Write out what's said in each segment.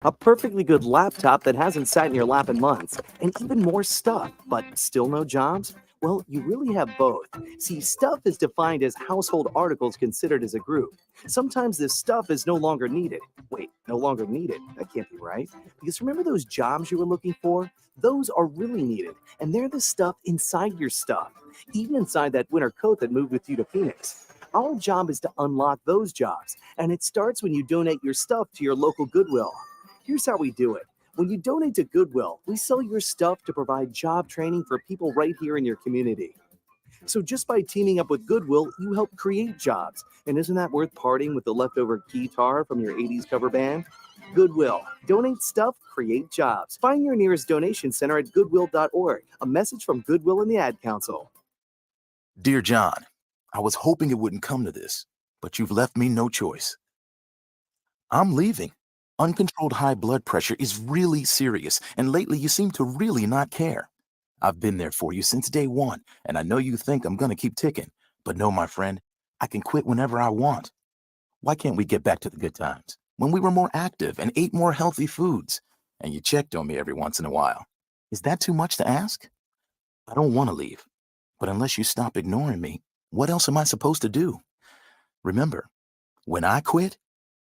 A perfectly good laptop that hasn't sat in your lap in months, and even more stuff, but still no jobs? Well, you really have both. See, stuff is defined as household articles considered as a group. Sometimes this stuff is no longer needed. Wait, no longer needed? That can't be right. Because remember those jobs you were looking for? Those are really needed, and they're the stuff inside your stuff, even inside that winter coat that moved with you to Phoenix. Our job is to unlock those jobs, and it starts when you donate your stuff to your local Goodwill. Here's how we do it. When you donate to Goodwill, we sell your stuff to provide job training for people right here in your community. So just by teaming up with Goodwill, you help create jobs. And isn't that worth parting with the leftover guitar from your 80s cover band? Goodwill. Donate stuff, create jobs. Find your nearest donation center at goodwill.org. A message from Goodwill and the Ad Council. Dear John, I was hoping it wouldn't come to this, but you've left me no choice. I'm leaving. Uncontrolled high blood pressure is really serious, and lately you seem to really not care. I've been there for you since day one, and I know you think I'm going to keep ticking. But no, my friend, I can quit whenever I want. Why can't we get back to the good times, when we were more active and ate more healthy foods, and you checked on me every once in a while? Is that too much to ask? I don't want to leave, but unless you stop ignoring me, what else am I supposed to do? Remember, when I quit,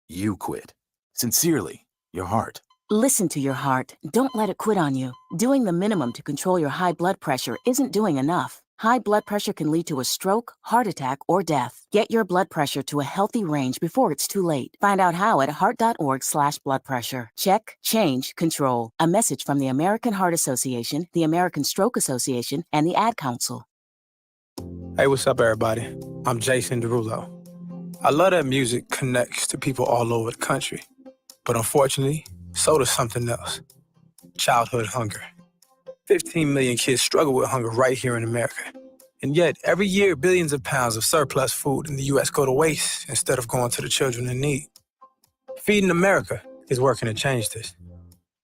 you quit. Sincerely, your heart. Listen to your heart. Don't let it quit on you. Doing the minimum to control your high blood pressure isn't doing enough. High blood pressure can lead to a stroke, heart attack, or death. Get your blood pressure to a healthy range before it's too late. Find out how at heart.org/blood pressure. Check, change, control. A message from the American Heart Association, the American Stroke Association, and the Ad Council. Hey, what's up, everybody? I'm Jason Derulo. I love that music connects to people all over the country. But unfortunately, so does something else. Childhood hunger. 15 million kids struggle with hunger right here in America. And yet, every year, billions of pounds of surplus food in the U.S. go to waste instead of going to the children in need. Feeding America is working to change this.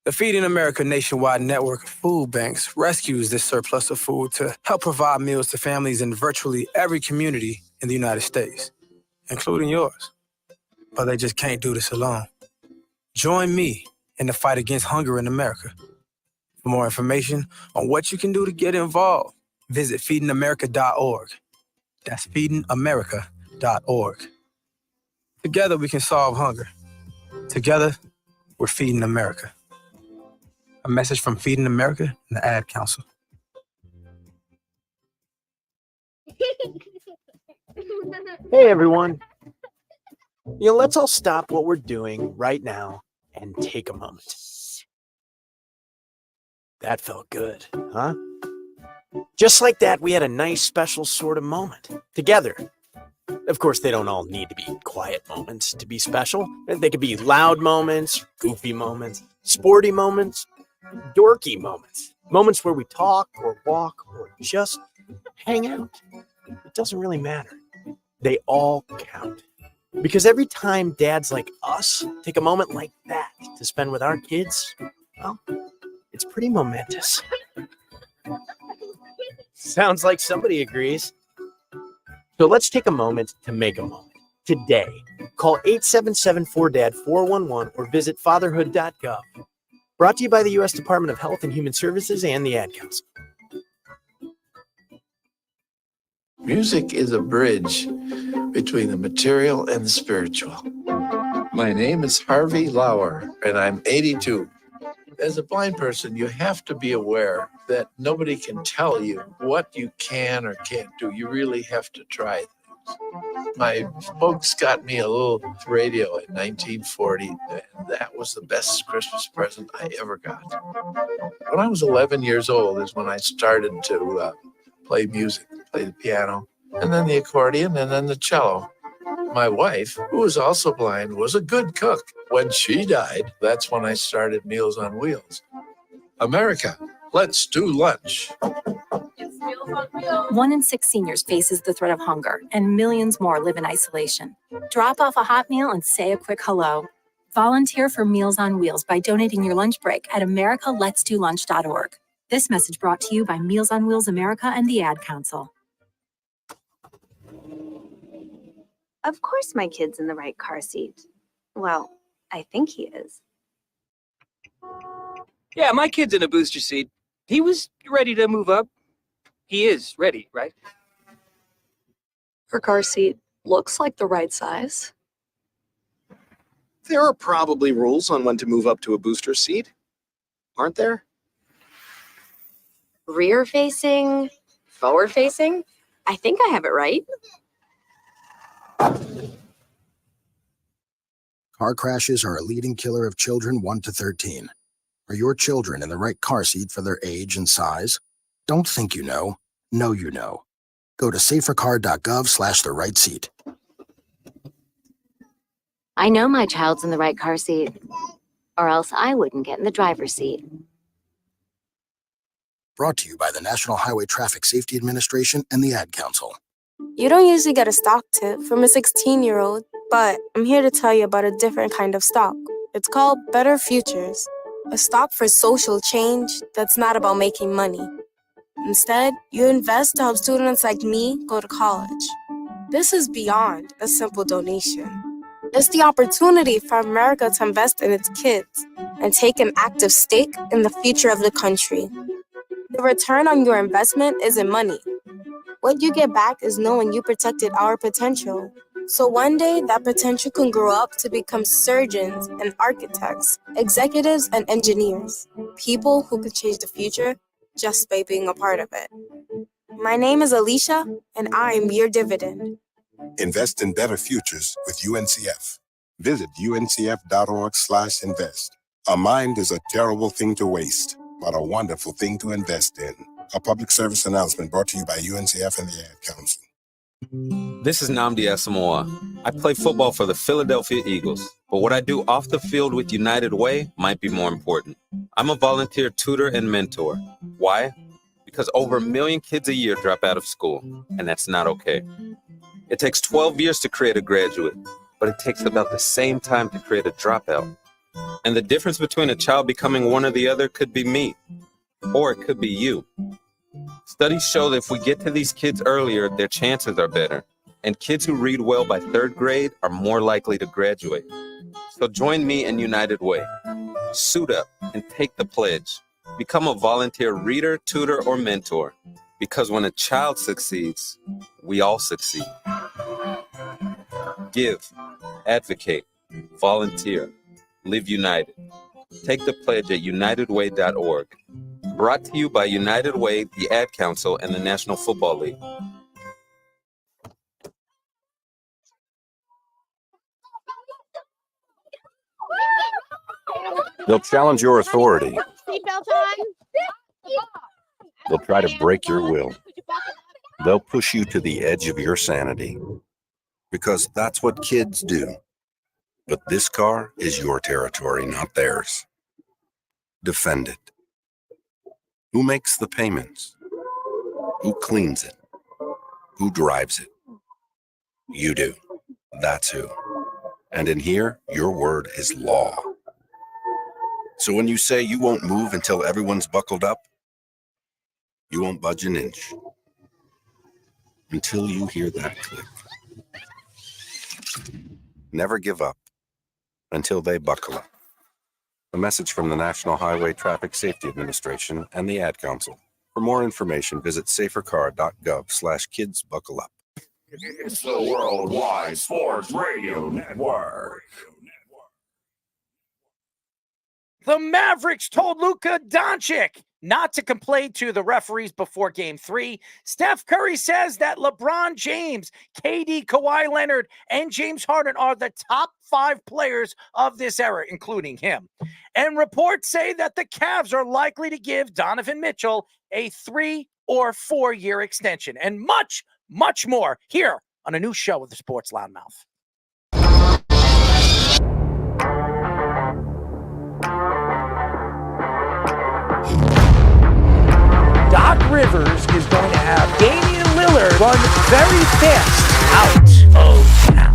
The Feeding America nationwide network of food banks rescues this surplus of food to help provide meals to families in virtually every community in the United States, including yours. But they just can't do this alone. Join me in the fight against hunger in America. For more information on what you can do to get involved, visit feedingamerica.org. That's feedingamerica.org. Together we can solve hunger. Together, we're feeding America. A message from Feeding America and the Ad Council. Hey everyone. Let's all stop what we're doing right now and take a moment. That felt good, huh? Just like that, we had a nice special sort of moment together. Of course, they don't all need to be quiet moments to be special. They could be loud moments, goofy moments, sporty moments, dorky moments. Moments where we talk or walk or just hang out. It doesn't really matter. They all count. Because every time dads like us take a moment like that to spend with our kids, well, it's pretty momentous. Sounds like somebody agrees. So let's take a moment to make a moment. Today, call 877-4DAD-411 or visit fatherhood.gov. Brought to you by the U.S. Department of Health and Human Services and the Ad Council. Music is a bridge between the material and the spiritual. My name is Harvey Lauer, and I'm 82. As a blind person, you have to be aware that nobody can tell you what you can or can't do. You really have to try things. My folks got me a little radio in 1940, and that was the best Christmas present I ever got. When I was 11 years old is when I started to play music, play the piano, and then the accordion, and then the cello. My wife, who was also blind, was a good cook. When she died, that's when I started Meals on Wheels. America, let's do lunch. 1 in 6 seniors faces the threat of hunger, and millions more live in isolation. Drop off a hot meal and say a quick hello. Volunteer for Meals on Wheels by donating your lunch break at americaletsdolunch.org. This message brought to you by Meals on Wheels America and the Ad Council. Of course my kid's in the right car seat. Well, I think he is. Yeah, my kid's in a booster seat. He was ready to move up. He is ready, right? Her car seat looks like the right size. There are probably rules on when to move up to a booster seat, aren't there? Rear facing, forward facing. I think I have it right. Car crashes are a leading killer of children 1 to 13. Are your children in the right car seat for their age and size? Don't think you know. Know you know. Go to safercar.gov/the right seat. I know my child's in the right car seat, or else I wouldn't get in the driver's seat. Brought to you by the National Highway Traffic Safety Administration and the Ad Council. You don't usually get a stock tip from a 16-year-old, but I'm here to tell you about a different kind of stock. It's called Better Futures, a stock for social change that's not about making money. Instead, you invest to help students like me go to college. This is beyond a simple donation. It's the opportunity for America to invest in its kids and take an active stake in the future of the country. The return on your investment isn't money. What you get back is knowing you protected our potential. So one day, that potential can grow up to become surgeons and architects, executives and engineers, people who could change the future just by being a part of it. My name is Alicia, and I'm your dividend. Invest in better futures with UNCF. Visit uncf.org/invest. A mind is a terrible thing to waste, but a wonderful thing to invest in. A public service announcement brought to you by UNCF and the Ad Council. This is Nnamdi Asamoah. I play football for the Philadelphia Eagles, but what I do off the field with United Way might be more important. I'm a volunteer tutor and mentor. Why? Because over 1 million kids a year drop out of school, and that's not okay. It takes 12 years to create a graduate, but it takes about the same time to create a dropout. And the difference between a child becoming one or the other could be me, or it could be you. Studies show that if we get to these kids earlier, their chances are better. And kids who read well by 3rd grade are more likely to graduate. So join me in United Way. Suit up and take the pledge. Become a volunteer reader, tutor, or mentor. Because when a child succeeds, we all succeed. Give, advocate, volunteer, live united. Take the pledge at unitedway.org. Brought to you by United Way, the Ad Council, and the National Football League. They'll challenge your authority. Seatbelt on. They'll try to break your will. They'll push you to the edge of your sanity. Because that's what kids do. But this car is your territory, not theirs. Defend it. Who makes the payments? Who cleans it? Who drives it? You do. That's who. And in here, your word is law. So when you say you won't move until everyone's buckled up, you won't budge an inch until you hear that click. Never give up until they buckle up. A message from the National Highway Traffic Safety Administration and the Ad Council. For more information, visit safercar.gov/kidsbuckleup. It's the Worldwide Sports Radio Network. The Mavericks told Luka Doncic not to complain to the referees before Game 3. Steph Curry says that LeBron James, KD, Kawhi Leonard, and James Harden are the top 5 players of this era, including him. And reports say that the Cavs are likely to give Donovan Mitchell a 3 or 4 year extension. And much, much more here on a new show with the Sports Loudmouth. Doc Rivers is going to have Damian Lillard run very fast out of town.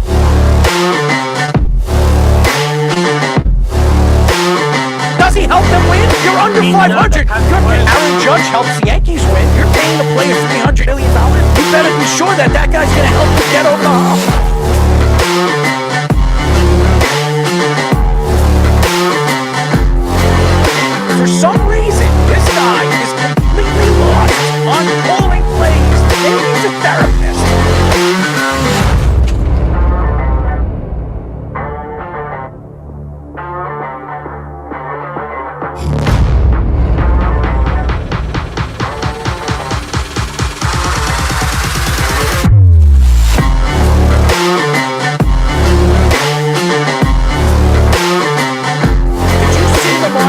Does he help them win? You're under 500. Aaron Judge helps the Yankees win. You're paying the player $300 million. You better be sure that that guy's going to help them get over the hump. For some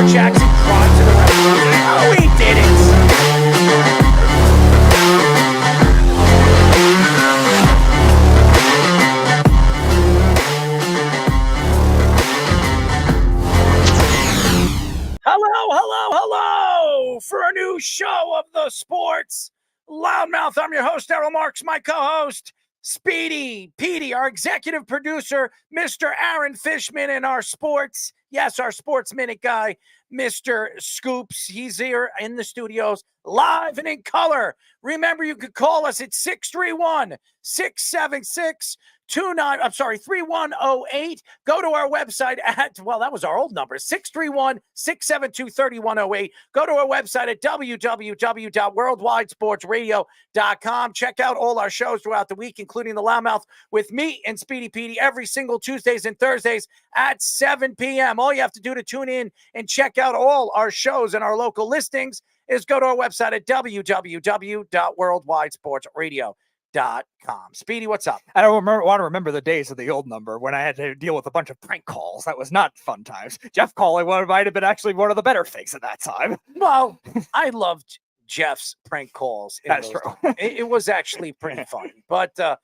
Jackson cried to the referee. No, he didn't. Hello for a new show of the Sports Loudmouth. I'm your host, Errol Marks, my co-host, Speedy Petey, our executive producer, Mr. Aaron Fishman, and our sports minute guy, Mr. Scoops. He's here in the studios, live and in color. Remember, you could call us at 631-676-3108. Go to our website at, well, that was our old number, 631-672-3108. Go to our website at www.worldwidesportsradio.com. Check out all our shows throughout the week, including the Loudmouth with me and Speedy Petey every single Tuesdays and Thursdays at 7 p.m. All you have to do to tune in and check out all our shows and our local listings is go to our website at www.worldwidesportsradio.com. Speedy, what's up? I don't want to remember the days of the old number when I had to deal with a bunch of prank calls. That was not fun times. Jeff calling might have been actually one of the better things at that time. Well, I loved Jeff's prank calls. That's true. It was actually pretty fun. But I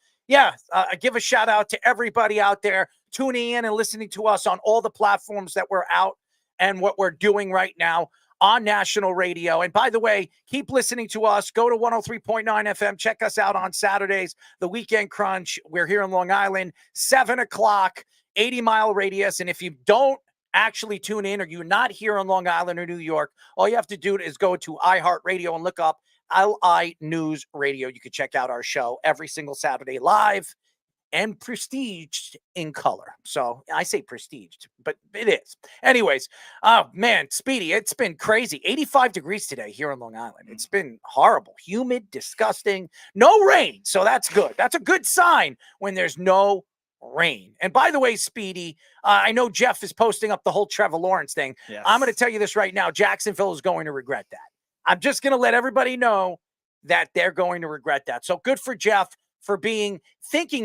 give a shout out to everybody out there tuning in and listening to us on all the platforms that we're out and what we're doing right now on national radio. And by the way, keep listening to us. Go to 103.9 FM. Check us out on Saturdays, the Weekend Crunch. We're here in Long Island, 7 o'clock, 80-mile radius. And if you don't actually tune in or you're not here in Long Island or New York, all you have to do is go to iHeartRadio and look up LI News Radio. You can check out our show every single Saturday live and prestiged in color. So I say prestiged, but it is. Anyways, oh man, Speedy, it's been crazy. 85 degrees today here in Long Island. It's been horrible, humid, disgusting, no rain. So that's good. That's a good sign when there's no rain. And by the way, Speedy, I know Jeff is posting up the whole Trevor Lawrence thing. Yes. I'm going to tell you this right now. Jacksonville is going to regret that. I'm just going to let everybody know that they're going to regret that. So good for Jeff for thinking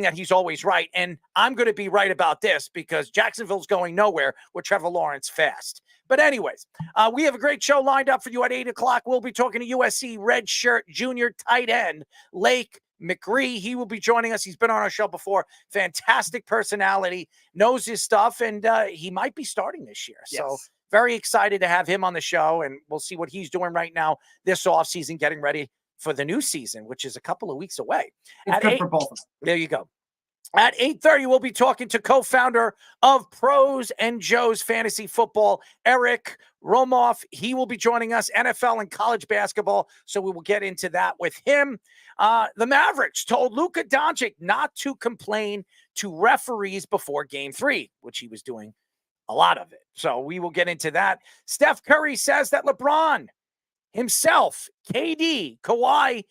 that he's always right. And I'm going to be right about this because Jacksonville's going nowhere with Trevor Lawrence fast. But anyways, we have a great show lined up for you at 8 o'clock. We'll be talking to USC redshirt junior tight end, Lake McRee. He will be joining us. He's been on our show before. Fantastic personality, knows his stuff, and he might be starting this year. Yes. So very excited to have him on the show, and we'll see what he's doing right now this offseason, getting ready for the new season, which is a couple of weeks away. It's good for both of them. There you go. At 8:30, we'll be talking to co-founder of Pros and Joe's Fantasy Football, Eric Romoff. He will be joining us, NFL and college basketball, so we will get into that with him. The Mavericks told Luka Doncic not to complain to referees before Game 3, which he was doing a lot of it. So we will get into that. Steph Curry says that LeBron himself, KD, Kawhi,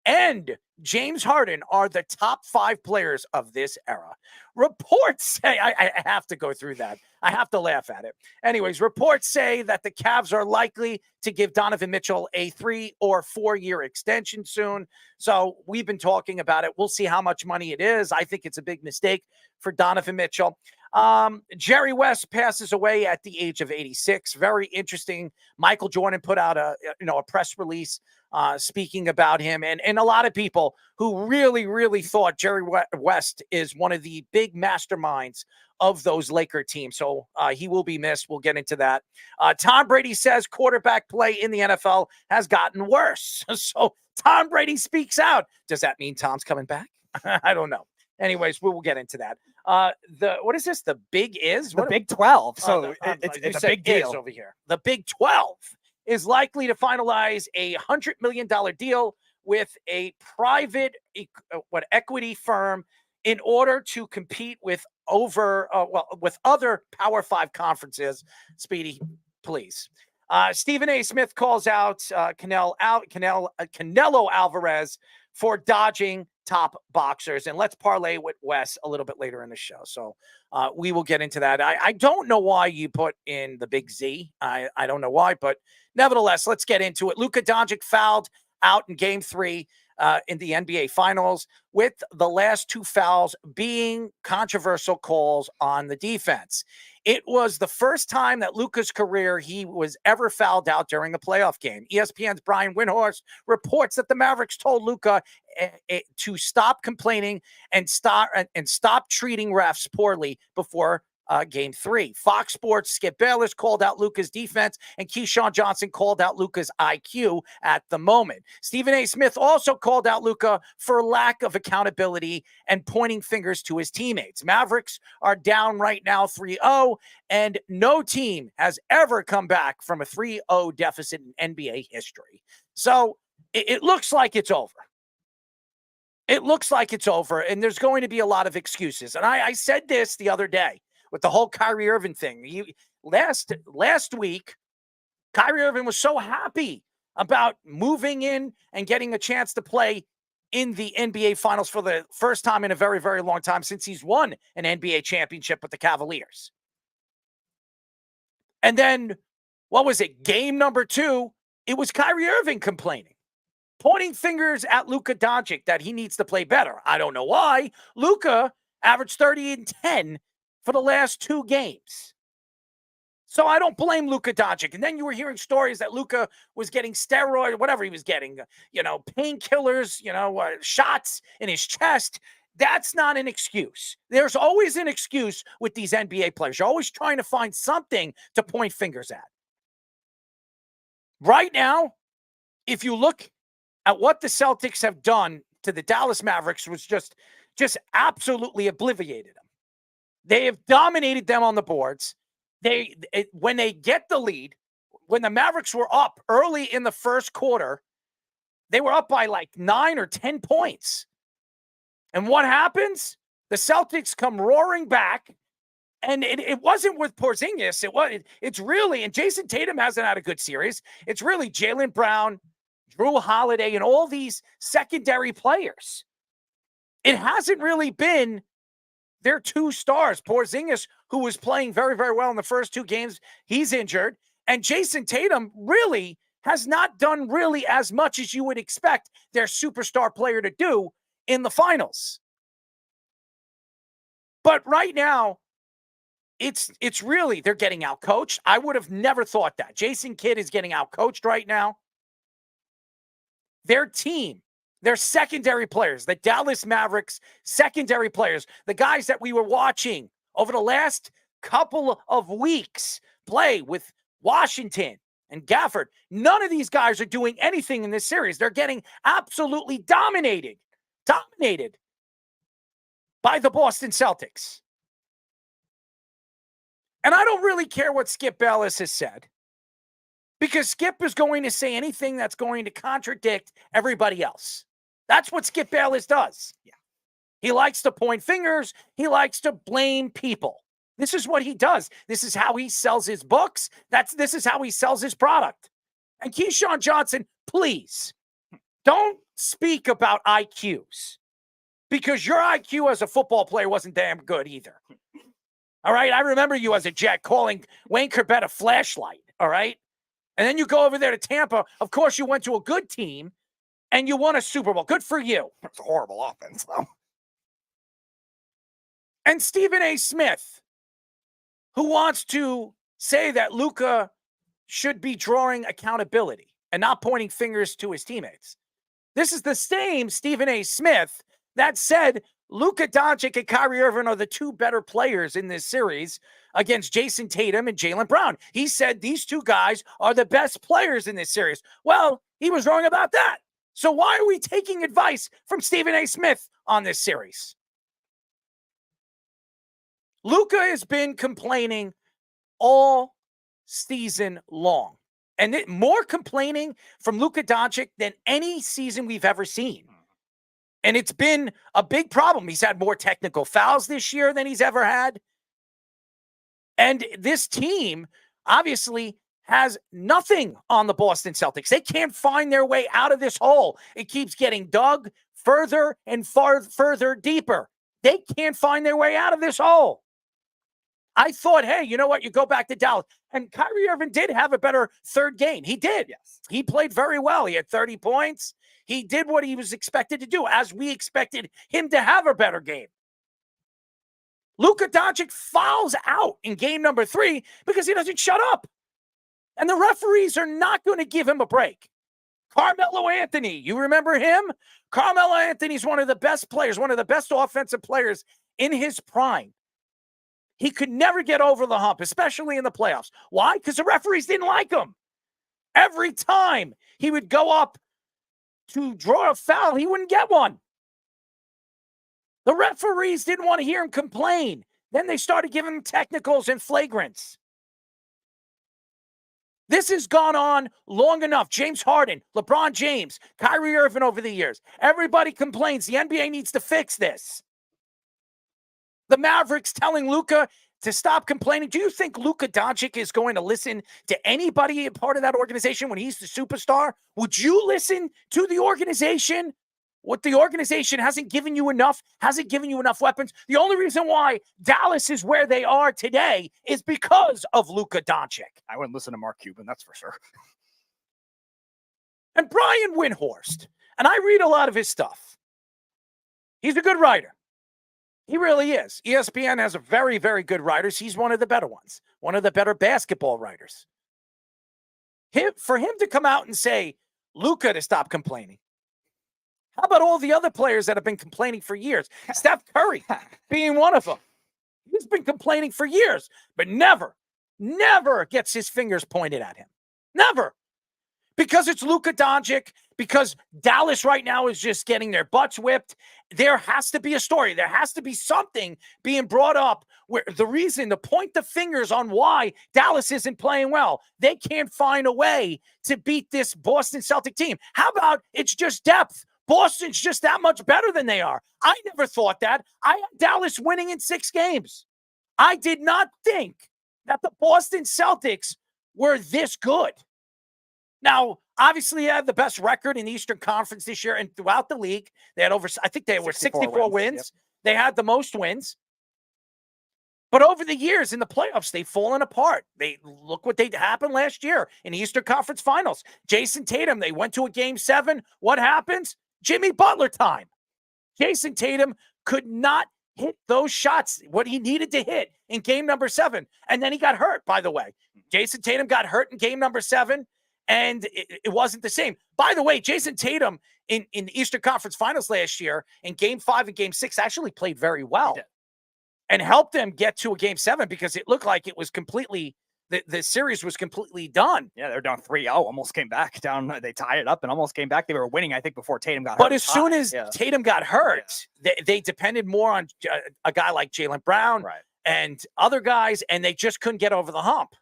and James Harden are the top 5 players of this era. Reports say, I have to go through that. I have to laugh at it. Anyways, reports say that the Cavs are likely to give Donovan Mitchell a 3 or 4 year extension soon. So we've been talking about it. We'll see how much money it is. I think it's a big mistake for Donovan Mitchell. Jerry West passes away at the age of 86. Very interesting. Michael Jordan put out a press release speaking about him, and a lot of people who really thought Jerry West is one of the big masterminds of those Laker teams. So he will be missed. We'll get into that. Tom Brady says quarterback play in the NFL has gotten worse. So Tom Brady speaks out. Does that mean Tom's coming back? I don't know. Anyways, we will get into that. What is this? The Big is? The Big 12. So it's a big deal over here. The Big 12 is likely to finalize a $100 million deal with a private equity firm in order to compete with with other Power 5 conferences. Speedy, please. Stephen A. Smith calls out Canelo Alvarez for dodging top boxers. And let's parlay with Wes a little bit later in the show. So we will get into that. I don't know why you put in the big Z. I don't know why, but nevertheless, let's get into it. Luka Doncic fouled out in Game 3 in the NBA Finals, with the last 2 fouls being controversial calls on the defense. It was the first time that Luka's career he was ever fouled out during a playoff game. ESPN's Brian Windhorst reports that the Mavericks told Luka to stop complaining and stop treating refs poorly before Game 3. Fox Sports' Skip Bayless called out Luka's defense, and Keyshawn Johnson called out Luka's IQ at the moment. Stephen A. Smith also called out Luka for lack of accountability and pointing fingers to his teammates. Mavericks are down right now 3-0, and no team has ever come back from a 3-0 deficit in NBA history. So it looks like it's over. It looks like it's over, and there's going to be a lot of excuses. And I said this the other day with the whole Kyrie Irving thing. Last week, Kyrie Irving was so happy about moving in and getting a chance to play in the NBA Finals for the first time in a very, very long time since he's won an NBA championship with the Cavaliers. And then, what was it? Game number 2, it was Kyrie Irving complaining, pointing fingers at Luka Doncic that he needs to play better. I don't know why. Luka averaged 30 and 10 for the last 2 games. So I don't blame Luka Doncic. And then you were hearing stories that Luka was getting steroid, whatever he was getting, painkillers, shots in his chest. That's not an excuse. There's always an excuse with these NBA players. You're always trying to find something to point fingers at. Right now, if you look at what the Celtics have done to the Dallas Mavericks, was just absolutely obliterated them. They have dominated them on the boards. When they get the lead, when the Mavericks were up early in the first quarter, they were up by like 9 or 10 points. And what happens? The Celtics come roaring back, and it wasn't with Porzingis. It's really, and Jason Tatum hasn't had a good series. It's really Jaylen Brown, Drew Holiday, and all these secondary players. It hasn't really been their 2 stars. Porzingis, who was playing very, very well in the first 2 games, he's injured. And Jason Tatum really has not done really as much as you would expect their superstar player to do in the finals. But right now, it's really, they're getting outcoached. I would have never thought that. Jason Kidd is getting outcoached right now. Their team, their secondary players, the Dallas Mavericks secondary players, the guys that we were watching over the last couple of weeks play with Washington and Gafford, none of these guys are doing anything in this series. They're getting absolutely dominated by the Boston Celtics. And I don't really care what Skip Bayless has said, because Skip is going to say anything that's going to contradict everybody else. That's what Skip Bayless does. Yeah. He likes to point fingers. He likes to blame people. This is what he does. This is how he sells his books. This is how he sells his product. And Keyshawn Johnson, please, don't speak about IQs, because your IQ as a football player wasn't damn good either. All right? I remember you as a Jet calling Wayne Corbett a flashlight, all right? And then you go over there to Tampa. Of course, you went to a good team, and you won a Super Bowl. Good for you. It's a horrible offense, though. And Stephen A. Smith, who wants to say that Luka should be drawing accountability and not pointing fingers to his teammates. This is the same Stephen A. Smith that said Luka Doncic and Kyrie Irving are the 2 better players in this series against Jason Tatum and Jaylen Brown. He said these 2 guys are the best players in this series. Well, he was wrong about that. So why are we taking advice from Stephen A. Smith on this series? Luka has been complaining all season long. And more complaining from Luka Doncic than any season we've ever seen. And it's been a big problem. He's had more technical fouls this year than he's ever had. And this team obviously has nothing on the Boston Celtics. They can't find their way out of this hole. It keeps getting dug further and further deeper. They can't find their way out of this hole. I thought, hey, you know what? You go back to Dallas. And Kyrie Irving did have a better third game. He did. Yes. He played very well. He had 30 points. He did what he was expected to do, as we expected him to have a better game. Luka Doncic fouls out in game number 3 because he doesn't shut up. And the referees are not going to give him a break. Carmelo Anthony, you remember him? Carmelo Anthony's one of the best players, one of the best offensive players in his prime. He could never get over the hump, especially in the playoffs. Why? Because the referees didn't like him. Every time he would go up to draw a foul, he wouldn't get one. The referees didn't want to hear him complain. Then they started giving him technicals and flagrants. This has gone on long enough. James Harden, LeBron James, Kyrie Irving over the years. Everybody complains. The NBA needs to fix this. The Mavericks telling Luka to stop complaining. Do you think Luka Doncic is going to listen to anybody a part of that organization when he's the superstar? Would you listen to the organization? What the organization hasn't given you enough weapons. The only reason why Dallas is where they are today is because of Luka Doncic. I wouldn't listen to Mark Cuban, that's for sure. And Brian Windhorst, and I read a lot of his stuff. He's a good writer. He really is. ESPN has a very, very good writers. He's one of the better ones, one of the better basketball writers. For him to come out and say, Luka to stop complaining. How about all the other players that have been complaining for years? Steph Curry being one of them. He's been complaining for years, but never gets his fingers pointed at him. Never. Because it's Luka Doncic, because Dallas right now is just getting their butts whipped. There has to be a story. There has to be something being brought up where the reason to point the fingers on why Dallas isn't playing well. They can't find a way to beat this Boston Celtic team. How about it's just depth? Boston's just that much better than they are. I never thought that. I had Dallas winning in 6 games. I did not think that the Boston Celtics were this good. Now, obviously, they had the best record in the Eastern Conference this year and throughout the league. They had I think they were 64 wins. Yep. They had the most wins. But over the years in the playoffs, they've fallen apart. Look what happened last year in the Eastern Conference Finals. Jason Tatum, they went to a Game 7. What happens? Jimmy Butler time. Jason Tatum could not hit those shots, what he needed to hit in game number 7. And then he got hurt, by the way. Jason Tatum got hurt in game number 7, and it wasn't the same. By the way, Jason Tatum in the Eastern Conference Finals last year in game 5 and game 6 actually played very well and helped them get to a game 7 because it looked like it was completely the series was completely done. Yeah, they're down 3-0, almost came back down. They tied it up and almost came back. They were winning, I think, before Tatum got hurt. But as soon as Tatum got hurt, they depended more on a guy like Jaylen Brown and other guys, and they just couldn't get over the hump.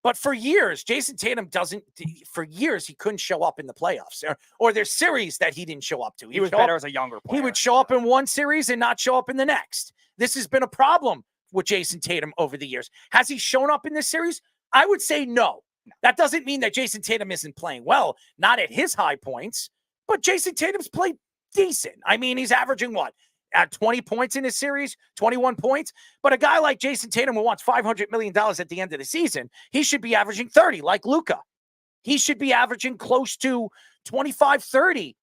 But for years, Jason Tatum he couldn't show up in the playoffs or there's series that he didn't show up to. He was better as a younger player. He would show up in one series and not show up in the next. This has been a problem with Jason Tatum over the years. Has he shown up in this series? I would say no. That doesn't mean that Jason Tatum isn't playing well, not at his high points, but Jason Tatum's played decent. I mean, he's averaging what? At 20 points in this series, 21 points. But a guy like Jason Tatum who wants $500 million at the end of the season, he should be averaging 30 like Luka. He should be averaging close to 25, 30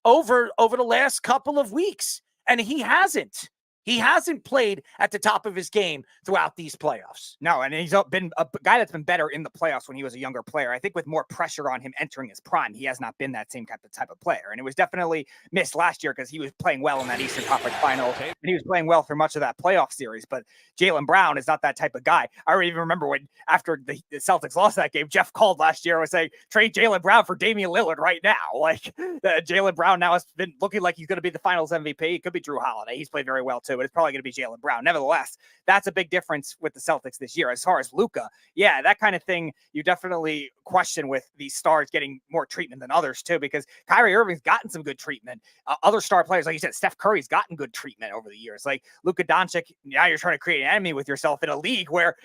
over the last couple of weeks. And he hasn't. He hasn't played at the top of his game throughout these playoffs. No, and he's been a guy that's been better in the playoffs when he was a younger player. I think with more pressure on him entering his prime, he has not been that same type of player. And it was definitely missed last year because he was playing well in that Eastern Conference final, and he was playing well through much of that playoff series. But Jaylen Brown is not that type of guy. I even remember when after the Celtics lost that game, Jeff called last year and was saying, trade Jaylen Brown for Damian Lillard right now. Like Jaylen Brown now has been looking like he's going to be the finals MVP. It could be Drew Holiday. He's played very well too, but it's probably going to be Jaylen Brown. Nevertheless, that's a big difference with the Celtics this year. As far as Luka, yeah, that kind of thing you definitely question with these stars getting more treatment than others too, because Kyrie Irving's gotten some good treatment. Other star players, like you said, Steph Curry's gotten good treatment over the years. Like Luka Doncic, now you're trying to create an enemy with yourself in a league where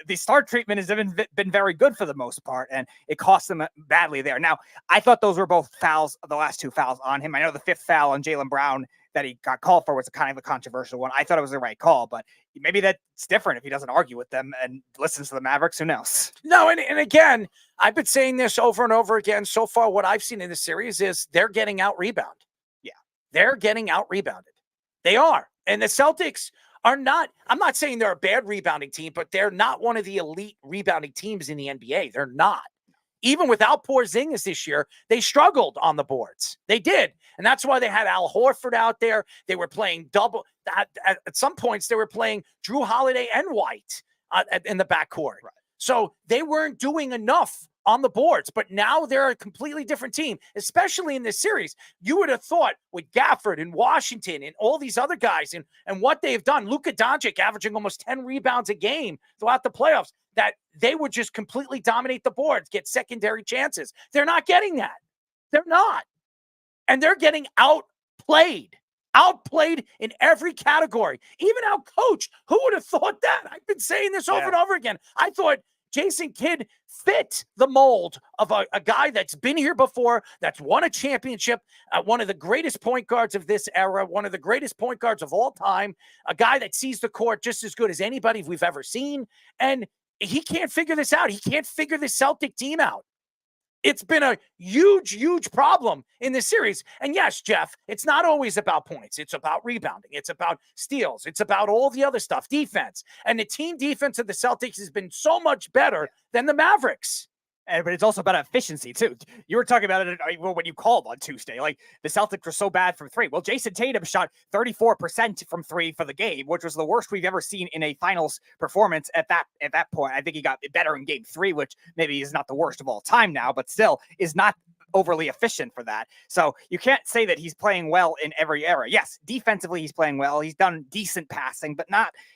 the star treatment has been very good for the most part, and it cost them badly there. Now, I thought those were both fouls, the last 2 fouls on him. I know the 5th foul on Jaylen Brown that he got called for was a kind of a controversial one. I thought it was the right call, but maybe that's different if he doesn't argue with them and listens to the Mavericks. Who knows? No, and again, I've been saying this over and over again. So far, what I've seen in the series is they're getting out-rebounded. Yeah, they're getting out-rebounded. They are. And the Celtics are not, I'm not saying they're a bad rebounding team, but they're not one of the elite rebounding teams in the NBA. They're not. Even without Porzingis this year, they struggled on the boards. They did. And that's why they had Al Horford out there. They were playing double. At some points, they were playing Drew Holiday and White in the backcourt. Right. So they weren't doing enough on the boards, but now they're a completely different team, especially in this series. You would have thought with Gafford and Washington and all these other guys and what they've done, Luka Doncic averaging almost 10 rebounds a game throughout the playoffs, that they would just completely dominate the boards, get secondary chances. They're not getting that. They're not. And they're getting outplayed in every category, even outcoached. Who would have thought that? I've been saying this over and over again. I thought Jason Kidd fit the mold of a guy that's been here before, that's won a championship, one of the greatest point guards of this era, one of the greatest point guards of all time, a guy that sees the court just as good as anybody we've ever seen. And he can't figure this out. He can't figure the Celtic team out. It's been a huge, huge problem in this series. And yes, Jeff, it's not always about points. It's about rebounding. It's about steals. It's about all the other stuff, defense. And the team defense of the Celtics has been so much better than the Mavericks. But it's also about efficiency, too. You were talking about it when you called on Tuesday. Like, the Celtics were so bad from three. Well, Jason Tatum shot 34% from three for the game, which was the worst we've ever seen in a finals performance at that point. I think he got better in game three, which maybe is not the worst of all time now, but still is not overly efficient for that. So you can't say that he's playing well in every era. Yes, defensively he's playing well. He's done decent passing, but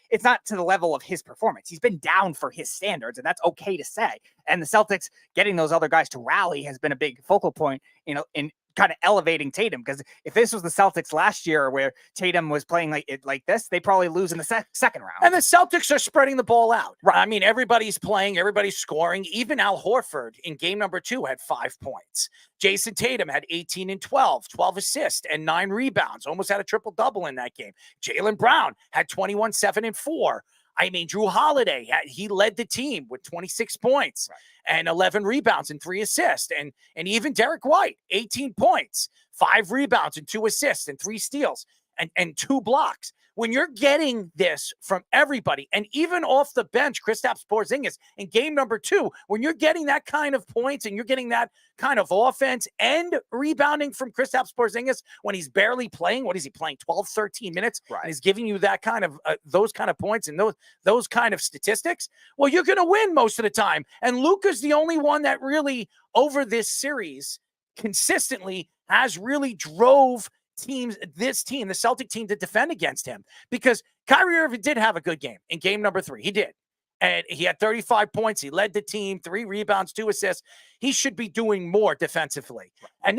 it's not to the level of his performance. He's been down for his standards, and that's okay to say. And the Celtics getting those other guys to rally has been a big focal point, in kind of elevating Tatum. Because if this was the Celtics last year where Tatum was playing like this, they probably lose in the second round. And the Celtics are spreading the ball out. Right. I mean, everybody's playing, everybody's scoring. Even Al Horford in game number 2 had 5 points. Jason Tatum had 18 and 12 assists and 9 rebounds, almost had a triple-double in that game. Jaylen Brown had 21, 7, and 4. I mean, Drew Holiday, he led the team with 26 points and 11 rebounds and 3 assists. And even Derek White, 18 points, 5 rebounds and 2 assists and 3 steals and 2 blocks. When you're getting this from everybody, and even off the bench, Kristaps Porzingis in game number 2, when you're getting that kind of points and you're getting that kind of offense and rebounding from Kristaps Porzingis when he's barely playing, what is he playing, 12, 13 minutes? Right. And he's giving you that kind of, those kind of points and those kind of statistics, well, you're going to win most of the time. And Luka's the only one that really, over this series, consistently has really drove this team, the Celtic team, to defend against him, because Kyrie Irving did have a good game in game number 3. He did. And he had 35 points. He led the team, 3 rebounds, 2 assists. He should be doing more defensively. And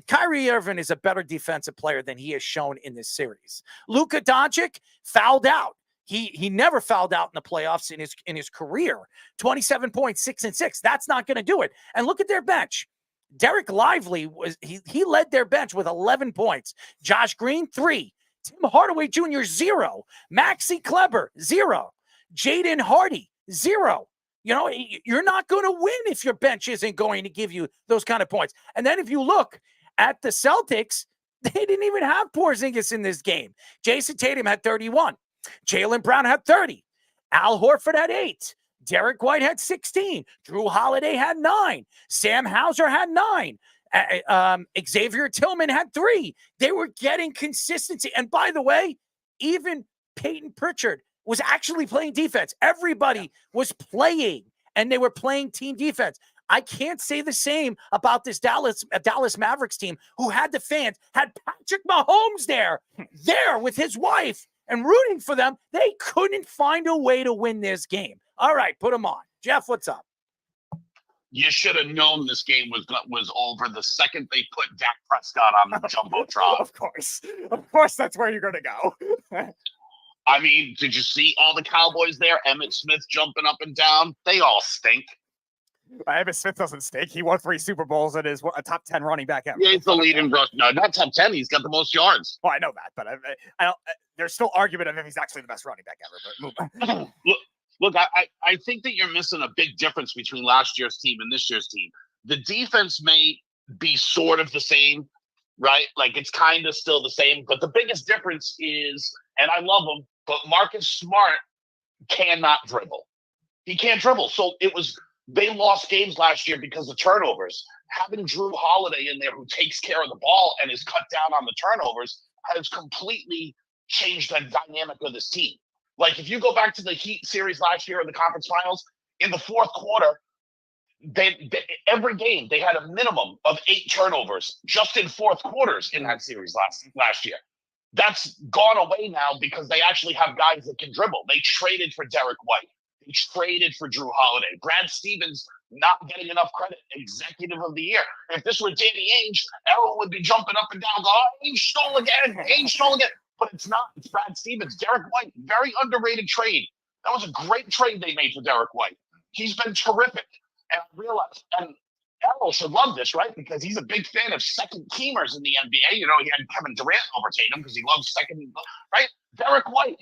Kyrie Irving is a better defensive player than he has shown in this series. Luka Doncic fouled out. He never fouled out in the playoffs in his career. 27 points, 6 and 6. That's not going to do it. And look at their bench. Derek Lively he led their bench with 11 points. Josh Green, 3. Tim Hardaway Jr., 0. Maxi Kleber, 0. Jaden Hardy, 0. You know, you're not going to win if your bench isn't going to give you those kind of points. And then if you look at the Celtics, they didn't even have Porzingis in this game. Jason Tatum had 31. Jaylen Brown had 30. Al Horford had 8. Derek White had 16. Drew Holiday had 9. Sam Hauser had 9. Xavier Tillman had 3. They were getting consistency. And by the way, even Peyton Pritchard was actually playing defense. Everybody was playing, and they were playing team defense. I can't say the same about this Dallas Mavericks team, who had the fans, had Patrick Mahomes there with his wife and rooting for them. They couldn't find a way to win this game. All right, put them on. Jeff, what's up? You should have known this game was over the second they put Dak Prescott on the Jumbotron. Of course, that's where you're going to go. I mean, did you see all the Cowboys there? Emmitt Smith jumping up and down. They all stink. Emmitt Smith doesn't stink. He won 3 Super Bowls and is a top 10 running back ever. Yeah, he's the leading rush. No, not top 10. He's got the most yards. Well, I know that, but I don't. There's still argument of if he's actually the best running back ever. But move on. Look, I think that you're missing a big difference between last year's team and this year's team. The defense may be sort of the same, right? Like, it's kind of still the same, but the biggest difference is, and I love them, but Marcus Smart cannot dribble. He can't dribble. So they lost games last year because of turnovers. Having Drew Holiday in there who takes care of the ball and is cut down on the turnovers has completely changed the dynamic of this team. Like if you go back to the Heat series last year in the conference finals, in the fourth quarter, every game they had a minimum of 8 turnovers just in fourth quarters in that series last year. That's gone away now because they actually have guys that can dribble. They traded for Derek White. They traded for Drew Holiday. Brad Stevens not getting enough credit, executive of the year. If this were Danny Ainge, everyone would be jumping up and down, going, oh, Ainge stole again, Ainge stole again. But it's not. It's Brad Stevens. Derek White, very underrated trade. That was a great trade they made for Derek White. He's been terrific. And I realized, and Errol should love this, right? Because he's a big fan of second teamers in the NBA. You know, he had Kevin Durant overtake him because he loves second, right? Derek White,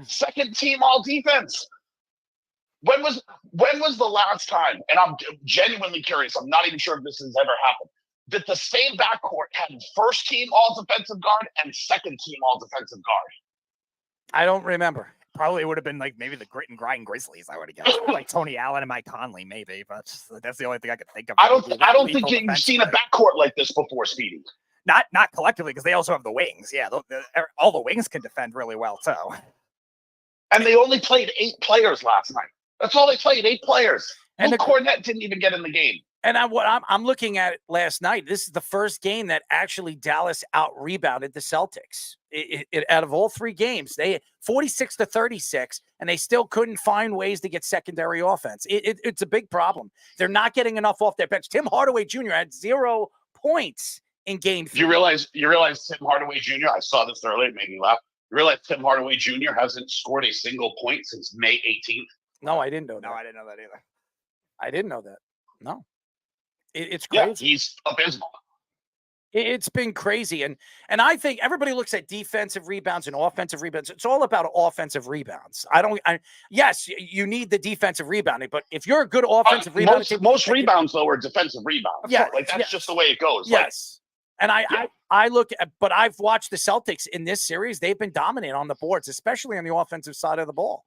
second team all defense. When was the last time, and I'm genuinely curious, I'm not even sure if this has ever happened, that the same backcourt had first team all defensive guard and second team all defensive guard? I don't remember. Probably would have been like maybe the Grit and Grind Grizzlies, I would have guessed. Like Tony Allen and Mike Conley, maybe, but that's the only thing I could think of. I don't think you've seen a backcourt like this before, Speedy. Not collectively, because they also have the wings. Yeah, all the wings can defend really well too. And they only played 8 players last night. That's all they played, 8 players. And Luke Cornett didn't even get in the game. And I'm looking at it last night. This is the first game that actually Dallas out-rebounded the Celtics. Out of all 3 games, they 46-36, and they still couldn't find ways to get secondary offense. It's a big problem. They're not getting enough off their bench. Tim Hardaway Jr. had 0 points in game 3. You realize Tim Hardaway Jr., I saw this earlier, it made me laugh. You realize Tim Hardaway Jr. hasn't scored a single point since May 18th? No, I didn't know that. No, I didn't know that either. I didn't know that. No. It's crazy. Yeah, he's abysmal. It's been crazy. And I think everybody looks at defensive rebounds and offensive rebounds. It's all about offensive rebounds. Yes, you need the defensive rebounding, but if you're a good offensive rebounder. Most rebounds, though, are defensive rebounds. Yeah. That's just the way it goes. Yes. And I look at, but I've watched the Celtics in this series. They've been dominant on the boards, especially on the offensive side of the ball.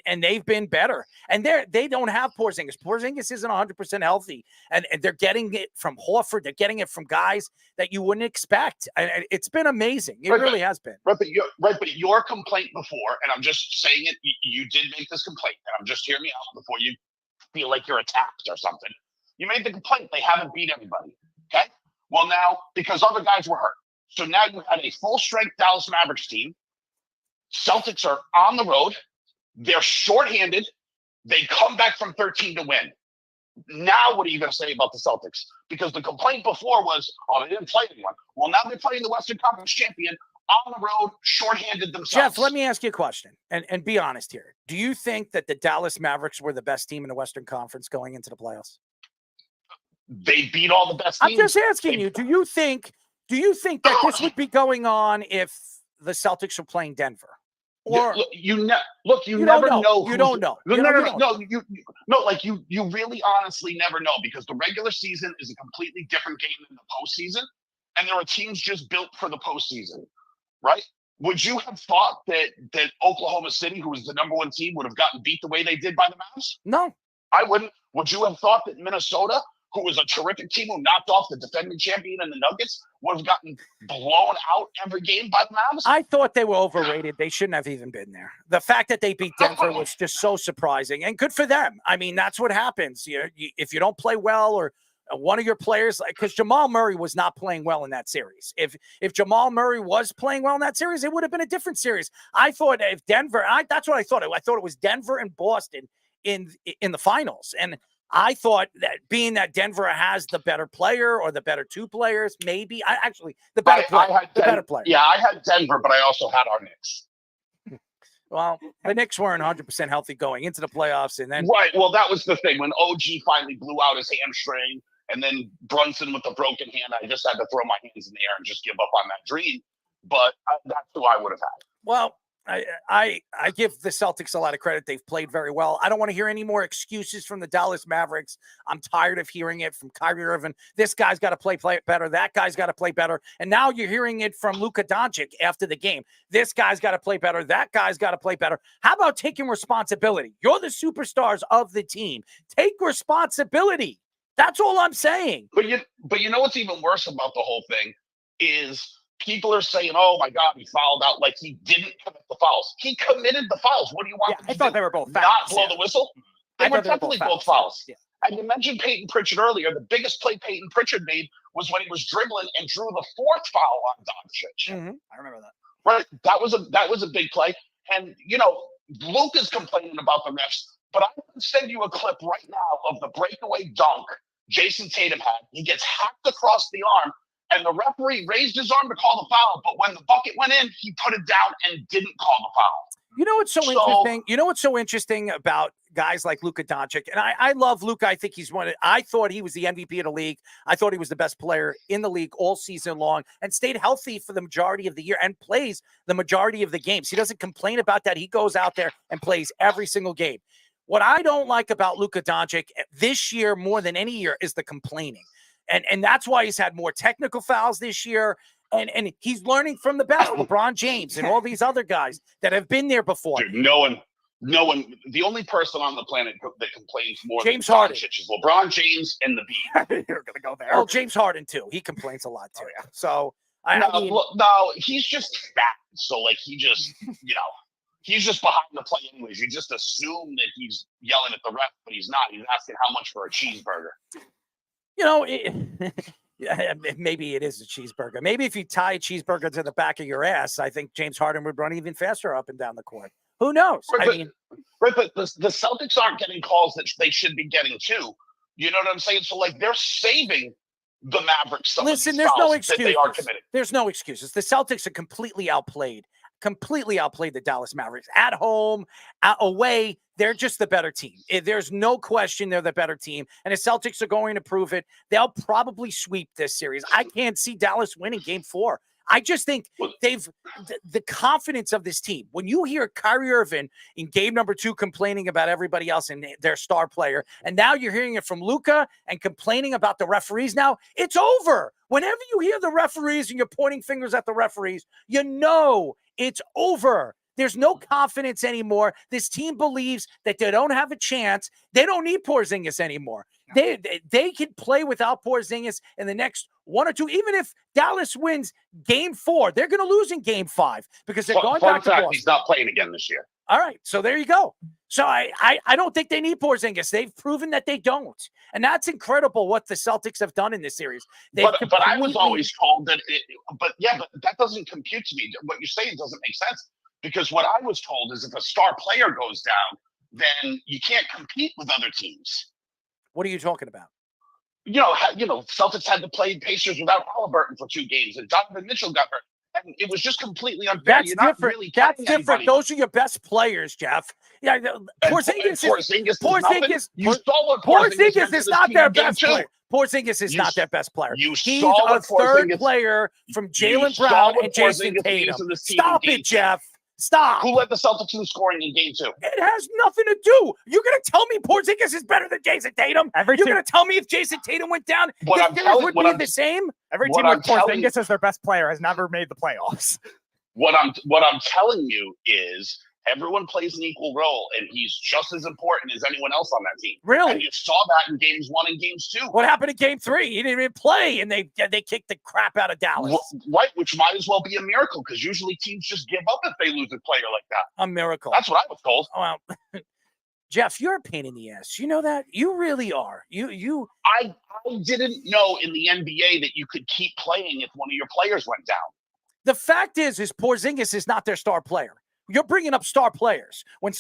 And they've been better. And they don't have Porzingis. Porzingis isn't 100% healthy. And they're getting it from Horford. They're getting it from guys that you wouldn't expect. And it's been amazing. It really has been. But your complaint before, and I'm just saying it, you did make this complaint, and I'm just hearing me out before you feel like you're attacked or something. You made the complaint they haven't beat anybody. Okay? Well, now, because other guys were hurt. So now you had a full-strength Dallas Mavericks team. Celtics are on the road. They're shorthanded. They come back from 13 to win. Now, what are you going to say about the Celtics? Because the complaint before was, oh, they didn't play anyone. Well, now they're playing the Western Conference champion on the road, shorthanded themselves. Jeff, let me ask you a question, and be honest here. Do you think that the Dallas Mavericks were the best team in the Western Conference going into the playoffs? They beat all the best teams. I'm just asking you. Do you think that this would be going on if the Celtics were playing Denver? Or you never know. You don't know. No. Like you really honestly never know, because the regular season is a completely different game than the postseason, and there are teams just built for the postseason, right? Would you have thought that Oklahoma City, who was the number 1 team, would have gotten beat the way they did by the Mavs? No, I wouldn't. Would you have thought that Minnesota, who was a terrific team who knocked off the defending champion and the Nuggets, would have gotten blown out every game by the Mavs? I thought they were overrated. They shouldn't have even been there. The fact that they beat Denver was just so surprising, and good for them. I mean, that's what happens. If you don't play well, or one of your players, because Jamal Murray was not playing well in that series. If Jamal Murray was playing well in that series, it would have been a different series. I thought if Denver, that's what I thought. I thought it was Denver and Boston in the finals, and I thought that being that Denver has the better player or the better 2 players, maybe the better player. Yeah, I had Denver, but I also had our Knicks. Well, the Knicks weren't 100% healthy going into the playoffs, and then right. Well, that was the thing when OG finally blew out his hamstring, and then Brunson with the broken hand. I just had to throw my hands in the air and just give up on that dream. But that's who I would have had. Well, I give the Celtics a lot of credit. They've played very well. I don't want to hear any more excuses from the Dallas Mavericks. I'm tired of hearing it from Kyrie Irving. This guy's got to play better. That guy's got to play better. And now you're hearing it from Luka Doncic after the game. This guy's got to play better. That guy's got to play better. How about taking responsibility? You're the superstars of the team. Take responsibility. That's all I'm saying. But you know what's even worse about the whole thing is people are saying, "Oh my God, he fouled out," like he didn't commit the fouls. He committed the fouls. What do you want? I thought they were both fouls. Not blow the whistle. They were definitely both fouls. Yeah. And you mentioned Peyton Pritchard earlier. The biggest play Peyton Pritchard made was when he was dribbling and drew the fourth foul on Doncic. Mm-hmm. I remember that. Right, that was a big play. And Luka's complaining about the refs, but I can send you a clip right now of the breakaway dunk Jason Tatum had. He gets hacked across the arm, and the referee raised his arm to call the foul, but when the bucket went in, he put it down and didn't call the foul. You know what's so interesting? You know what's so interesting about guys like Luka Doncic? And I love Luka. I think I thought he was the MVP of the league. I thought he was the best player in the league all season long and stayed healthy for the majority of the year and plays the majority of the games. He doesn't complain about that. He goes out there and plays every single game. What I don't like about Luka Doncic this year more than any year is the complaining. And that's why he's had more technical fouls this year. And he's learning from the best, LeBron James and all these other guys that have been there before. Dude, no one. The only person on the planet that complains more James than Harden Doncic is LeBron James and the Bee. You're gonna go there. Oh, James Harden too. He complains a lot too. Oh, yeah. So no, he's just fat. So like he just, he's just behind the play anyways. You just assume that he's yelling at the ref, but he's not. He's asking how much for a cheeseburger. Maybe it is a cheeseburger. Maybe if you tie a cheeseburger to the back of your ass, I think James Harden would run even faster up and down the court. Who knows? But the Celtics aren't getting calls that they should be getting too. You know what I'm saying? So like they're saving the Mavericks. Listen, there's no excuses. They are committed. There's no excuses. The Celtics are completely outplayed the Dallas Mavericks. At home, away, they're just the better team. There's no question they're the better team, and the Celtics are going to prove it. They'll probably sweep this series. I can't see Dallas winning Game 4. I just think the confidence of this team. When you hear Kyrie Irving in game number 2 complaining about everybody else and their star player, and now you're hearing it from Luka and complaining about the referees now, it's over. Whenever you hear the referees and you're pointing fingers at the referees, you know it's over. There's no confidence anymore. This team believes that they don't have a chance. They don't need Porzingis anymore. They can play without Porzingis in the next 1 or 2. Even if Dallas wins Game 4, they're going to lose in Game 5 because they're going back to Boston. He's not playing again this year. All right, so there you go. So I don't think they need Porzingis. They've proven that they don't, and that's incredible what the Celtics have done in this series. But I was always told that. But that doesn't compute to me. What you're saying doesn't make sense. Because what I was told is if a star player goes down, then you can't compete with other teams. What are you talking about? Celtics had to play Pacers without Halliburton for 2 games, and Donovan Mitchell got hurt. And it was just completely unfair. That's different. That's different. Those are your best players, Jeff. Yeah, Porzingis is not their best player. Porzingis is not their best player. He's a third player from Jaylen Brown and Jason Tatum. Stop it, Jeff. Stop. Who led the Celtics in scoring in Game 2? It has nothing to do. You're going to tell me Porzingis is better than Jason Tatum? You're going to tell me if Jason Tatum went down, it would be the same? Every team with Porzingis as their best player has never made the playoffs. What I'm telling you is everyone plays an equal role, and he's just as important as anyone else on that team. Really? And you saw that in Games 1 and Games 2. What happened in Game 3? He didn't even play, and they kicked the crap out of Dallas. Right, which might as well be a miracle, because usually teams just give up if they lose a player like that. A miracle. That's what I was told. Well, Jeff, you're a pain in the ass. You know that? You really are. I didn't know in the NBA that you could keep playing if one of your players went down. The fact is Porzingis is not their star player. You're bringing up star players. When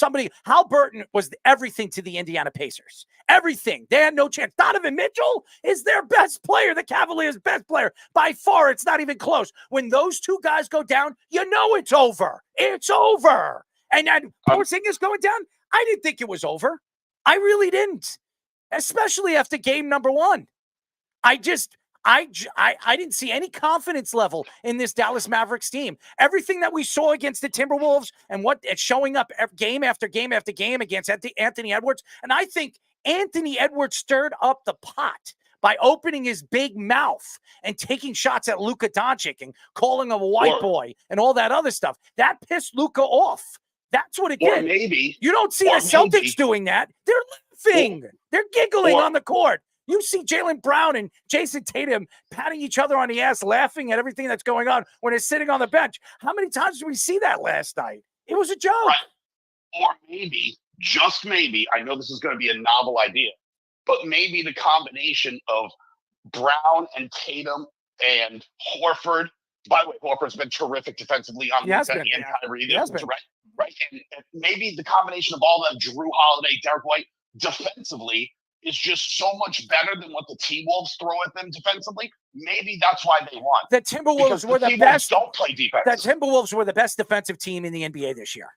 Halliburton was everything to the Indiana Pacers. Everything. They had no chance. Donovan Mitchell is their best player, the Cavaliers' best player. By far, it's not even close. When those 2 guys go down, you know it's over. It's over. And then Porzingis going down, I didn't think it was over. I really didn't. Especially after game number 1. I didn't see any confidence level in this Dallas Mavericks team. Everything that we saw against the Timberwolves and what it's showing up game after game after game against Anthony Edwards. And I think Anthony Edwards stirred up the pot by opening his big mouth and taking shots at Luka Doncic and calling him a white boy and all that other stuff. That pissed Luka off. That's what it did. Maybe you don't see the Celtics doing that. They're laughing. They're giggling on the court. You see Jaylen Brown and Jason Tatum patting each other on the ass, laughing at everything that's going on when they're sitting on the bench. How many times did we see that last night? It was a joke. Right. Or maybe, just maybe, I know this is going to be a novel idea, but maybe the combination of Brown and Tatum and Horford. By the way, Horford's been terrific defensively on Luka and Kyrie. Right. And maybe the combination of all of them, Drew Holiday, Derek White, defensively is just so much better than what the T-Wolves throw at them defensively. Maybe that's why they won. The Timberwolves were the best. Don't play defense. The Timberwolves were the best defensive team in the NBA this year.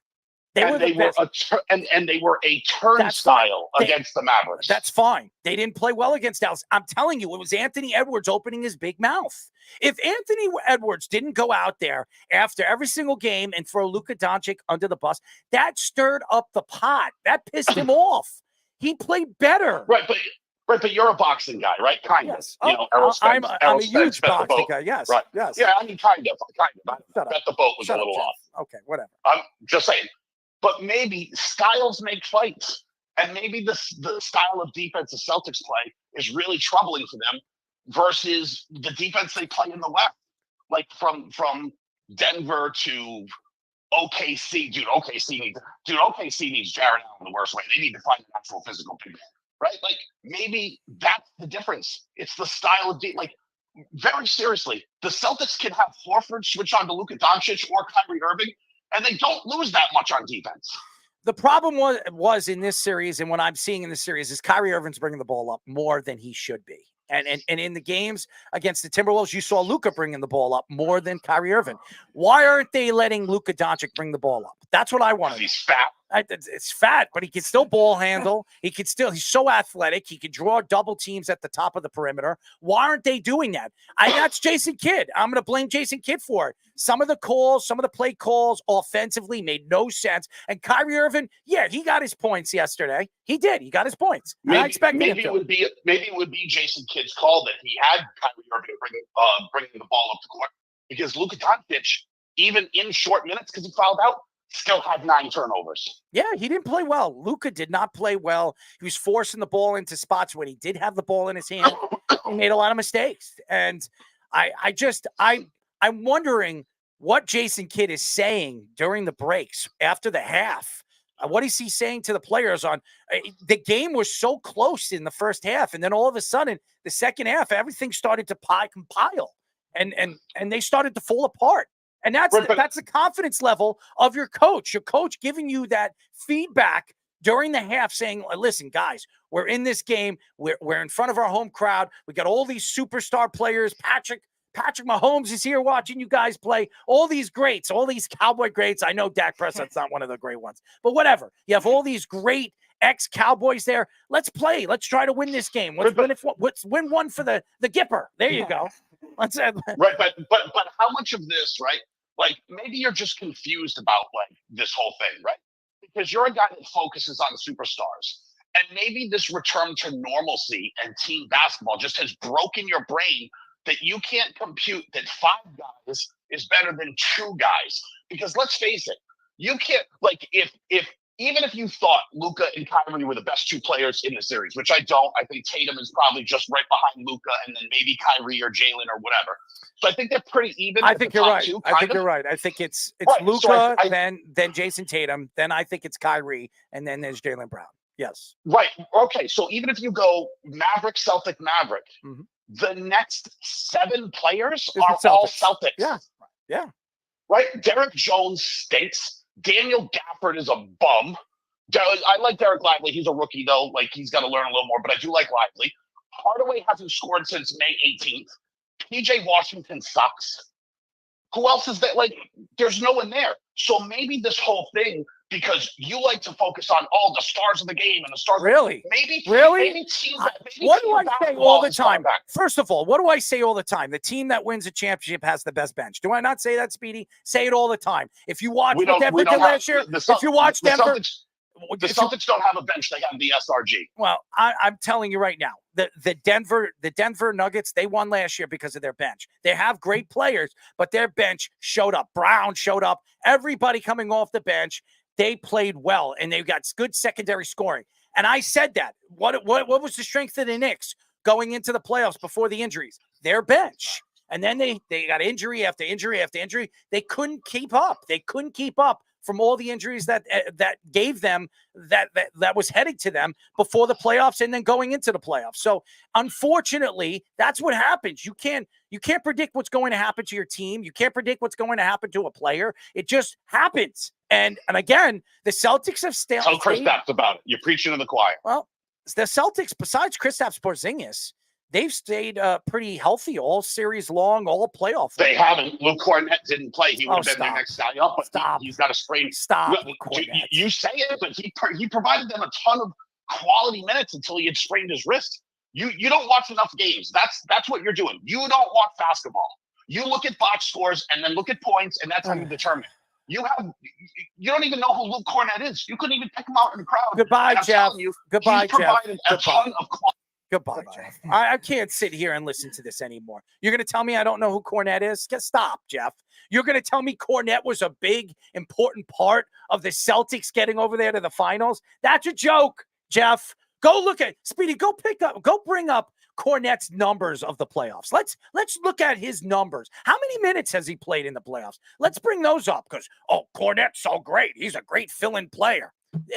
They were a turnstile against the Mavericks. That's fine. They didn't play well against Dallas. I'm telling you, it was Anthony Edwards opening his big mouth. If Anthony Edwards didn't go out there after every single game and throw Luka Doncic under the bus, that stirred up the pot. That pissed him off. He played better. Right, but you're a boxing guy, right? Kind of. You know, I'm a huge boxing guy. Yes. Right. Yes. Yeah, I mean, kind of. I bet the boat was a little off. Okay, whatever. I'm just saying. But maybe styles make fights. And maybe the style of defense the Celtics play is really troubling for them versus the defense they play in the West. Like from Denver to OKC. OKC needs Jared Allen the worst way. They need to find an actual physical big man. Right? Like, maybe that's the difference. It's the style of like, very seriously, the Celtics can have Horford switch on to Luka Doncic or Kyrie Irving, and they don't lose that much on defense. The problem was in this series, and what I'm seeing in this series, is Kyrie Irving's bringing the ball up more than he should be. And in the games against the Timberwolves, you saw Luka bringing the ball up more than Kyrie Irving. Why aren't they letting Luka Doncic bring the ball up? That's what I want to know. He's fat. It's fat, but he can still ball handle. He's so athletic. He can draw double teams at the top of the perimeter. Why aren't they doing that? That's Jason Kidd. I'm going to blame Jason Kidd for it. Some of the play calls offensively made no sense. And Kyrie Irving, yeah, he got his points yesterday. He did. He got his points. I expected him to. Maybe it would be Jason Kidd's call that he had Kyrie Irving bringing the ball up the court, because Luka Doncic, even in short minutes, because he fouled out, still had 9 turnovers. Yeah, he didn't play well. Luka did not play well. He was forcing the ball into spots when he did have the ball in his hand. He made a lot of mistakes. And I'm wondering what Jason Kidd is saying during the breaks after the half. What is he saying to the players on the game was so close in the first half, and then all of a sudden the second half, everything started to compile and they started to fall apart. And that's the confidence level of your coach. Your coach giving you that feedback during the half, saying, "Listen, guys, we're in this game. We're in front of our home crowd. We got all these superstar players. Patrick Mahomes is here watching you guys play. All these greats, all these Cowboy greats. I know Dak Prescott's not one of the great ones, but whatever. You have all these great ex-Cowboys there. Let's play. Let's try to win this game. Let's win one for the Gipper. There you go." Right, but how much of this, right? Like, maybe you're just confused about like this whole thing, right? Because you're a guy that focuses on superstars, and maybe this return to normalcy and team basketball just has broken your brain that you can't compute that 5 guys is better than 2 guys. Because let's face it, you can't, like, even if you thought Luka and Kyrie were the best 2 players in the series, which I don't, I think Tatum is probably just right behind Luka, and then maybe Kyrie or Jalen or whatever. So I think they're pretty even. I think you're right. You're right. I think it's right. Luka, so then Jason Tatum, then I think it's Kyrie, and then there's Jaylen Brown. Yes. Right. Okay. So even if you go Maverick, Celtic, Maverick, the next 7 players are all Celtics. Yeah. Yeah. Right. Derek Jones stinks. Daniel Gafford is a bum. I like Derek Lively. He's a rookie, though. Like, he's got to learn a little more, but I do like Lively. Hardaway hasn't scored since May 18th. PJ Washington sucks. Who else is there? Like, there's no one there. So maybe this whole thing because you like to focus on all the stars of the game and the stars. Really? Maybe teams what do I say all the time? Back. First of all, what do I say all the time? The team that wins a championship has the best bench. Do I not say that, Speedy? Say it all the time. If you watch what Denver did last year, if you watch Denver. The Celtics don't have a bench; they have the SRG. Well, I'm telling you right now, the Denver Nuggets, they won last year because of their bench. They have great players, but their bench showed up. Brown showed up. Everybody coming off the bench, they played well, and they got good secondary scoring. And I said that. What was the strength of the Knicks going into the playoffs before the injuries? Their bench. And then they got injury after injury after injury. They couldn't keep up. They couldn't keep up from all the injuries that gave them that was headed to them before the playoffs and then going into the playoffs. So unfortunately, that's what happens. You can't predict what's going to happen to your team. You can't predict what's going to happen to a player. It just happens. And again, the Celtics have still. Tell Kristaps about it. You're preaching to the choir. Well, the Celtics, besides Kristaps Porzingis, they've stayed pretty healthy all series long, all playoff. They haven't. Luke Cornett didn't play. He would have been their next guy up, but he's got a sprain. Stop. You say it, but he provided them a ton of quality minutes until he had sprained his wrist. You don't watch enough games. That's what you're doing. You don't watch basketball. You look at box scores and then look at points, and that's how you determine. You don't even know who Luke Cornett is. You couldn't even pick him out in the crowd. Goodbye, Jeff. Goodbye, Jeff. Provided a ton of quality. Goodbye, Jeff. I can't sit here and listen to this anymore. You're going to tell me I don't know who Cornette is? Stop, Jeff. You're going to tell me Cornette was a big, important part of the Celtics getting over there to the finals? That's a joke, Jeff. Go look at Speedy. Go bring up Cornette's numbers of the playoffs. Let's look at his numbers. How many minutes has he played in the playoffs? Let's bring those up because, Cornette's so great. He's a great fill-in player.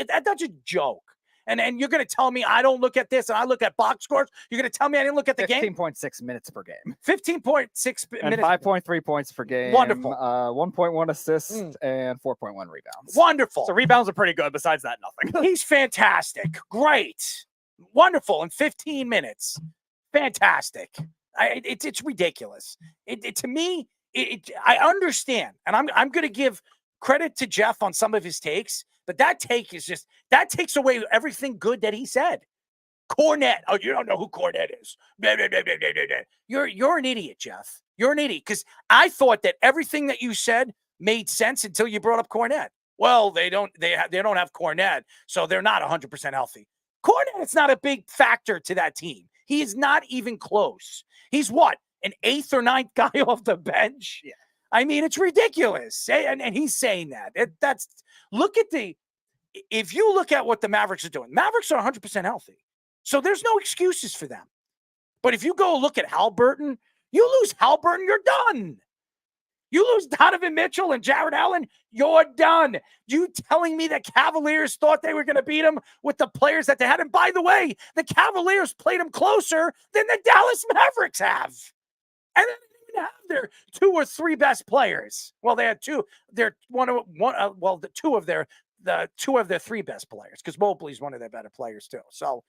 That's a joke. And you're going to tell me I don't look at this and I look at box scores? You're going to tell me I didn't look at the game? 15.6 minutes per game. 15.6 minutes. 5.3 points per game. Wonderful. 1.1 assists and 4.1 rebounds. Wonderful. So rebounds are pretty good. Besides that, nothing. He's fantastic. Great. Wonderful. In 15 minutes. Fantastic. It's ridiculous. To me, I understand. And I'm going to give credit to Jeff on some of his takes. But that takes away everything good that he said. Cornette. Oh, you don't know who Cornette is. You're an idiot, Jeff. You're an idiot. Because I thought that everything that you said made sense until you brought up Cornette. Well, they don't have Cornette, so they're not 100% healthy. Cornette's not a big factor to that team. He is not even close. He's what? An 8th or 9th guy off the bench? Yeah. I mean, it's ridiculous. And he's saying that. If you look at what the Mavericks are doing, Mavericks are 100% healthy. So there's no excuses for them. But if you go look at Halliburton, you lose Halliburton, you're done. You lose Donovan Mitchell and Jared Allen, you're done. You telling me the Cavaliers thought they were going to beat them with the players that they had? And by the way, the Cavaliers played them closer than the Dallas Mavericks have. And then have their 2 or 3 best players. Well, they had 2. They're the 2 of their 3 best players because Mobley's one of their better players too. So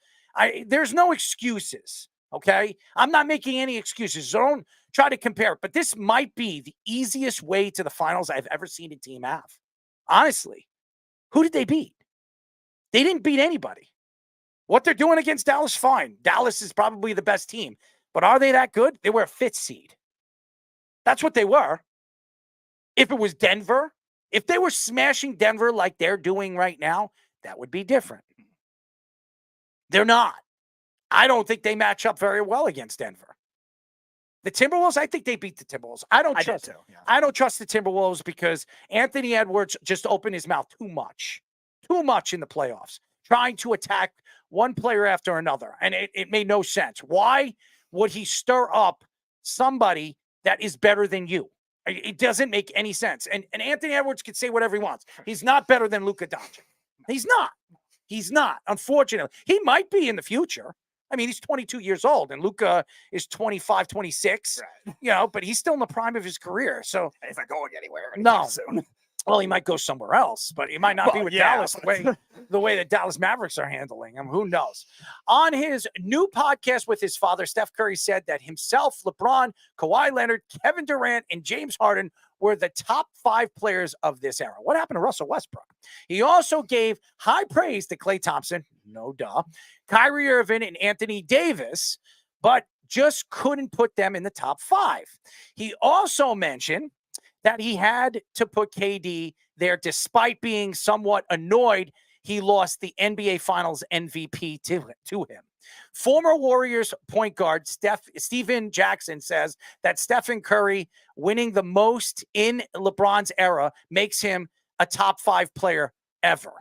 there's no excuses. Okay, I'm not making any excuses. So don't try to compare it. But this might be the easiest way to the finals I've ever seen a team have. Honestly, who did they beat? They didn't beat anybody. What they're doing against Dallas, fine. Dallas is probably the best team, but are they that good? They were a 5th seed. That's what they were. If it was Denver, if they were smashing Denver like they're doing right now, that would be different. They're not. I don't think they match up very well against Denver. The Timberwolves, I think they beat the Timberwolves. I don't trust the Timberwolves because Anthony Edwards just opened his mouth too much in the playoffs, trying to attack one player after another. And it made no sense. Why would he stir up somebody that is better than you? It doesn't make any sense. And Anthony Edwards can say whatever he wants. He's not better than Luka Doncic. He's not. He's not, unfortunately. He might be in the future. I mean, he's 22 years old, and Luka is 25, 26, right. But he's still in the prime of his career. So he's not going anywhere no. soon. Well, he might go somewhere else, but he might not be with Dallas the way the Dallas Mavericks are handling him. Who knows? On his new podcast with his father, Steph Curry said that himself, LeBron, Kawhi Leonard, Kevin Durant, and James Harden were the top 5 players of this era. What happened to Russell Westbrook? He also gave high praise to Klay Thompson, no duh, Kyrie Irving, and Anthony Davis, but just couldn't put them in the top 5. He also mentioned that he had to put KD there despite being somewhat annoyed he lost the NBA Finals MVP to him. Former Warriors point guard Steven Jackson says that Stephen Curry winning the most in LeBron's era makes him a top 5 player ever.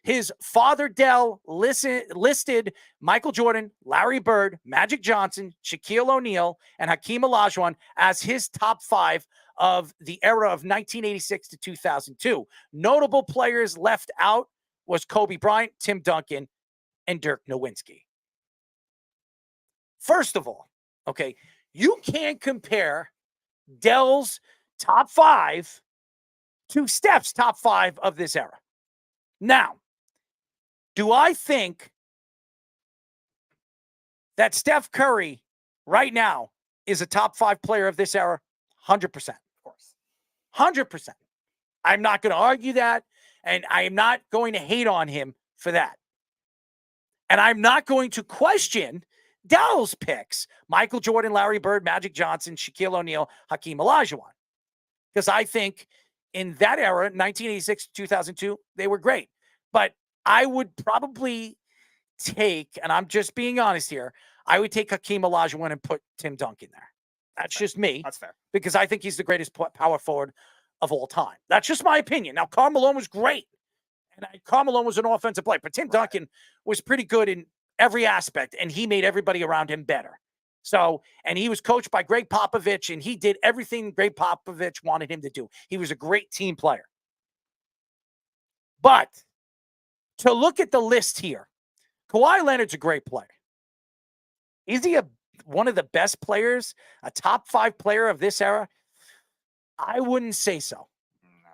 His father, Dell, listed Michael Jordan, Larry Bird, Magic Johnson, Shaquille O'Neal, and Hakeem Olajuwon as his top 5 of the era of 1986 to 2002. Notable players left out was Kobe Bryant, Tim Duncan, and Dirk Nowitzki. First of all, okay, you can't compare Dell's top 5 to Steph's top 5 of this era. Now, do I think that Steph Curry right now is a top 5 player of this era? 100%. Of course. 100%. I'm not going to argue that, and I am not going to hate on him for that. And I'm not going to question Dell's picks. Michael Jordan, Larry Bird, Magic Johnson, Shaquille O'Neal, Hakeem Olajuwon. Because I think in that era, 1986 to 2002, they were great. But I would probably take, and I'm just being honest here, I would take Hakeem Olajuwon and put Tim Duncan there. That's just me. That's fair. Because I think he's the greatest power forward of all time. That's just my opinion. Now, Karl Malone was great. And Karl Malone was an offensive player. But Tim Duncan was pretty good in every aspect. And he made everybody around him better. So, and he was coached by Greg Popovich. And he did everything Greg Popovich wanted him to do. He was a great team player. But to look at the list here, Kawhi Leonard's a great player. Is he one of the best players, a top 5 player of this era? I wouldn't say so. No.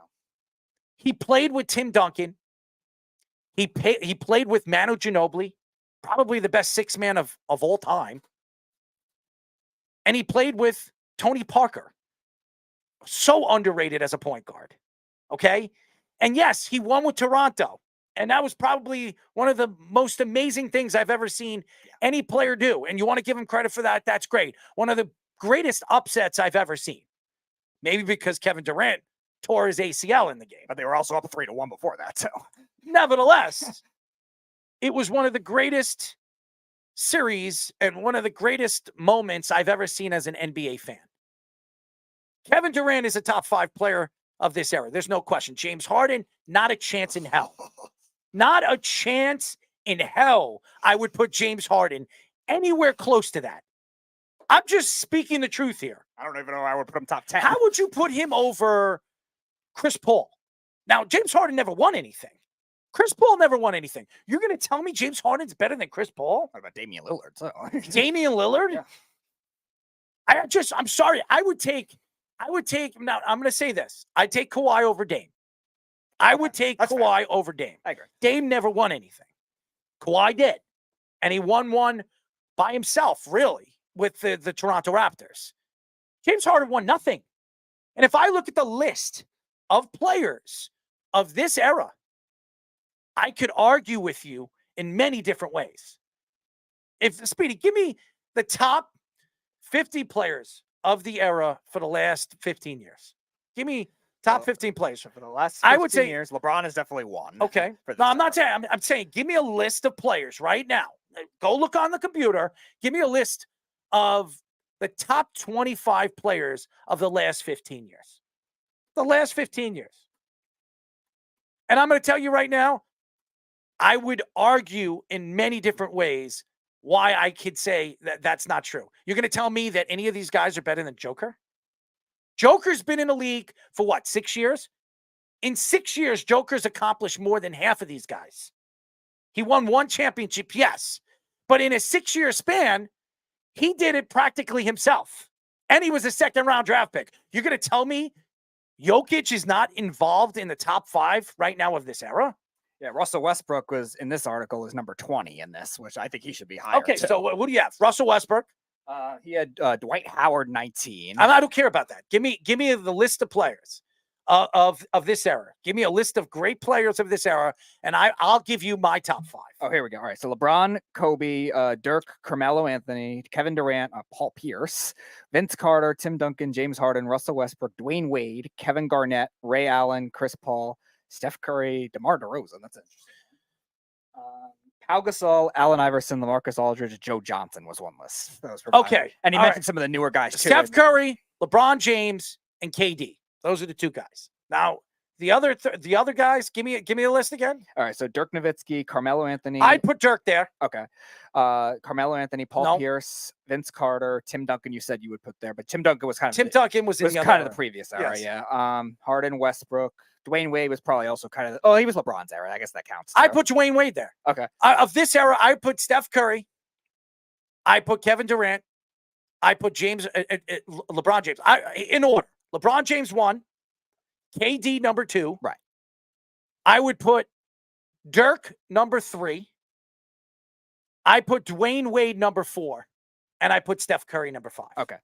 He played with Tim Duncan. He played with Manu Ginobili, probably the best 6-man of all time. And he played with Tony Parker. So underrated as a point guard. Okay? And yes, he won with Toronto. And that was probably one of the most amazing things I've ever seen any player do. And you want to give him credit for that? That's great. One of the greatest upsets I've ever seen. Maybe because Kevin Durant tore his ACL in the game. But they were also up 3-1 before that. So, nevertheless, it was one of the greatest series and one of the greatest moments I've ever seen as an NBA fan. Kevin Durant is a top 5 player of this era. There's no question. James Harden, not a chance in hell. Not a chance in hell I would put James Harden anywhere close to that. I'm just speaking the truth here. I don't even know I would put him top 10. How would you put him over Chris Paul? Now, James Harden never won anything. Chris Paul never won anything. You're going to tell me James Harden's better than Chris Paul? What about Damian Lillard? So. Damian Lillard? Yeah. I'm sorry. I would take, now I'm going to say this. I'd take Kawhi over Dame. I would take Kawhi over Dame. I agree. Dame never won anything. Kawhi did. And he won one by himself, really, with the Toronto Raptors. James Harden won nothing. And if I look at the list of players of this era, I could argue with you in many different ways. Speedy, give me the top 50 players of the era for the last 15 years. Give me top 15 players. For the last 15 I would say years, LeBron is definitely one. Okay. No, I'm not saying. I'm saying give me a list of players right now. Go look on the computer. Give me a list of the top 25 players of the last 15 years. The last 15 years. And I'm going to tell you right now, I would argue in many different ways why I could say that that's not true. You're going to tell me that any of these guys are better than Joker? Joker's been in the league for what, 6 years? In 6 years, Joker's accomplished more than half of these guys. He won one championship, yes. But in a 6-year span, he did it practically himself. And he was a second-round draft pick. You're going to tell me Jokic is not involved in the top 5 right now of this era. Yeah, Russell Westbrook was in this article is number 20 in this, which I think he should be higher. Okay, too. so who do you have? Russell Westbrook. He had Dwight Howard 19. I don't care about that. Give me the list of players of this era. Give me a list of great players of this era, and I'll give you my top 5. Oh, here we go. All right, so LeBron, Kobe, Dirk, Carmelo Anthony, Kevin Durant, Paul Pierce, Vince Carter, Tim Duncan, James Harden, Russell Westbrook, Dwayne Wade, Kevin Garnett, Ray Allen, Chris Paul, Steph Curry, DeMar DeRozan. That's interesting. Pau Gasol, Allen Iverson, LaMarcus Aldridge, Joe Johnson was one list. That was Okay. And he All mentioned right. some of the newer guys too. Steph Curry, LeBron James, and KD. Those are the 2 guys. Now, the other guys, give me a list again. All right, so Dirk Nowitzki, Carmelo Anthony. I'd put Dirk there. Okay. Carmelo Anthony, Paul Pierce, Vince Carter, Tim Duncan. You said you would put there, but Tim Duncan was kind of Duncan was in the kind other of the previous era. Yes. Yeah. Harden, Westbrook, Dwayne Wade was probably also kind of. Oh, he was LeBron's era. I guess that counts. I put Dwayne Wade there. Okay. Of this era, I put Steph Curry. I put Kevin Durant. I put LeBron James. In order. LeBron James 1. KD number 2. Right. I would put Dirk number 3. I put Dwayne Wade number 4. And I put Steph Curry number 5. Okay.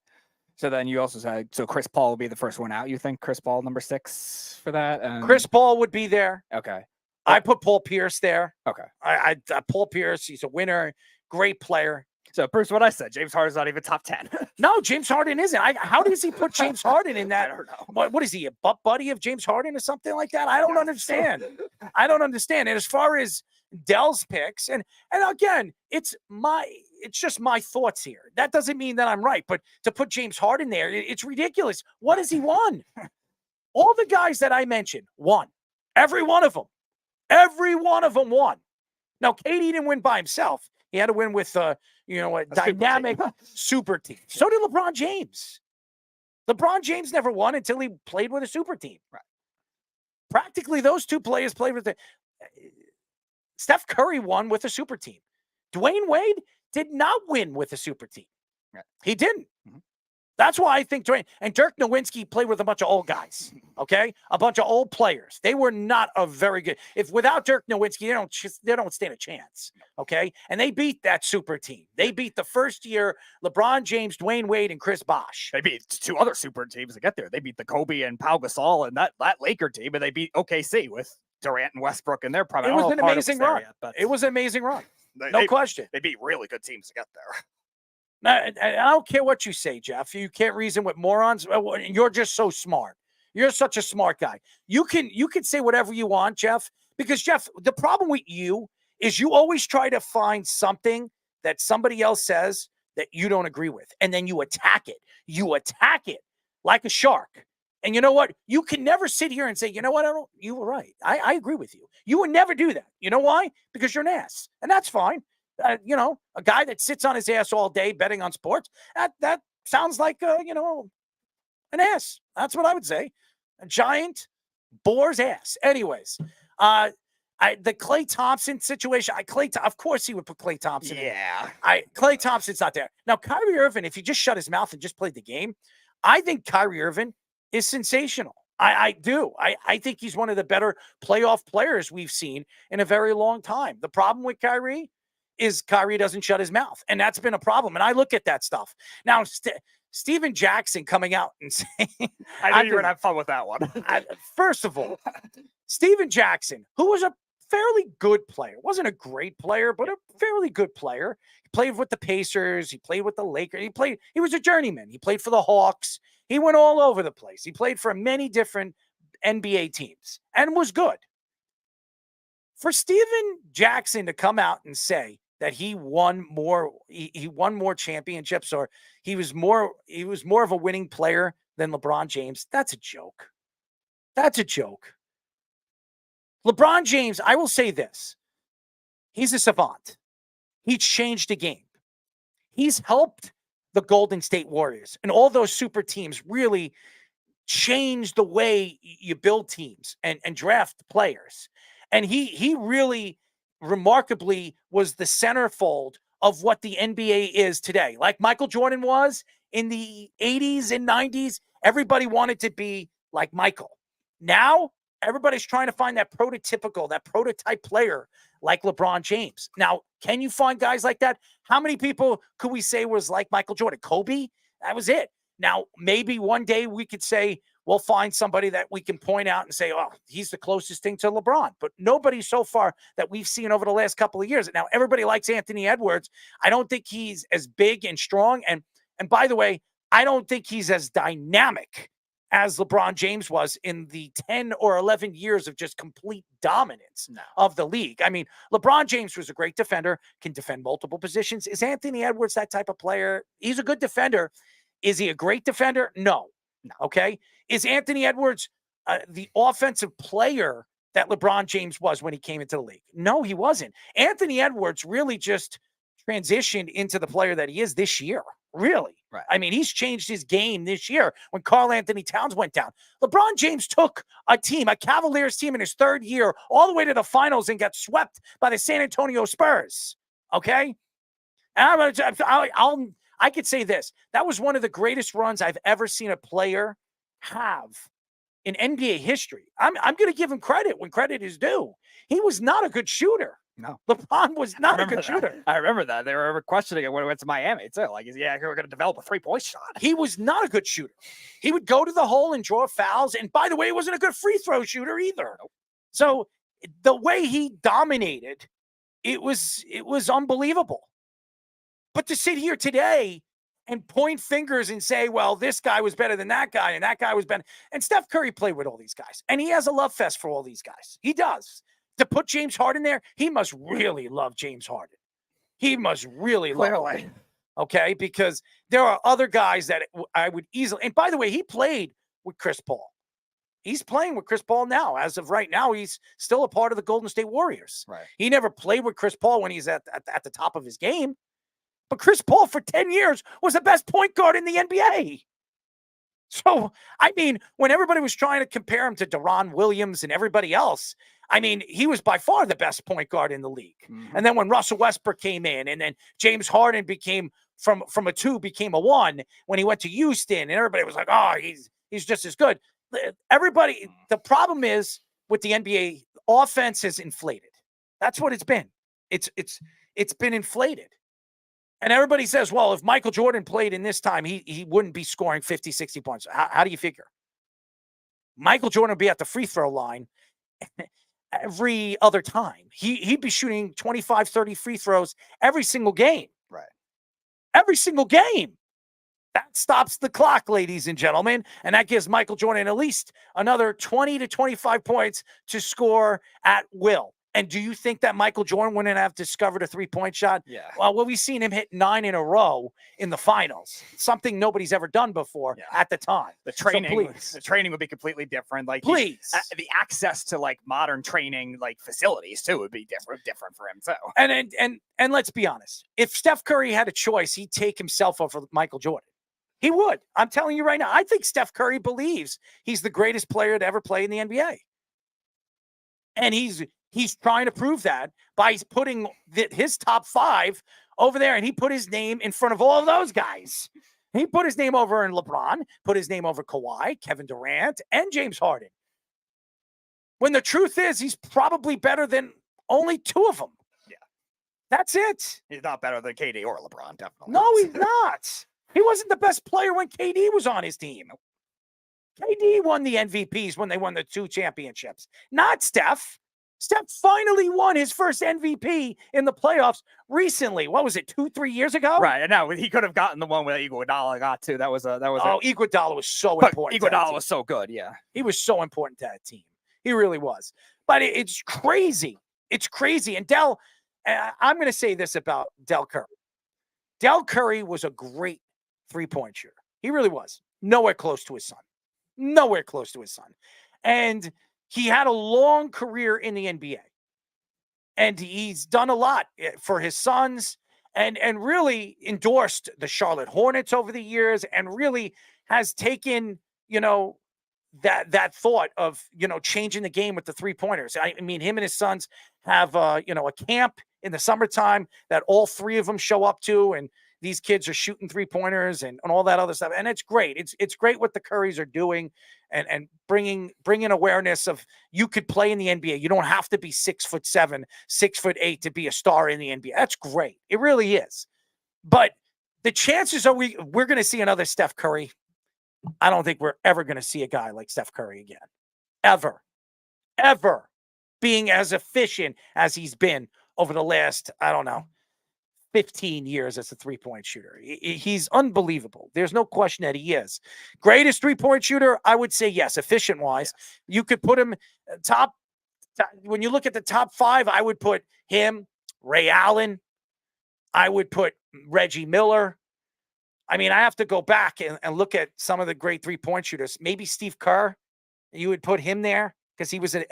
So then you also said, so Chris Paul will be the first one out. You think Chris Paul number 6 for that? And... Chris Paul would be there. Okay. I put Paul Pierce there. Okay. I Paul Pierce, he's a winner, great player. So Bruce, what I said, James Harden's not even top 10. No, James Harden isn't. How does he put James Harden in that? I don't know. What is he, a butt buddy of James Harden or something like that? I don't understand. I don't understand. And as far as Dell's picks, and again, it's just my thoughts here. That doesn't mean that I'm right, but to put James Harden there, it's ridiculous. What has he won? All the guys that I mentioned won. Every one of them. Every one of them won. Now, KD didn't win by himself. He had to win with a dynamic super team. So did LeBron James. LeBron James never won until he played with a super team. Right. Practically, those 2 players played with Steph Curry won with a super team. Dwayne Wade did not win with a super team. Right. He didn't. Mm-hmm. That's why I think Dirk Nowitzki played with a bunch of old guys, okay? A bunch of old players. They were not a very good. Without Dirk Nowitzki, they don't stand a chance, okay? And they beat that super team. They beat the first year LeBron James, Dwayne Wade, and Chris Bosh. They beat 2 other super teams to get there. They beat the Kobe and Pau Gasol and that Laker team, and they beat OKC with Durant and Westbrook in their prime. It was an amazing run. It was an amazing run. No question. They beat really good teams to get there. I don't care what you say, Jeff. You can't reason with morons. You're just so smart. You're such a smart guy. You can say whatever you want, Jeff, because, Jeff, the problem with you is you always try to find something that somebody else says that you don't agree with, and then you attack it. You attack it like a shark. And you know what? You can never sit here and say, you know what? You were right. I agree with you. You would never do that. You know why? Because you're an ass. And that's fine. A guy that sits on his ass all day betting on sports, that sounds like, an ass. That's what I would say. A giant boar's ass. Anyways, the Klay Thompson situation, of course he would put Klay Thompson in. Klay Thompson's not there. Now, Kyrie Irving, if he just shut his mouth and just played the game, I think Kyrie Irving is sensational. I do. I think he's one of the better playoff players we've seen in a very long time. The problem with Kyrie is Kyrie doesn't shut his mouth, and that's been a problem. And I look at that stuff. Now, Steven Jackson coming out and saying... I knew you were going to have fun with that one. First of all, Steven Jackson, who was a fairly good player, wasn't a great player, but a fairly good player. He played with the Pacers. He played with the Lakers. He was a journeyman. He played for the Hawks. He went all over the place. He played for many different NBA teams and was good. For Steven Jackson to come out and say that he won more championships, or he was more of a winning player than LeBron James, that's a joke. That's a joke. LeBron James, I will say this. He's a savant. He's changed the game. He's helped the Golden State Warriors and all those super teams really change the way you build teams and draft players. And he really remarkably was the centerfold of what the NBA is today. Like Michael Jordan was in the 80s and 90s, everybody wanted to be like Michael. Now, everybody's trying to find that prototype player like LeBron James. Now, can you find guys like that? How many people could we say was like Michael Jordan? Kobe? That was it. Now, maybe one day we could say we'll find somebody that we can point out and say, oh, he's the closest thing to LeBron. But nobody so far that we've seen over the last couple of years. Now, everybody likes Anthony Edwards. I don't think he's as big and strong. And by the way, I don't think he's as dynamic as LeBron James was in the 10 or 11 years of just complete dominance of the league. I mean, LeBron James was a great defender, can defend multiple positions. Is Anthony Edwards that type of player? He's a good defender. Is he a great defender? No. Okay. Is Anthony Edwards the offensive player that LeBron James was when he came into the league? No, he wasn't. Anthony Edwards really just transitioned into the player that he is this year. Really. Right. I mean, he's changed his game this year when Karl Anthony Towns went down. LeBron James took a Cavaliers team in his third year, all the way to the finals and got swept by the San Antonio Spurs. Okay. And I could say this. That was one of the greatest runs I've ever seen a player have in NBA history. I'm going to give him credit when credit is due. He was not a good shooter. No. LeBron was not a good shooter. I remember that. They were questioning it when it went to Miami, too. Like, we're going to develop a three-point shot. He was not a good shooter. He would go to the hole and draw fouls. And by the way, he wasn't a good free throw shooter either. Nope. So the way he dominated, it was unbelievable. But to sit here today and point fingers and say, well, this guy was better than that guy, and that guy was better. And Steph Curry played with all these guys. And he has a love fest for all these guys. He does. To put James Harden there, he must really love James Harden. He must really love him. Okay? Because there are other guys that I would easily. And by the way, he played with Chris Paul. He's playing with Chris Paul now. As of right now, he's still a part of the Golden State Warriors. Right. He never played with Chris Paul when he's at the top of his game. But Chris Paul for 10 years was the best point guard in the NBA. So, I mean, when everybody was trying to compare him to Deron Williams and everybody else, I mean, he was by far the best point guard in the league. Mm-hmm. And then when Russell Westbrook came in, and then James Harden became from a 2 became a 1 when he went to Houston, and everybody was like, oh, he's just as good. Everybody, the problem is with the NBA, offense is inflated. That's what it's been. It's been inflated. And everybody says, well, if Michael Jordan played in this time, he wouldn't be scoring 50, 60 points. How do you figure? Michael Jordan would be at the free throw line every other time. He'd be shooting 25, 30 free throws every single game. Right. Every single game. That stops the clock, ladies and gentlemen. And that gives Michael Jordan at least another 20 to 25 points to score at will. And do you think that Michael Jordan wouldn't have discovered a three-point shot? Yeah. Well, we've seen him hit 9 in a row in the finals, something nobody's ever done before at the time. The training would be completely different. Like, please, the access to like modern training like facilities too would be different for him too. And let's be honest, if Steph Curry had a choice, he'd take himself over Michael Jordan. He would. I'm telling you right now. I think Steph Curry believes he's the greatest player to ever play in the NBA, and he's trying to prove that by putting his top 5 over there, and he put his name in front of all of those guys. He put his name over in LeBron, put his name over Kawhi, Kevin Durant, and James Harden. When the truth is, he's probably better than only 2 of them. Yeah. That's it. He's not better than KD or LeBron, definitely. No, he's not. He wasn't the best player when KD was on his team. KD won the MVPs when they won the 2 championships, not Steph. Steph finally won his first MVP in the playoffs recently. What was it, 2-3 years ago? Right. No, he could have gotten the one where Iguodala got to. Iguodala was so important. Iguodala was so good. Yeah, he was so important to that team. He really was. But it's crazy. It's crazy. And I'm going to say this about Del Curry. Del Curry was a great three-point shooter. He really was. Nowhere close to his son. Nowhere close to his son. And he had a long career in the NBA, and he's done a lot for his sons and really endorsed the Charlotte Hornets over the years, and really has taken, that thought of, changing the game with the 3-pointers. I mean, him and his sons have, a camp in the summertime that all 3 of them show up to, and these kids are shooting 3-pointers and all that other stuff. And it's great. It's great what the Currys are doing and bringing awareness of you could play in the NBA. You don't have to be 6'7", 6'8" to be a star in the NBA. That's great. It really is. But the chances are we're going to see another Steph Curry. I don't think we're ever going to see a guy like Steph Curry again. Ever being as efficient as he's been over the last, 15 years as a three-point shooter. He's unbelievable. There's no question that he is. Greatest three-point shooter, I would say yes, efficient-wise. Yes. You could put him top. When you look at the top 5, I would put him, Ray Allen. I would put Reggie Miller. I mean, I have to go back and look at some of the great three-point shooters. Maybe Steve Kerr. You would put him there because he was an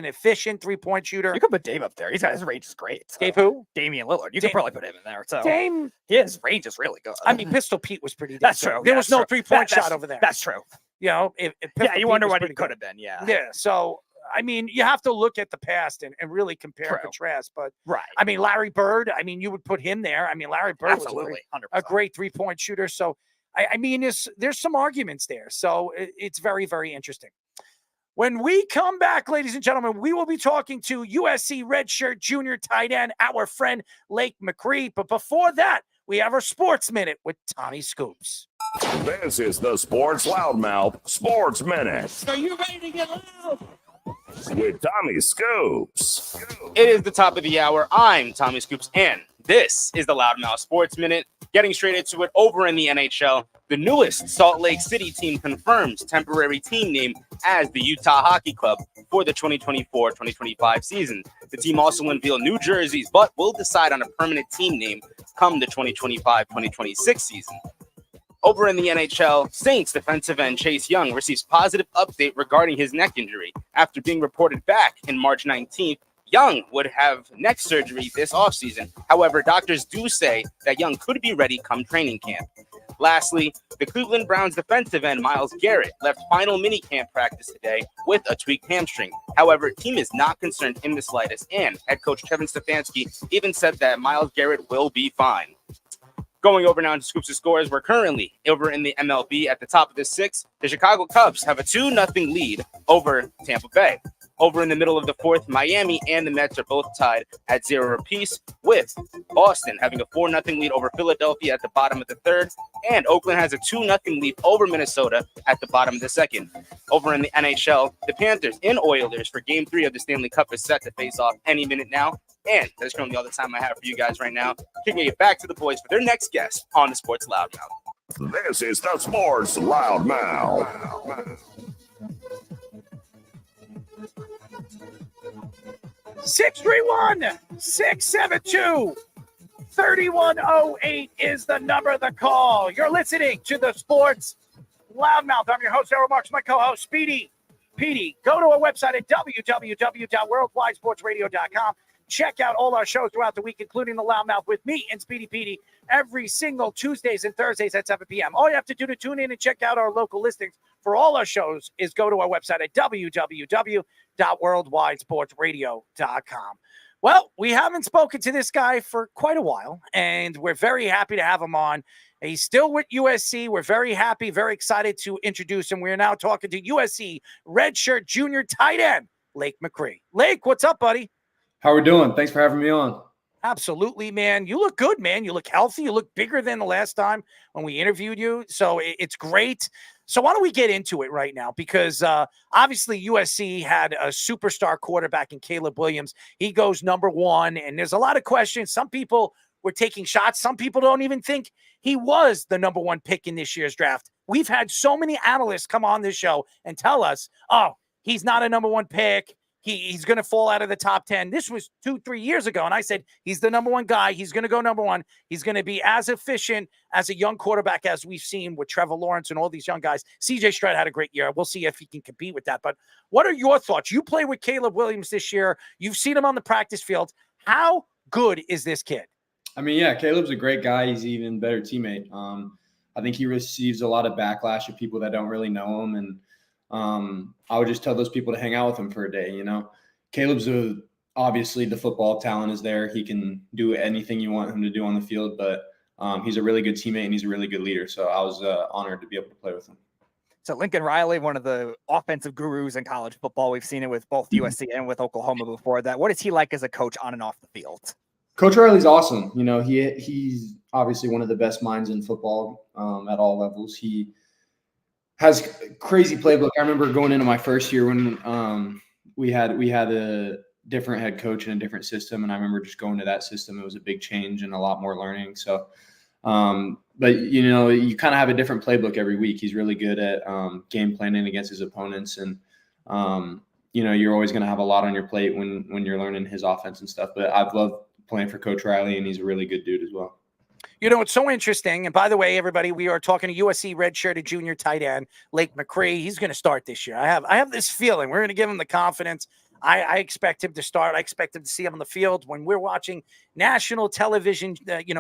efficient three-point shooter. You could put Dame up there. His range is great. So. Dave who? Damian Lillard. You could probably put him in there. So Dame. His range is really good. I mean, Pistol Pete was pretty. That's true. There was no three-point shot over there. That's true. You know, if you wonder what it could have been. Yeah. Yeah. So I mean, you have to look at the past and really compare and contrast. But right. I mean, Larry Bird. I mean, you would put him there. I mean, Larry Bird absolutely was a great three-point shooter. So I mean, there's some arguments there. So it's very, very interesting. When we come back, ladies and gentlemen, we will be talking to USC redshirt junior tight end, our friend Lake McRee. But before that, we have our Sports Minute with Tommy Scoops. This is the Sports Loudmouth Sports Minute. Are you ready to get loud? With Tommy Scoops. It is the top of the hour. I'm Tommy Scoops, and this is the Loudmouth Sports Minute. Getting straight into it, over in the NHL, the newest Salt Lake City team confirms temporary team name as the Utah Hockey Club for the 2024-2025 season. The team also unveiled new jerseys, but will decide on a permanent team name come the 2025-2026 season. Over in the NHL, Saints defensive end Chase Young receives positive update regarding his neck injury. After being reported back in March 19th, Young would have neck surgery this offseason. However, doctors do say that Young could be ready come training camp. Lastly, the Cleveland Browns defensive end Myles Garrett left final minicamp practice today with a tweaked hamstring. However, team is not concerned in the slightest, and head coach Kevin Stefanski even said that Myles Garrett will be fine. Going over now to Scoops' scores, we're currently over in the MLB at the top of the 6th. The Chicago Cubs have a 2-0 lead over Tampa Bay. Over in the middle of the 4th, Miami and the Mets are both tied at 0 apiece, with Boston having a 4-0 lead over Philadelphia at the bottom of the 3rd, and Oakland has a 2-0 lead over Minnesota at the bottom of the 2nd. Over in the NHL, the Panthers and Oilers for Game 3 of the Stanley Cup is set to face off any minute now, and that's currently all the time I have for you guys right now. Kicking it back to the boys for their next guest on the Sports Loudmouth. This is the Sports Loudmouth. 631-672-3108 is the number of the call. You're listening to the Sports Loudmouth. I'm your host, Errol Marks, my co-host, Speedy Petey. Go to our website at www.worldwidesportsradio.com. Check out all our shows throughout the week, including the Loudmouth with me and Speedy Petey every single Tuesdays and Thursdays at 7 p.m. All you have to do to tune in and check out our local listings for all our shows is go to our website at www.worldwidesportsradio.com. Well, we haven't spoken to this guy for quite a while, and we're very happy to have him on. He's still with USC. We're very happy, very excited to introduce him. We're now talking to USC redshirt junior tight end, Lake McRee. Lake, what's up, buddy? How we doing? Thanks for having me on. Absolutely, man. You look good, man. You look healthy. You look bigger than the last time when we interviewed you. So it's great. So why don't we get into it right now? Because obviously USC had a superstar quarterback in Caleb Williams. He goes number 1, and there's a lot of questions. Some people were taking shots. Some people don't even think he was the number 1 pick in this year's draft. We've had so many analysts come on this show and tell us, oh, he's not a number 1 pick. He's going to fall out of the top 10. This was 2-3 years ago, and I said, he's the number 1 guy. He's going to go number 1. He's going to be as efficient as a young quarterback as we've seen with Trevor Lawrence and all these young guys. C.J. Stroud had a great year. We'll see if he can compete with that. But what are your thoughts? You play with Caleb Williams this year. You've seen him on the practice field. How good is this kid? I mean, yeah, Caleb's a great guy. He's an even better teammate. I think he receives a lot of backlash of people that don't really know him, and I would just tell those people to hang out with him for a day. You know, Caleb's obviously the football talent is there. He can do anything you want him to do on the field, but he's a really good teammate and he's a really good leader. So I was honored to be able to play with him. So Lincoln Riley, one of the offensive gurus in college football. We've seen it with both USC and with Oklahoma before that. What is he like as a coach on and off the field? Coach Riley's awesome. You know, he's obviously one of the best minds in football at all levels. He has a crazy playbook. I remember going into my first year when we had a different head coach and a different system, and I remember just going to that system. It was a big change and a lot more learning. So, but you know, you kind of have a different playbook every week. He's really good at game planning against his opponents, and you know, you're always going to have a lot on your plate when you're learning his offense and stuff. But I've loved playing for Coach Riley, and he's a really good dude as well. You know, it's so interesting. And by the way, everybody, we are talking to USC redshirted junior tight end Lake McRee. He's going to start this year. I have this feeling we're going to give him the confidence. I expect him to start. I expect him to see him on the field when we're watching national television,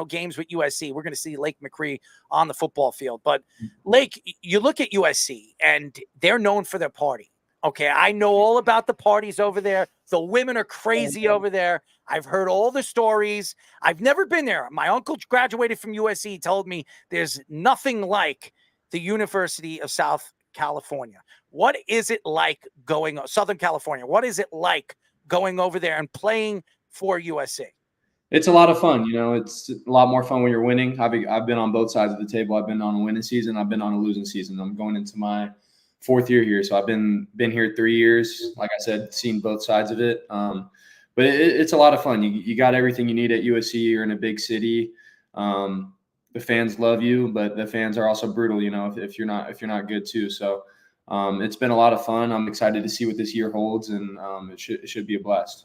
games with USC. We're going to see Lake McRee on the football field. But Lake, you look at USC, and they're known for their party. Okay, I know all about the parties over there. The women are crazy over there. I've heard all the stories. I've never been there. My uncle graduated from USC. He told me there's nothing like the University of South California. What is it like Southern California? What is it like going over there and playing for USC? It's a lot of fun. You know, it's a lot more fun when you're winning. I've been on both sides of the table. I've been on a winning season. I've been on a losing season. I'm going into my 4th year here. So I've been here 3 years. Like I said, seen both sides of it. But it's a lot of fun. You got everything you need at USC. You're in a big city. The fans love you, but the fans are also brutal, you know, if you're not good too. So it's been a lot of fun. I'm excited to see what this year holds, and it should be a blast.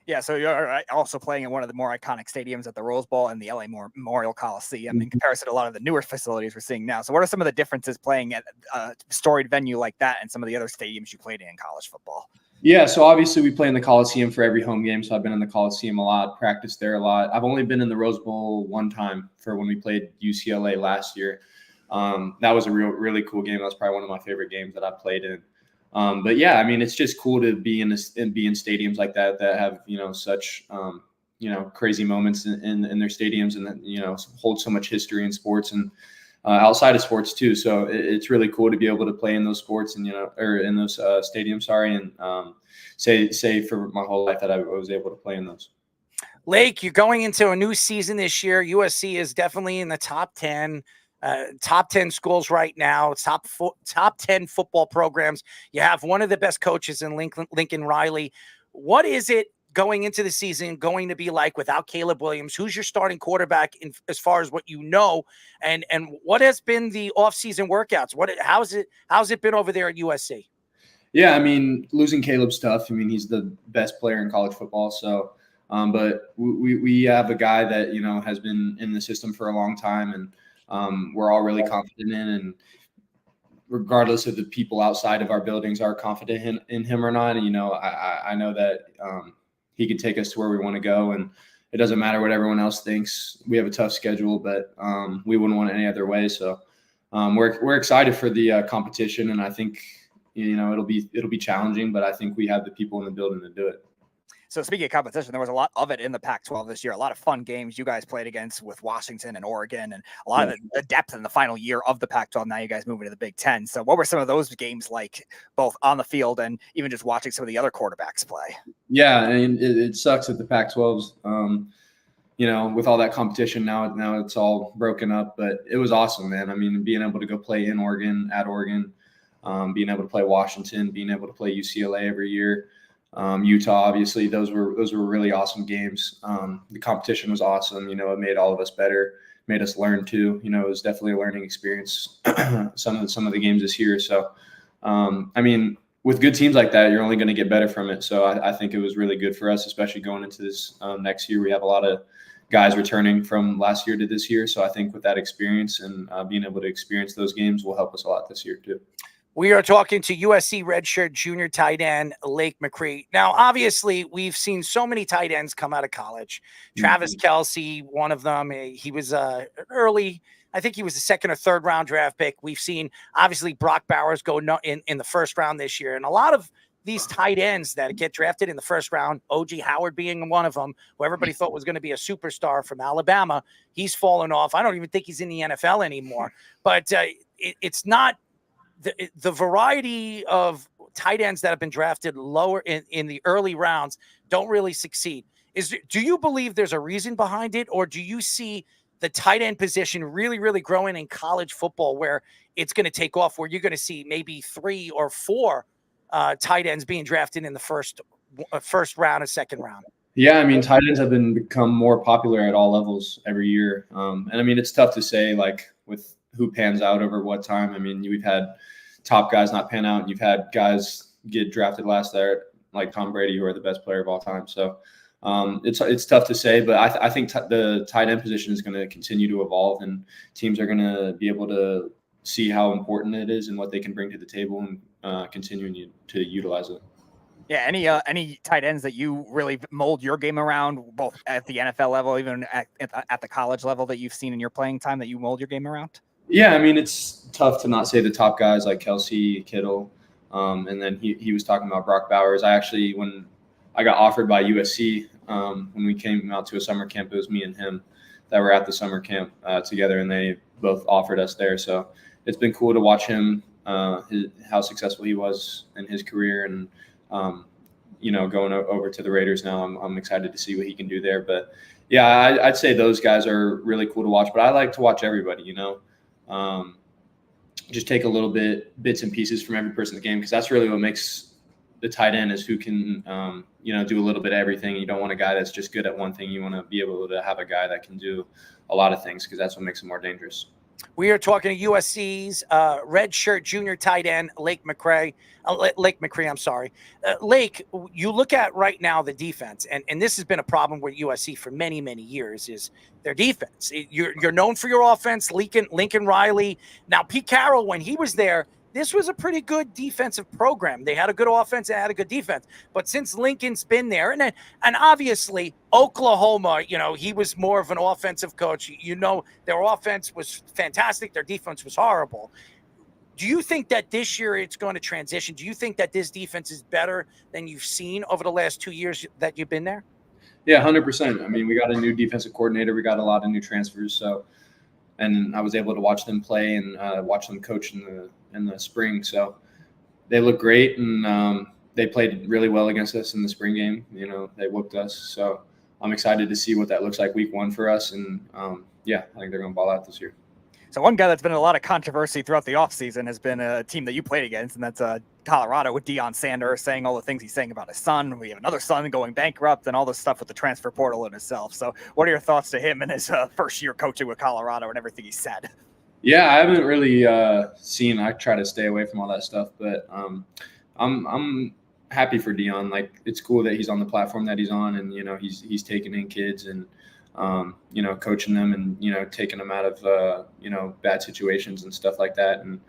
Yeah, so you're also playing in one of the more iconic stadiums at the Rose Bowl and the LA Memorial Coliseum in comparison to a lot of the newer facilities we're seeing now. So what are some of the differences playing at a storied venue like that and some of the other stadiums you played in college football? Yeah, so obviously we play in the Coliseum for every home game. So I've been in the Coliseum a lot, practiced there a lot. I've only been in the Rose Bowl one time for when we played UCLA last year. That was a really cool game. That was probably one of my favorite games that I played in. But yeah, I mean, it's just cool to be in stadiums like that have, you know, such, crazy moments in their stadiums, and that, you know, hold so much history in sports and outside of sports too. So it's really cool to be able to play in those sports and, or in those stadiums, and say for my whole life that I was able to play in those. Lake, you're going into a new season this year. USC is definitely in the top 10 schools right now. It's top 10 football programs. You have one of the best coaches in Lincoln Riley. What is it going into the season going to be like without Caleb Williams? Who's your starting quarterback as far as what you know? And what has been the offseason workouts? How's it been over there at USC? Yeah, I mean, losing Caleb's tough. I mean, he's the best player in college football. So, but we have a guy that, you know, has been in the system for a long time, and we're all really confident in, and regardless of the people outside of our buildings are confident in him or not. And, you know, I know that he can take us to where we want to go, and it doesn't matter what everyone else thinks. We have a tough schedule, but we wouldn't want it any other way. So we're excited for the competition, and I think, you know, it'll be challenging, but I think we have the people in the building to do it. So speaking of competition, there was a lot of it in the Pac-12 this year. A lot of fun games you guys played against with Washington and Oregon, and a lot of the depth in the final year of the Pac-12. Now you guys moving to the Big Ten. So what were some of those games like, both on the field and even just watching some of the other quarterbacks play? Yeah, I mean, it sucks that the Pac-12's, you know, with all that competition now it's all broken up. But it was awesome, man. I mean, being able to go play in Oregon, at Oregon, being able to play Washington, being able to play UCLA every year. Utah, obviously, those were really awesome games. The competition was awesome. You know, it made all of us better, made us learn too. You know, it was definitely a learning experience. some of the games this year. So, I mean, with good teams like that, you're only going to get better from it. So I think it was really good for us, especially going into this next year. We have a lot of guys returning from last year to this year. So I think with that experience and being able to experience those games will help us a lot this year too. We are talking to USC redshirt junior tight end Lake McRee. Now, obviously, we've seen so many tight ends come out of college. Travis Kelce, one of them. He was early. I think he was the 2nd or 3rd round draft pick. We've seen, obviously, Brock Bowers go in the 1st round this year. And a lot of these tight ends that get drafted in the first round, O.J. Howard being one of them, who everybody thought was going to be a superstar from Alabama, he's fallen off. I don't even think he's in the NFL anymore. But it's not the variety of tight ends that have been drafted lower in the early rounds don't really succeed. Do you believe there's a reason behind it, or do you see the tight end position really, really growing in college football where it's going to take off, where you're going to see maybe 3 or 4 tight ends being drafted in the first round and second round? Yeah, I mean, tight ends have become more popular at all levels every year. And I mean, it's tough to say, like, with who pans out over what time. I mean, we've had top guys not pan out, and you've had guys get drafted last there, like Tom Brady, who are the best player of all time. So it's tough to say, but I think the tight end position is going to continue to evolve, and teams are going to be able to see how important it is and what they can bring to the table, and continuing to utilize it. Yeah, any tight ends that you really mold your game around, both at the NFL level, even at the college level, that you've seen in your playing time that you mold your game around? Yeah, I mean, it's tough to not say the top guys like Kelsey, Kittle, and then he was talking about Brock Bowers. When I got offered by USC, when we came out to a summer camp, it was me and him that were at the summer camp together, and they both offered us there. So it's been cool to watch him, how successful he was in his career, and going over to the Raiders now. I'm excited to see what he can do there. But yeah, I'd say those guys are really cool to watch. But I like to watch everybody. Just take a little bits and pieces from every person in the game, because that's really what makes the tight end, is who can do a little bit of everything. You don't want a guy that's just good at one thing. You want to be able to have a guy that can do a lot of things, because that's what makes him more dangerous. We are talking to USC's redshirt junior tight end, Lake McRee. I'm sorry. Lake, you look at right now the defense, and this has been a problem with USC for many, many years, is their defense. You're known for your offense, Lincoln Riley. Now, Pete Carroll, when he was there, this was a pretty good defensive program. They had a good offense and had a good defense. But since Lincoln's been there, and obviously Oklahoma, he was more of an offensive coach. Their offense was fantastic. Their defense was horrible. Do you think that this year it's going to transition? Do you think that this defense is better than you've seen over the last 2 years that you've been there? Yeah, 100%. I mean, we got a new defensive coordinator. We got a lot of new transfers. And I was able to watch them play and watch them coach in the spring. So they look great, and they played really well against us in the spring game. They whooped us. So I'm excited to see what that looks like week 1 for us. And I think they're going to ball out this year. So one guy that's been in a lot of controversy throughout the offseason has been a team that you played against, and that's Colorado, with Deion Sanders saying all the things he's saying about his son. We have another son going bankrupt, and all this stuff with the transfer portal in itself. So what are your thoughts to him and his first year coaching with Colorado and everything he said? Yeah, I haven't really seen. I try to stay away from all that stuff, but I'm happy for Deion. Like, it's cool that he's on the platform that he's on, and he's taking in kids and coaching them, and taking them out of bad situations and stuff like that. And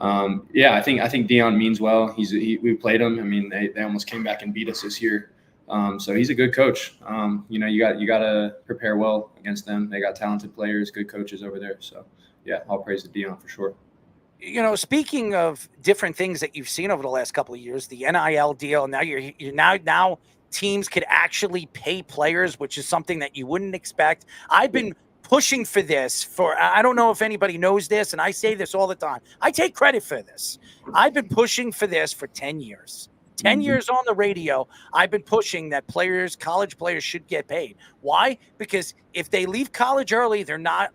I think Deion means well. We played him. I mean, they almost came back and beat us this year. So he's a good coach. You got to prepare well against them. They got talented players, good coaches over there. So yeah, all praise to Deion for sure. Speaking of different things that you've seen over the last couple of years, the NIL deal. Now now teams could actually pay players, which is something that you wouldn't expect. I've been pushing for this I don't know if anybody knows this, and I say this all the time. I take credit for this. I've been pushing for this for 10 years. 10 years on the radio, I've been pushing that college players should get paid. Why? Because if they leave college early, they're not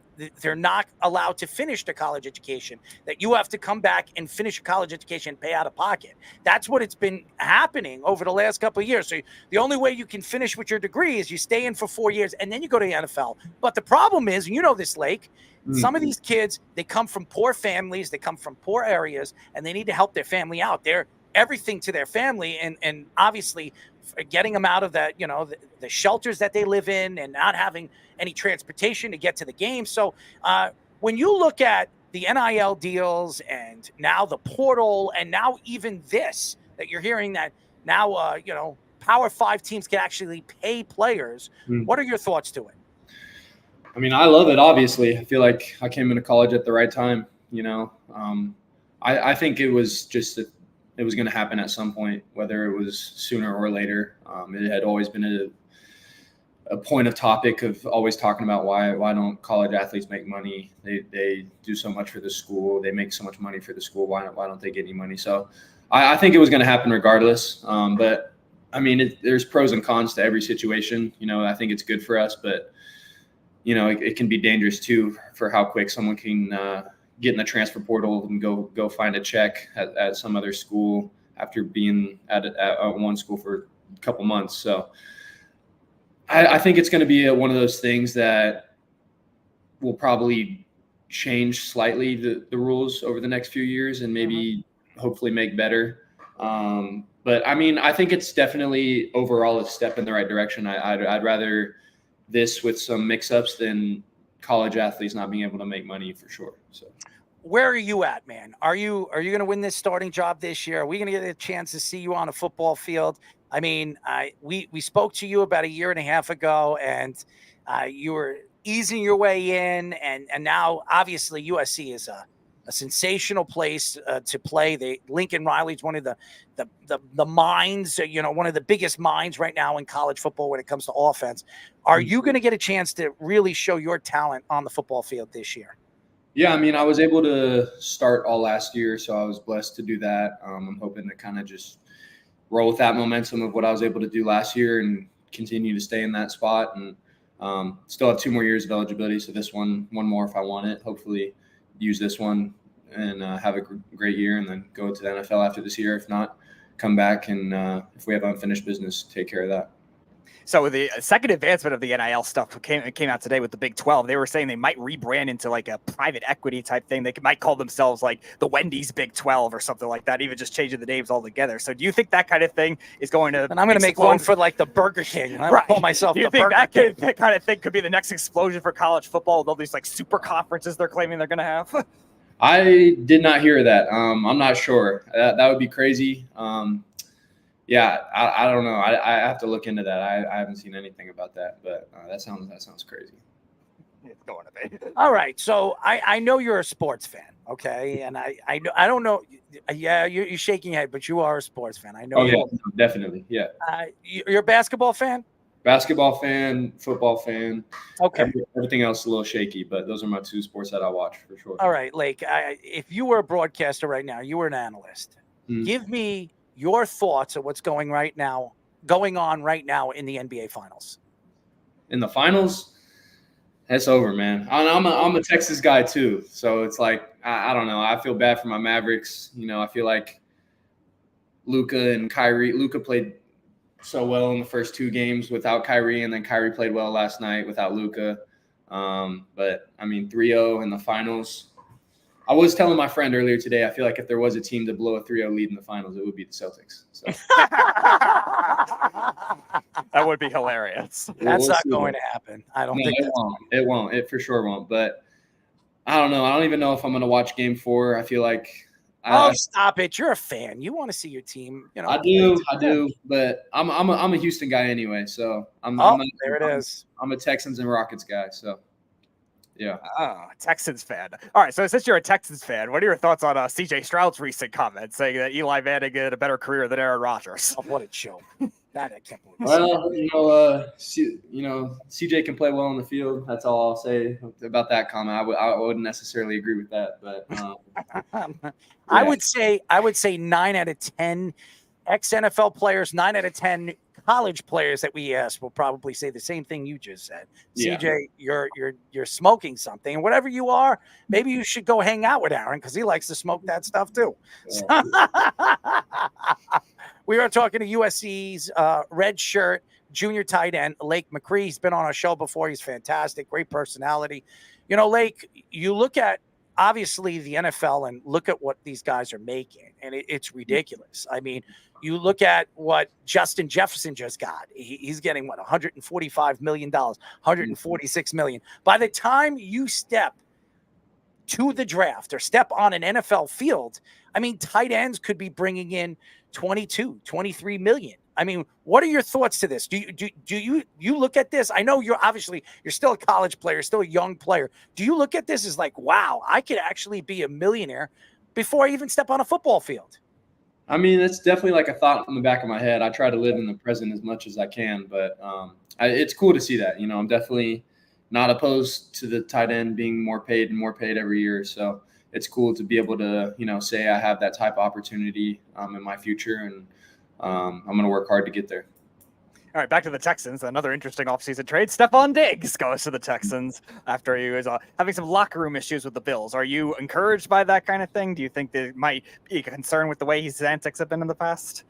allowed to finish their college education, that you have to come back and finish your college education and pay out of pocket. That's what it's been happening over the last couple of years. So the only way you can finish with your degree is you stay in for 4 years and then you go to the NFL. But the problem is, this, Lake, some of these kids, they come from poor families, they come from poor areas, and they need to help their family out. They're everything to their family, and obviously getting them out of that, the shelters that they live in, and not having any transportation to get to the game. So when you look at the NIL deals, and now the portal, and now even this that you're hearing, that now Power 5 teams can actually pay players, what are your thoughts to it? I mean, I love it. Obviously, I feel like I came into college at the right time. I think it was just it was going to happen at some point, whether it was sooner or later. It had always been a point of topic of always talking about why don't college athletes make money? They do so much for the school. They make so much money for the school. Why don't they get any money? So I think it was going to happen regardless. But I mean, there's pros and cons to every situation. I think it's good for us, but it can be dangerous too for how quick someone can get in the transfer portal and go find a check at some other school after being at one school for a couple months. So I think it's going to be one of those things that will probably change slightly the rules over the next few years and maybe hopefully make better. But I mean, I think it's definitely overall a step in the right direction. I'd rather this with some mix-ups than college athletes not being able to make money for sure. So where are you at, man? Are you going to win this starting job this year? Are we going to get a chance to see you on a football field? I mean, we spoke to you about a year and a half ago, and you were easing your way in, and now obviously USC is a sensational place to play. Lincoln Riley's one of the minds, one of the biggest minds right now in college football when it comes to offense. Are you going to get a chance to really show your talent on the football field this year? Yeah, I mean, I was able to start all last year, so I was blessed to do that. I'm hoping to kind of just roll with that momentum of what I was able to do last year and continue to stay in that spot. And still have 2 more years of eligibility, so this one more if I want it. Hopefully use this one and have a great year and then go to the NFL after this year. If not, come back and if we have unfinished business, take care of that. So the second advancement of the NIL stuff came out today with the Big 12. They were saying they might rebrand into like a private equity type thing. They might call themselves like the Wendy's Big 12 or something like that, even just changing the names altogether. So do you think that kind of thing is going to? And I'm going to make one for like the Burger King. I call myself do you the think Burger King. that kind of thing could be the next explosion for college football with all these like super conferences they're claiming they're going to have? I did not hear that. I'm not sure. That would be crazy. Yeah, I don't know. I have to look into that. I haven't seen anything about that, but that sounds crazy. It's going to be. All right. So I know you're a sports fan, okay? And I don't know. Yeah, you're shaking your head, but you are a sports fan. I know. Oh yeah, definitely. Yeah. You're a basketball fan? Basketball fan, football fan. Okay. Everything else a little shaky, but those are my 2 sports that I watch for sure. All right, Lake. If you were a broadcaster right now, you were an analyst. Give me your thoughts of what's going on right now in the NBA Finals. In the finals, it's over, man. I'm a Texas guy too, so it's like I don't know. I feel bad for my Mavericks. I feel like Luka and Kyrie. Luka played so well in the first 2 games without Kyrie, and then Kyrie played well last night without Luka. But I mean, 3-0 in the finals. I was telling my friend earlier today, I feel like if there was a team to blow a 3-0 lead in the finals, it would be the Celtics. So. That would be hilarious. That's not going to happen. I don't think it won't. It won't. It for sure won't. But I don't know. I don't even know if I'm going to watch Game 4. I feel like. Stop it! You're a fan. You want to see your team. I do. But I'm a Houston guy anyway. So there it is. I'm a Texans and Rockets guy. So. Yeah. Oh, Texans fan. All right. So since you're a Texans fan, what are your thoughts on CJ Stroud's recent comments saying that Eli Manning had a better career than Aaron Rodgers? Oh, what a joke. That I can't believe. Well, CJ can play well on the field. That's all I'll say about that comment. I wouldn't necessarily agree with that, but yeah. I would say 9 out of 10 ex-NFL players, 9 out of 10 college players that we asked will probably say the same thing you just said. Yeah. CJ, you're smoking something, and whatever you are, maybe you should go hang out with Aaron because he likes to smoke that stuff too. Yeah. We are talking to USC's red shirt junior tight end Lake McRee. He's been on our show before. He's fantastic, great personality. Lake, you look at obviously the NFL and look at what these guys are making, and it's ridiculous. I mean, you look at what Justin Jefferson just got. He's getting what, $145 million, $146 million. By the time you step to the draft or step on an NFL field, I mean, tight ends could be bringing in 22, 23 million. I mean, what are your thoughts to this? Do you look at this? I know you're still a college player, still a young player. Do you look at this as like, wow, I could actually be a millionaire before I even step on a football field? I mean, it's definitely like a thought in the back of my head. I try to live in the present as much as I can, but it's cool to see that. You know, I'm definitely not opposed to the tight end being more paid every year. So it's cool to be able to, you know, say I have that type of opportunity in my future, and I'm going to work hard to get there. All right, back to the Texans. Another interesting offseason trade. Stephon Diggs goes to the Texans after he was having some locker room issues with the Bills. Are you encouraged by that kind of thing? Do you think there might be a concern with the way his antics have been in the past?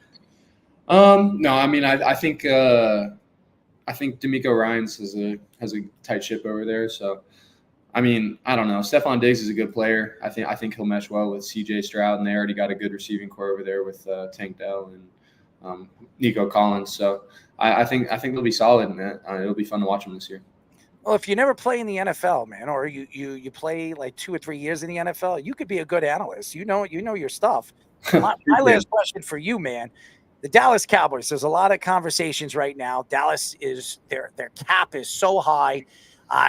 No, I mean, I think D'Amico Ryans has a tight ship over there. So, I mean, I don't know. Stephon Diggs is a good player. I think he'll mesh well with C.J. Stroud, and they already got a good receiving core over there with Tank Dell and Nico Collins. So I think they'll be solid, man. It'll be fun to watch them this year. Well, if you never play in the NFL, man, or you play like 2 or 3 years in the NFL, you could be a good analyst. You know your stuff. My last question for you, man. The Dallas Cowboys, there's a lot of conversations right now. Dallas is their cap is so high.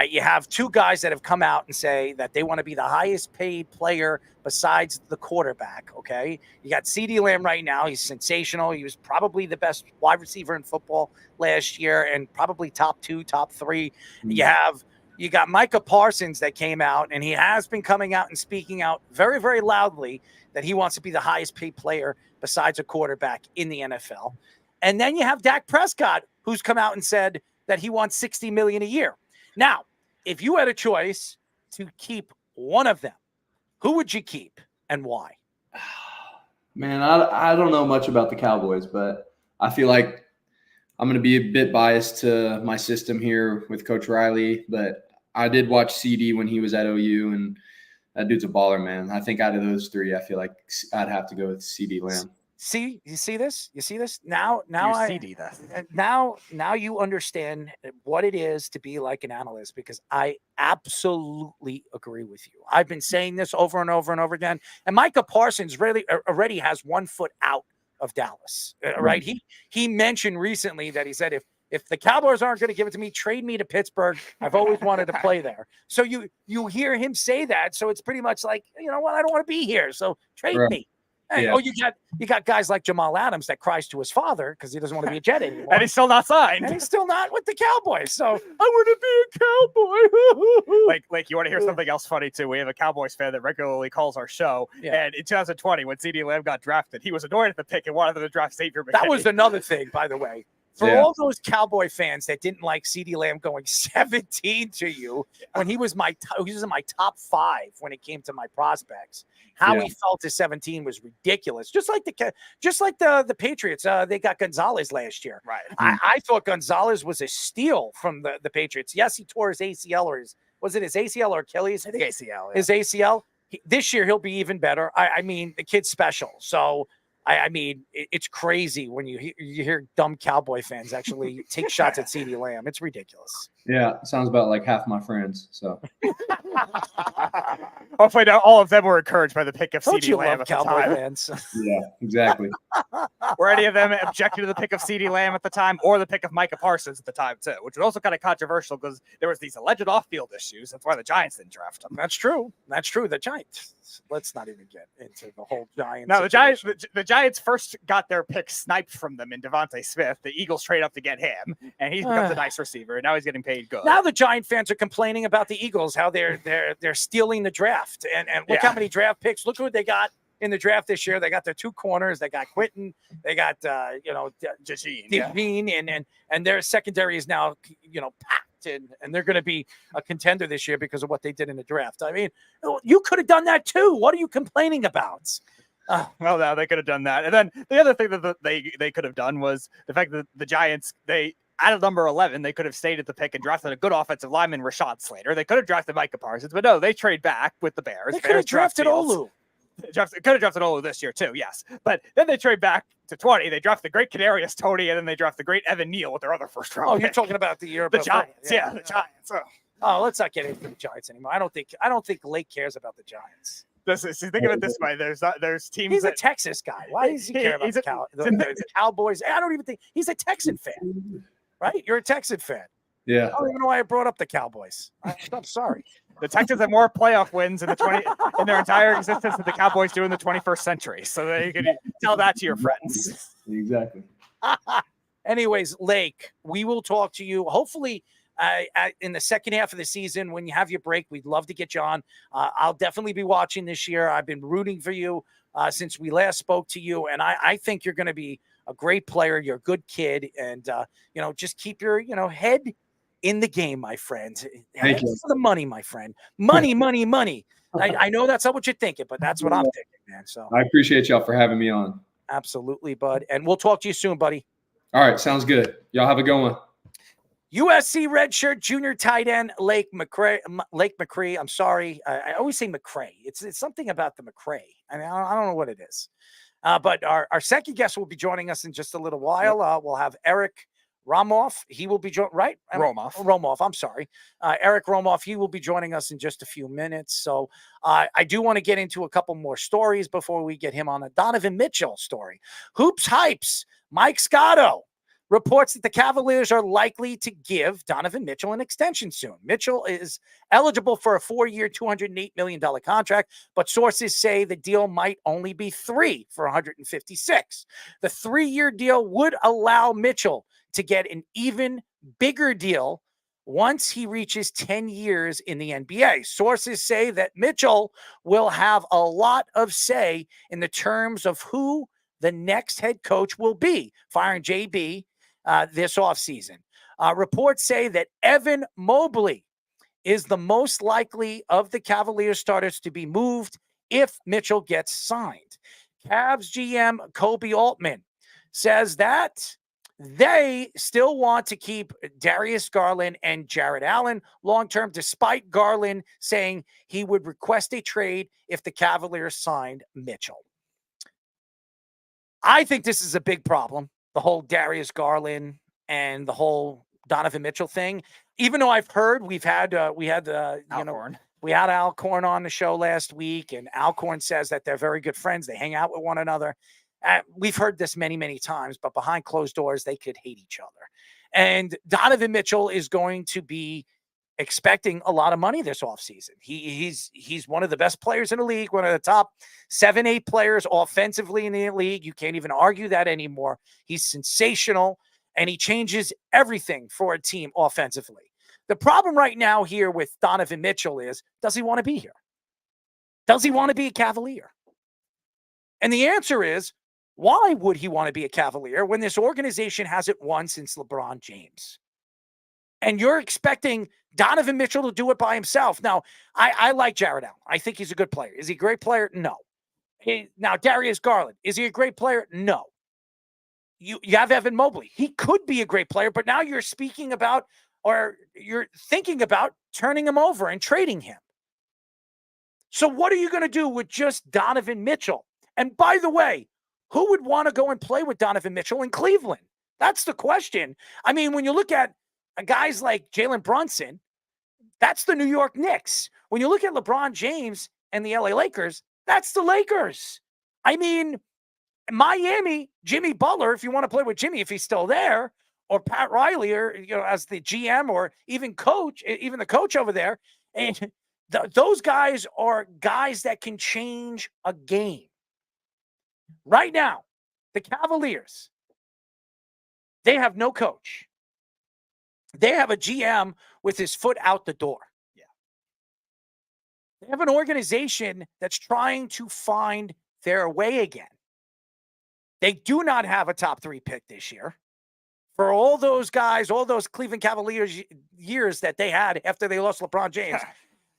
You have 2 guys that have come out and say that they want to be the highest paid player besides the quarterback, okay? You got CeeDee Lamb right now. He's sensational. He was probably the best wide receiver in football last year and probably top 2, top 3. You got Micah Parsons that came out, and he has been coming out and speaking out very, very loudly that he wants to be the highest paid player besides a quarterback in the NFL. And then you have Dak Prescott, who's come out and said that he wants $60 million a year. Now, if you had a choice to keep one of them, who would you keep and why? Man, I don't know much about the Cowboys, but I feel like I'm going to be a bit biased to my system here with Coach Riley, but I did watch CD when he was at OU, and that dude's a baller, man. I think out of those 3, I feel like I'd have to go with CD Lamb. See, you see this? You see this? Now you understand what it is to be like an analyst, because I absolutely agree with you. I've been saying this over and over and over again. And Micah Parsons really already has 1 foot out of Dallas, right? He mentioned recently that he said, if the Cowboys aren't going to give it to me, trade me to Pittsburgh. I've always wanted to play there. So you hear him say that. So it's pretty much like, you know what? I don't want to be here. So trade me. Hey, Yeah. Oh, you got guys like Jamal Adams that cries to his father because he doesn't want to be a Jet anymore. And he's still not signed. And he's still not with the Cowboys. So I want to be a Cowboy. Like, you want to hear something else funny too? We have a Cowboys fan that regularly calls our show. Yeah. And in 2020, when CeeDee Lamb got drafted, he was annoyed at the pick and wanted them to draft Xavier McKinney. That was another thing, by the way. For all those Cowboy fans that didn't like CeeDee Lamb going 17 to you, when he was in my top 5 when it came to my prospects, how he fell to 17 was ridiculous. Just like the Patriots, they got Gonzalez last year. Right. I thought Gonzalez was a steal from the Patriots. Yes, he tore his ACL was it his ACL or Achilles? I think ACL. His ACL. This year he'll be even better. I mean, the kid's special. So. I mean, it's crazy when you hear dumb Cowboy fans actually take shots at CeeDee Lamb. It's ridiculous. Yeah, sounds about like half my friends. So hopefully now all of them were encouraged by the pick of Don't CeeDee you Lamb love at the Cowboy time. fans? yeah, exactly. Were any of them objecting to the pick of CeeDee Lamb at the time, or the pick of Micah Parsons at the time too, which was also kind of controversial because there was these alleged off-field issues. That's why the Giants didn't draft him. That's true. The Giants. Let's not even get into the whole Giants. No, the Giants first got their pick sniped from them in Devontae Smith. The Eagles trade up to get him, and he becomes a nice receiver. And now he's getting paid good. Now the Giant fans are complaining about the Eagles, how they're stealing the draft, and look how many draft picks. Look what they got in the draft this year. They got their 2 corners. They got Quentin. They got Devine, and their secondary is now packed. And they're going to be a contender this year because of what they did in the draft. I mean, you could have done that too. What are you complaining about? Well, no, they could have done that. And then the other thing that they could have done was the fact that the Giants, at number 11, they could have stayed at the pick and drafted a good offensive lineman, Rashad Slater. They could have drafted Micah Parsons, but no, they trade back with the Bears. They could have drafted Olu. Could have drafted Olu this year too, yes. But then they trade back to 20. They draft the great Kadarius Toney, and then they draft the great Evan Neal with their other first round. Oh, pick. you're talking about the year the before. Giants, yeah, the Giants. Oh, let's not get into the Giants anymore. I don't think Lake cares about the Giants. Think of it this way: there's teams. He's a Texas guy. Why does he care about the Cowboys? I don't even think he's a Texan fan, right? You're a Texan fan. Yeah. I don't even know why I brought up the Cowboys. I'm sorry. The Texans have more playoff wins in in their entire existence than the Cowboys do in the 21st century. So you can tell that to your friends. Exactly. Anyways, Lake, we will talk to you hopefully in the second half of the season when you have your break. We'd love to get you on. I'll definitely be watching this year. I've been rooting for you since we last spoke to you, and I think you're going to be a great player. You're a good kid, and just keep your head in the game, my friend. Thank you. For the money, my friend. Money, money, money. I know that's not what you're thinking, but that's what I'm thinking, man. So I appreciate y'all for having me on. Absolutely, bud. And we'll talk to you soon, buddy. All right, sounds good. Y'all have a good one. USC redshirt junior tight end Lake McRee. I'm sorry. I always say McRae. It's something about the McRae. I mean, I don't know what it is. But our second guest will be joining us in just a little while. We'll have Eric Romoff. He will be right? Romoff. I'm sorry. Eric Romoff. He will be joining us in just a few minutes. So I do want to get into a couple more stories before we get him on a Donovan Mitchell story. Hoops Hypes. Mike Scotto reports that the Cavaliers are likely to give Donovan Mitchell an extension soon. Mitchell is eligible for a 4-year, $208 million contract, but sources say the deal might only be 3 for $156. The 3-year deal would allow Mitchell to get an even bigger deal once he reaches 10 years in the NBA. Sources say that Mitchell will have a lot of say in the terms of who the next head coach will be, firing JB this offseason. Reports say that Evan Mobley is the most likely of the Cavaliers starters to be moved if Mitchell gets signed. Cavs GM Kobe Altman says that they still want to keep Darius Garland and Jared Allen long-term, despite Garland saying he would request a trade if the Cavaliers signed Mitchell. I think this is a big problem, the whole Darius Garland and the whole Donovan Mitchell thing. Even though I've heard we had Alcorn on the show last week, and Alcorn says that they're very good friends. They hang out with one another. We've heard this many, many times, but behind closed doors, they could hate each other. And Donovan Mitchell is going to be expecting a lot of money this offseason. He's one of the best players in the league, one of the top 7-8 players offensively in the league. You can't even argue that anymore. He's sensational, and he changes everything for a team offensively. The problem right now here with Donovan Mitchell is, does he want to be here? Does he want to be a Cavalier? And the answer is, why would he want to be a Cavalier when this organization hasn't won since LeBron James? And you're expecting Donovan Mitchell to do it by himself. Now, I like Jared Allen. I think he's a good player. Is he a great player? No. Now, Darius Garland, is he a great player? No. You have Evan Mobley. He could be a great player, but now you're speaking about, or you're thinking about turning him over and trading him. So what are you going to do with just Donovan Mitchell? And by the way, who would want to go and play with Donovan Mitchell in Cleveland? That's the question. I mean, when you look at guys like Jalen Brunson, that's the New York Knicks. When you look at LeBron James and the LA Lakers, that's the Lakers. I mean, Miami, Jimmy Butler, if you want to play with Jimmy, if he's still there, or Pat Riley, or as the GM, or even the coach over there, and those guys are guys that can change a game. Right now, the Cavaliers, they have no coach. They have a GM with his foot out the door. Yeah. They have an organization that's trying to find their way again. They do not have a top 3 pick this year. For all those guys, all those Cleveland Cavaliers years that they had after they lost LeBron James,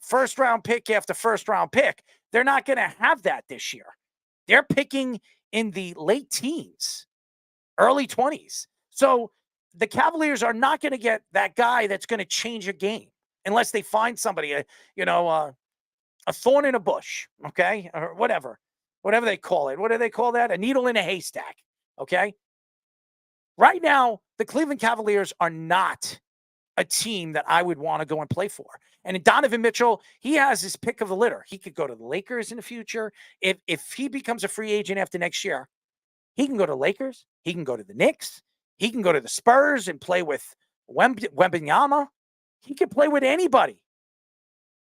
first round pick after first round pick, they're not going to have that this year. They're picking in the late teens, early 20s. So the Cavaliers are not going to get that guy that's going to change a game unless they find somebody, a thorn in a bush, okay, or whatever they call it. What do they call that? A needle in a haystack, okay? Right now, the Cleveland Cavaliers are not a team that I would want to go and play for. And Donovan Mitchell, he has his pick of the litter. He could go to the Lakers in the future. If he becomes a free agent after next year, he can go to Lakers. He can go to the Knicks. He can go to the Spurs and play with Wembanyama, he can play with anybody.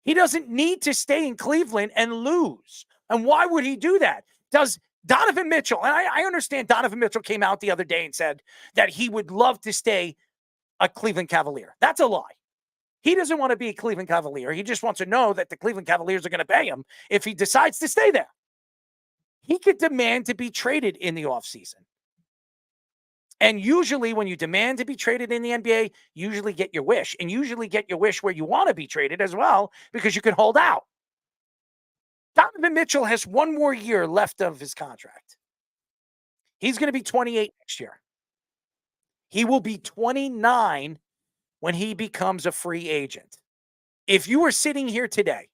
He doesn't need to stay in Cleveland and lose. And why would he do that? Does Donovan Mitchell, and I understand Donovan Mitchell came out the other day and said that he would love to stay a Cleveland Cavalier. That's a lie. He doesn't want to be a Cleveland Cavalier. He just wants to know that the Cleveland Cavaliers are going to pay him if he decides to stay there. He could demand to be traded in the offseason. And usually when you demand to be traded in the NBA, usually get your wish. And usually get your wish where you want to be traded as well, because you can hold out. Donovan Mitchell has one more year left of his contract. He's going to be 28 next year. He will be 29 when he becomes a free agent. If you were sitting here today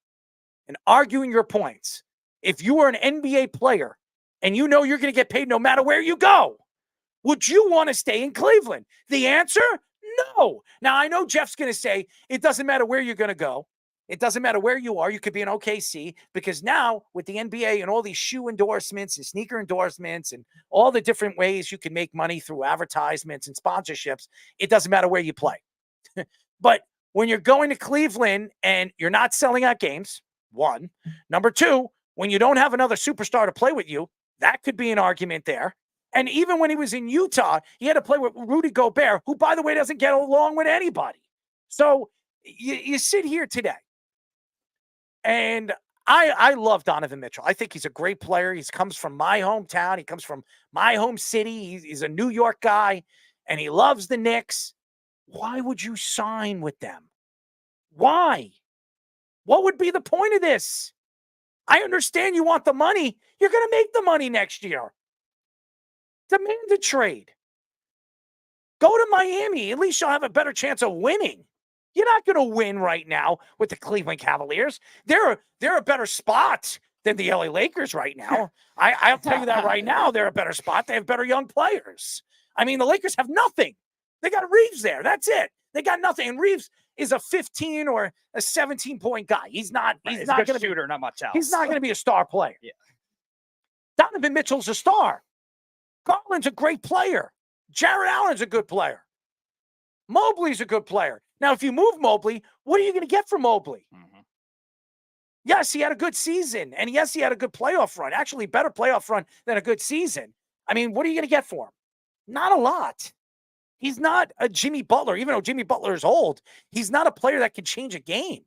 and arguing your points, if you were an NBA player and you know you're going to get paid no matter where you go, would you want to stay in Cleveland? The answer, no. Now, I know Jeff's going to say it doesn't matter where you're going to go. It doesn't matter where you are. You could be in OKC, because now with the NBA and all these shoe endorsements and sneaker endorsements and all the different ways you can make money through advertisements and sponsorships, it doesn't matter where you play. But when you're going to Cleveland and you're not selling out games, one. Number two, when you don't have another superstar to play with you, that could be an argument there. And even when he was in Utah, he had to play with Rudy Gobert, who, by the way, doesn't get along with anybody. So you sit here today, and I love Donovan Mitchell. I think he's a great player. He comes from my hometown. He comes from my home city. He's a New York guy, and he loves the Knicks. Why would you sign with them? Why? What would be the point of this? I understand you want the money. You're going to make the money next year. Demand a trade. Go to Miami. At least you'll have a better chance of winning. You're not going to win right now with the Cleveland Cavaliers. They're a better spot than the LA Lakers right now. I'll tell you that right now. They're a better spot. They have better young players. I mean, the Lakers have nothing. They got Reeves there. That's it. They got nothing. And Reeves is a 15 or a 17-point guy. He's not going to be shooter, not much else. He's not going to be a star player. Yeah. Donovan Mitchell's a star. Garland's a great player. Jared Allen's a good player. Mobley's a good player. Now, if you move Mobley, what are you going to get from Mobley? Mm-hmm. Yes, he had a good season. And yes, he had a good playoff run. Actually, better playoff run than a good season. I mean, what are you going to get for him? Not a lot. He's not a Jimmy Butler. Even though Jimmy Butler is old, he's not a player that can change a game.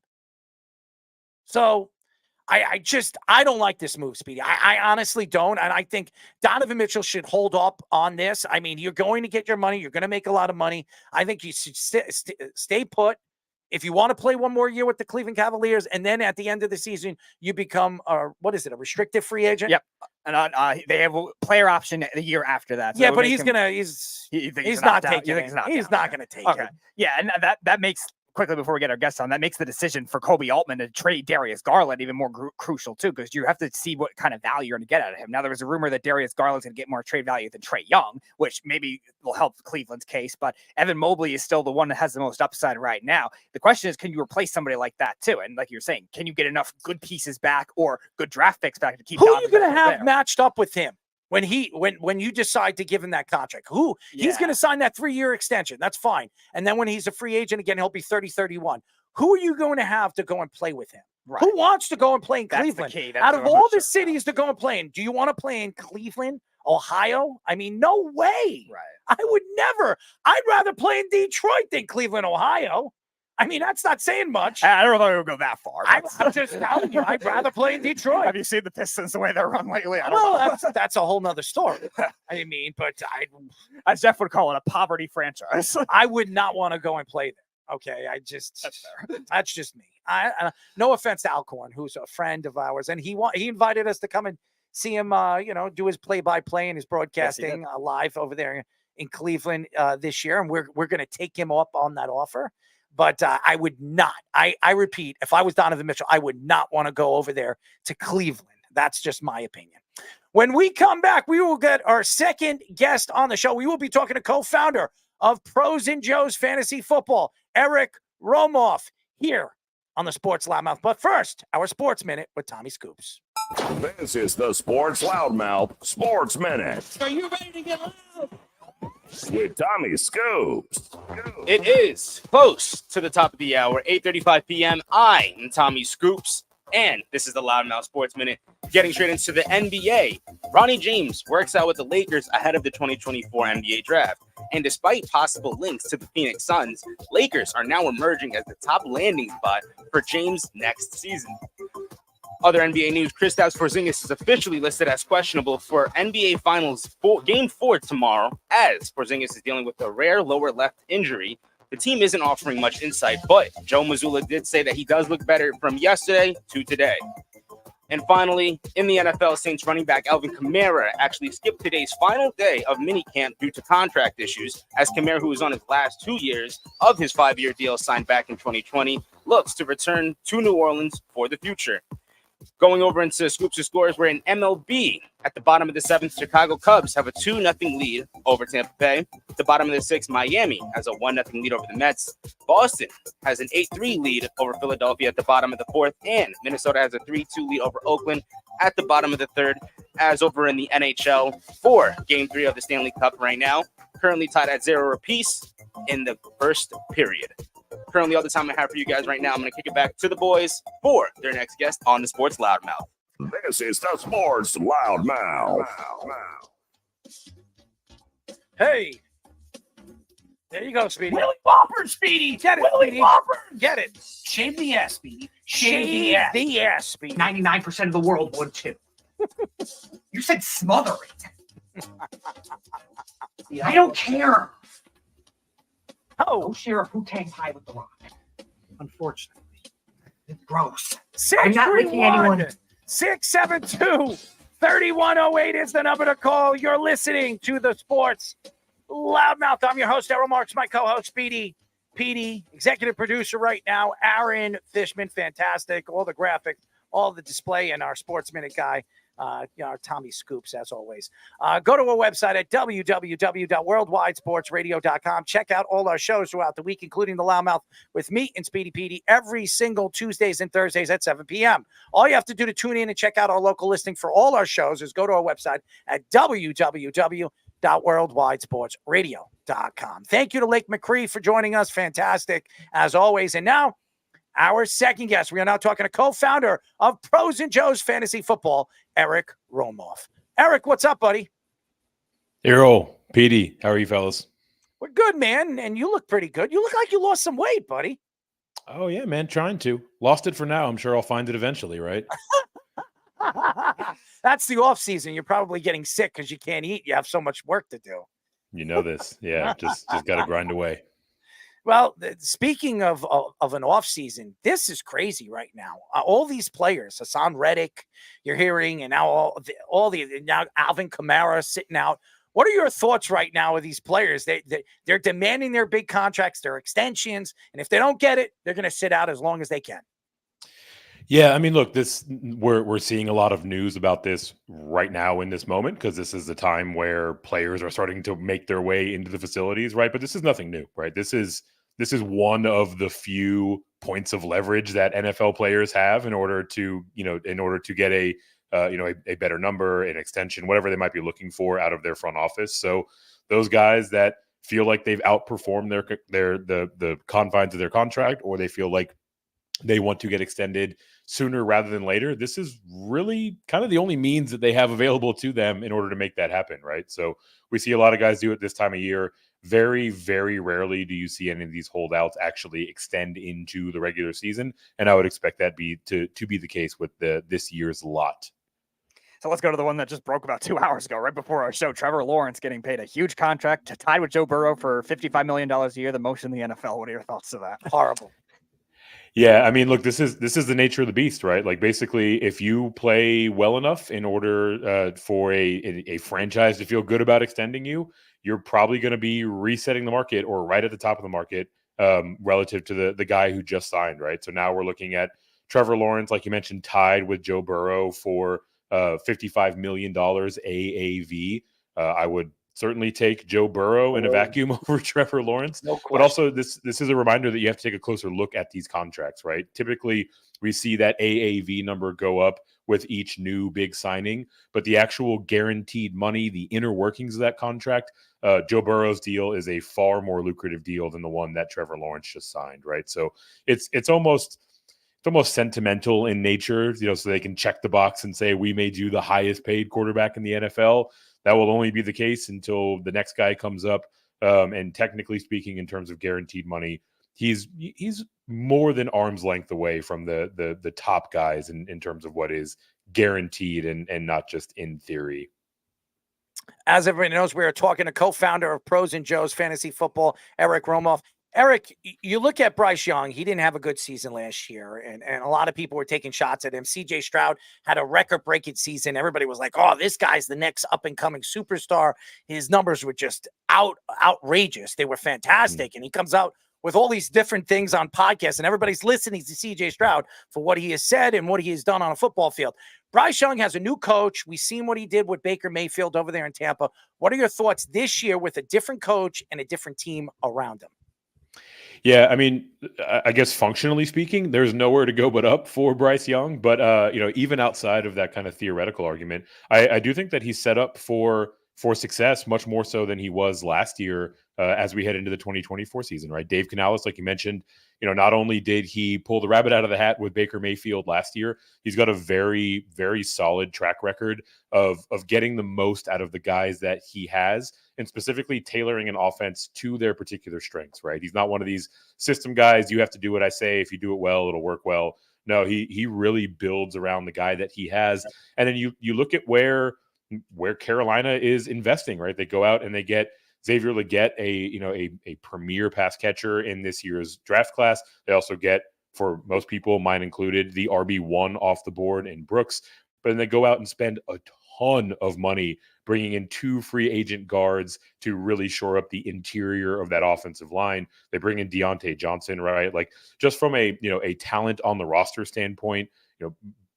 So I don't like this move, Speedy. I honestly don't. And I think Donovan Mitchell should hold up on this. I mean, you're going to get your money. You're going to make a lot of money. I think you should stay put. If you want to play one more year with the Cleveland Cavaliers, and then at the end of the season, you become a restricted free agent? Yep. And they have a player option the year after that. So yeah, but he's not taking it. He's not going to take it. Yeah, and that makes, quickly before we get our guests on, that makes the decision for Kobe Altman to trade Darius Garland even more crucial too, because you have to see what kind of value you're going to get out of him. Now, there was a rumor that Darius Garland's going to get more trade value than Trae Young, which maybe will help Cleveland's case, but Evan Mobley is still the one that has the most upside right now. The question is, can you replace somebody like that too? And like you're saying, can you get enough good pieces back or good draft picks back to keep Who are you going to have matched up with him? When you decide to give him that contract, he's going to sign that 3-year extension. That's fine. And then when he's a free agent again, he'll be 30, 31. Who are you going to have to go and play with him? Right. Who wants to go and play in Cleveland? That's the key. Out of all the cities to go and play in, do you want to play in Cleveland, Ohio? I mean, no way. Right. I would never. I'd rather play in Detroit than Cleveland, Ohio. I mean, that's not saying much. I don't know if I would go that far. I'm just telling you, I'd rather play in Detroit. Have you seen the Pistons the way they're run lately? That's a whole nother story. I mean, but as Jeff would call it, a poverty franchise. I would not want to go and play there. Okay, that's fair. That's just me. No offense to Alcorn, who's a friend of ours, and he invited us to come and see him. Do his play-by-play and his broadcasting live over there in Cleveland this year, and we're going to take him up on that offer. But I would not. I repeat, if I was Donovan Mitchell, I would not want to go over there to Cleveland. That's just my opinion. When we come back, we will get our second guest on the show. We will be talking to co-founder of Pros and Joe's Fantasy Football, Eric Romoff, here on the Sports Loudmouth. But first, our Sports Minute with Tommy Scoops. This is the Sports Loudmouth Sports Minute Are you ready to get loud? with Tommy Scoops. It is close to the top of the hour, 8:35 p.m. I am Tommy Scoops, and this is the Loudmouth Sports Minute. Getting straight into the NBA, Ronnie James works out with the Lakers ahead of the 2024 NBA draft. And despite possible links to the Phoenix Suns, Lakers are now emerging as the top landing spot for James next season. Other NBA news, Kristaps Porzingis is officially listed as questionable for NBA Finals Game 4 tomorrow, as Porzingis is dealing with a rare lower left injury. The team isn't offering much insight, but Joe Mazzulla did say that he does look better from yesterday to today. And finally, in the NFL, Saints running back Alvin Kamara actually skipped today's final day of minicamp due to contract issues, as Kamara, who was on his last 2 years of his 5-year deal signed back in 2020, looks to return to New Orleans for the future. Going over into Scoops and Scores, we're in MLB. At the bottom of the 7th, Chicago Cubs have a 2-0 lead over Tampa Bay. At the bottom of the 6th, Miami has a 1-0 lead over the Mets. Boston has an 8-3 lead over Philadelphia at the bottom of the 4th. And Minnesota has a 3-2 lead over Oakland at the bottom of the 3rd. As over in the NHL for Game 3 of the Stanley Cup right now, currently tied at 0 apiece in the first period. Currently all the time I have for you guys right now. I'm going to kick it back to the boys for their next guest on the Sports Loudmouth. This is the Sports Loudmouth. Hey. There you go, Speedy. Willie Whopper, Speedy. Get it, Willie Speedy. Whopper. Get it. Shave the ass, Speedy. Shave the ass, Speedy. 99% of the world would too. You said smother it. I don't care. Oh. Don't share a Wu-Tang pie with the Rock. Unfortunately. It's gross. 631. I'm not licking anyone. 672-3108 is the number to call. You're listening to the Sports Loudmouth. I'm your host, Errol Marks, my co-host, Speedy Petey, executive producer right now, Aaron Fishman, fantastic. All the graphics, all the display, and our Sports Minute guy, our Tommy Scoops, as always. Go to our website at www.worldwidesportsradio.com. Check out all our shows throughout the week, including the Loudmouth with me and Speedy Petey every single Tuesdays and Thursdays at 7 p.m. All you have to do to tune in and check out our local listing for all our shows is go to our website at www.worldwidesportsradio.com. Thank you to Lake McRee for joining us. Fantastic, as always. And now, our second guest. We are now talking to co-founder of Pros and Joe's Fantasy Football, Eric Romoff. Eric, what's up, buddy? Errol, PD, how are you fellas? We're good, man. And you look pretty good. You look like you lost some weight, buddy. Oh, yeah, man, trying to. Lost it for now. I'm sure I'll find it eventually, right? That's the off season. You're probably getting sick because you can't eat. You have so much work to do. You know this. Yeah, just got to grind away. Well, speaking of an off season, this is crazy right now. All these players, Hassan Reddick, you're hearing, and now now Alvin Kamara sitting out. What are your thoughts right now with these players? They're demanding their big contracts, their extensions, and if they don't get it, they're going to sit out as long as they can. Yeah, I mean, look, we're seeing a lot of news about this right now in this moment because this is the time where players are starting to make their way into the facilities, right? But this is nothing new, right? This is one of the few points of leverage that NFL players have in order to get a better number, an extension, whatever they might be looking for out of their front office. So those guys that feel like they've outperformed the confines of their contract, or they feel like they want to get extended sooner rather than later, this is really kind of the only means that they have available to them in order to make that happen, right? So we see a lot of guys do it this time of year. Very, very rarely do you see any of these holdouts actually extend into the regular season, and I would expect that to be the case with this year's lot. So let's go to the one that just broke about 2 hours ago, right before our show. Trevor Lawrence getting paid a huge contract, tied with Joe Burrow for $55 million a year, the most in the NFL. What are your thoughts to that? Horrible. Yeah, I mean, look, this is the nature of the beast, right? Like, basically, if you play well enough in order for a franchise to feel good about extending you, you're probably going to be resetting the market or right at the top of the market relative to the guy who just signed, right? So now we're looking at Trevor Lawrence, like you mentioned, tied with Joe Burrow for $55 million AAV. I would certainly take Joe Burrow in a vacuum over Trevor Lawrence. No But also this is a reminder that you have to take a closer look at these contracts, right? Typically, we see that AAV number go up with each new big signing, but the actual guaranteed money, the inner workings of that contract, Joe Burrow's deal is a far more lucrative deal than the one that Trevor Lawrence just signed, right? So it's almost sentimental in nature, so they can check the box and say, we made you the highest paid quarterback in the NFL. That will only be the case until the next guy comes up. And technically speaking, in terms of guaranteed money, he's more than arm's length away from the top guys in terms of what is guaranteed and not just in theory. As everybody knows, we are talking to co-founder of Pros and Joe's Fantasy Football, Eric Romoff. Eric, you look at Bryce Young. He didn't have a good season last year, and a lot of people were taking shots at him. C.J. Stroud had a record-breaking season. Everybody was like, oh, this guy's the next up-and-coming superstar. His numbers were just outrageous. They were fantastic, and he comes out with all these different things on podcasts, and everybody's listening to C.J. Stroud for what he has said and what he has done on a football field. Bryce Young has a new coach. We've seen what he did with Baker Mayfield over there in Tampa. What are your thoughts this year with a different coach and a different team around him? Yeah, I mean, I guess functionally speaking, there's nowhere to go but up for Bryce Young. But even outside of that kind of theoretical argument, I do think that he's set up for success much more so than he was last year as we head into the 2024 season, right? Dave Canales, like you mentioned, not only did he pull the rabbit out of the hat with Baker Mayfield last year, he's got a very, very solid track record of getting the most out of the guys that he has, and specifically tailoring an offense to their particular strengths, right? He's not one of these system guys. You have to do what I say. If you do it well, it'll work well. No, he really builds around the guy that he has. And then you look at where Carolina is investing, right? They go out and they get Xavier Legette, a premier pass catcher in this year's draft class. They also get, for most people, mine included, the RB1 off the board in Brooks. But then they go out and spend a ton of money bringing in 2 free agent guards to really shore up the interior of that offensive line. They bring in Deontay Johnson, right? Like, just from a talent on the roster standpoint,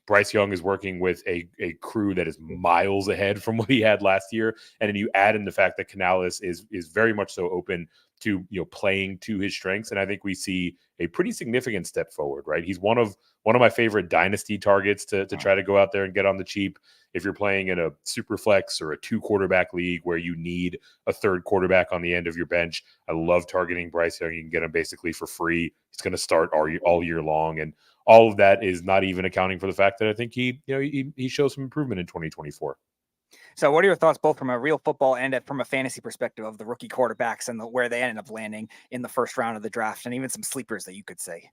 Bryce Young is working with a crew that is miles ahead from what he had last year. And then you add in the fact that Canales is very much so open to playing to his strengths. And I think we see a pretty significant step forward, right? He's one of my favorite dynasty targets to try to go out there and get on the cheap. If you're playing in a super flex or a 2-quarterback league where you need a third quarterback on the end of your bench, I love targeting Bryce Young. You can get him basically for free. He's going to start all year long. And all of that is not even accounting for the fact that I think he shows some improvement in 2024. So what are your thoughts, both from a real football and from a fantasy perspective, of the rookie quarterbacks and where they ended up landing in the first round of the draft, and even some sleepers that you could say?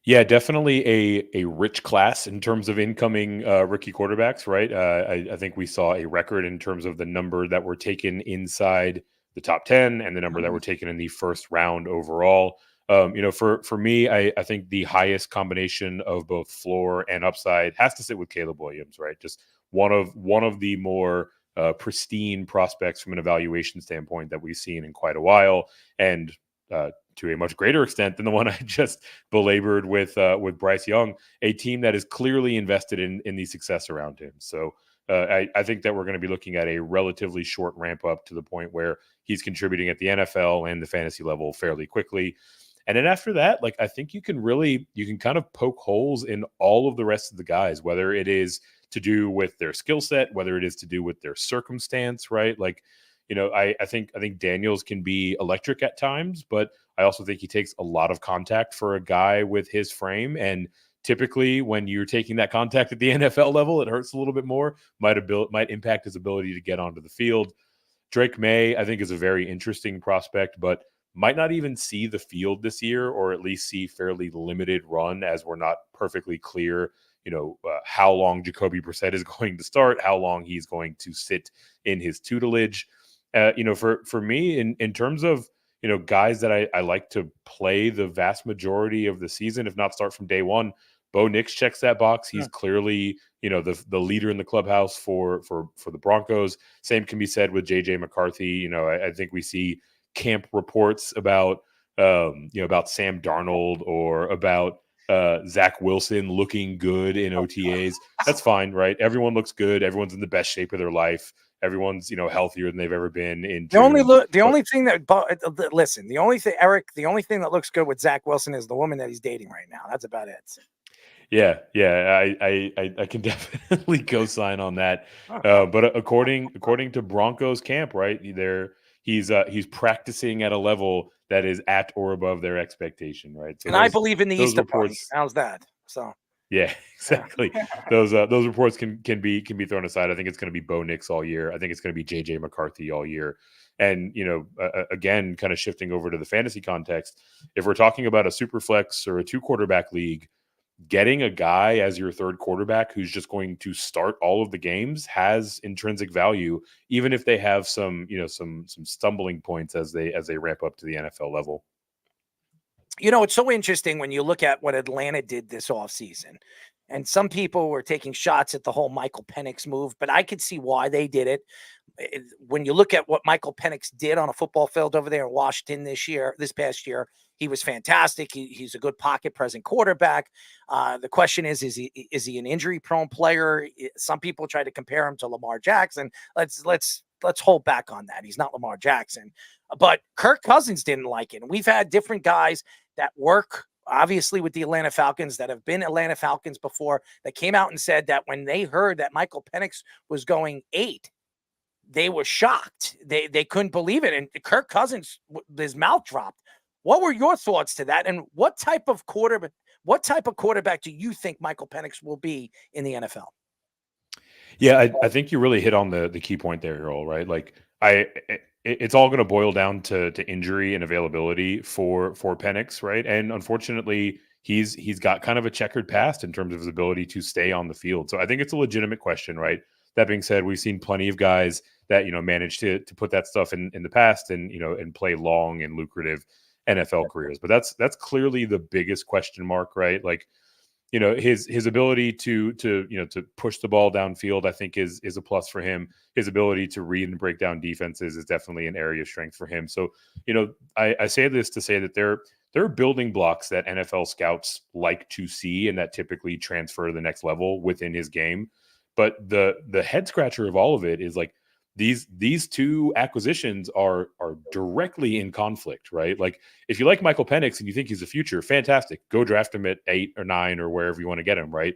Yeah, definitely a rich class in terms of incoming rookie quarterbacks, right? I think we saw a record in terms of the number that were taken inside the top 10 and the number that were taken in the first round overall. For me, I think the highest combination of both floor and upside has to sit with Caleb Williams, right? Just one of the more pristine prospects from an evaluation standpoint that we've seen in quite a while, and to a much greater extent than the one I just belabored with Bryce Young, a team that is clearly invested in the success around him. So I think that we're going to be looking at a relatively short ramp up to the point where he's contributing at the NFL and the fantasy level fairly quickly. And then after that, like, I think you can kind of poke holes in all of the rest of the guys, whether it is to do with their skill set, whether it is to do with their circumstance, right? Like, I think Daniels can be electric at times, but I also think he takes a lot of contact for a guy with his frame. And typically when you're taking that contact at the NFL level, it hurts a little bit more, might impact his ability to get onto the field. Drake May, I think, is a very interesting prospect, but might not even see the field this year, or at least see fairly limited run, as we're not perfectly clear, how long Jacoby Brissett is going to start, how long he's going to sit in his tutelage. For me, in terms of, guys that I like to play the vast majority of the season, if not start from day one, Bo Nix checks that box. He's clearly, the leader in the clubhouse for the Broncos. Same can be said with JJ McCarthy. I think we see camp reports about Sam Darnold or about Zach Wilson looking good in OTAs. That's fine, right? Everyone looks good. Everyone's in the best shape of their life. Everyone's, healthier than they've ever been in The only June. the only thing that listen, the only thing, Eric, the only thing that looks good with Zach Wilson is the woman that he's dating right now. That's about it. Yeah, I can definitely co-sign on that. But according to Broncos camp, right, he's practicing at a level that is at or above their expectation, right? So And I believe in the those Easter Bunny. reports. How's that? So Yeah, exactly. Those reports can be thrown aside. I think it's going to be Bo Nix all year. I think it's going to be JJ McCarthy all year. And again, kind of shifting over to the fantasy context, if we're talking about a super flex or a 2-quarterback league, getting a guy as your third quarterback who's just going to start all of the games has intrinsic value, even if they have some stumbling points as they ramp up to the NFL level. It's so interesting when you look at what Atlanta did this offseason. And some people were taking shots at the whole Michael Penix move, but I could see why they did it. When you look at what Michael Penix did on a football field over there in Washington this past year, he was fantastic. He's a good pocket present quarterback. The question is he an injury prone player? Some people try to compare him to Lamar Jackson. Let's hold back on that. He's not Lamar Jackson, but Kirk Cousins didn't like it. And we've had different guys that work obviously with the Atlanta Falcons that have been Atlanta Falcons before that came out and said that when they heard that Michael Penix was going 8, they were shocked. They couldn't believe it. And Kirk Cousins, his mouth dropped. What were your thoughts to that? And what type of quarterback do you think Michael Penix will be in the NFL? Yeah, I think you really hit on the key point there, Earl, right? Like it's all going to boil down to injury and availability for Penix, right? And unfortunately, he's got kind of a checkered past in terms of his ability to stay on the field. So I think it's a legitimate question, right? That being said, we've seen plenty of guys that managed to put that stuff in the past and and play long and lucrative NFL careers. But that's clearly the biggest question mark, right? Like his ability to push the ball downfield, I think is a plus for him. His ability to read and break down defenses is definitely an area of strength for him. So I say this to say that there are building blocks that NFL scouts like to see and that typically transfer to the next level within his game. But the head scratcher of all of it is like these two acquisitions are directly in conflict, right? Like if you like Michael Penix and you think he's the future, fantastic. Go draft him at 8 or 9 or wherever you want to get him, right?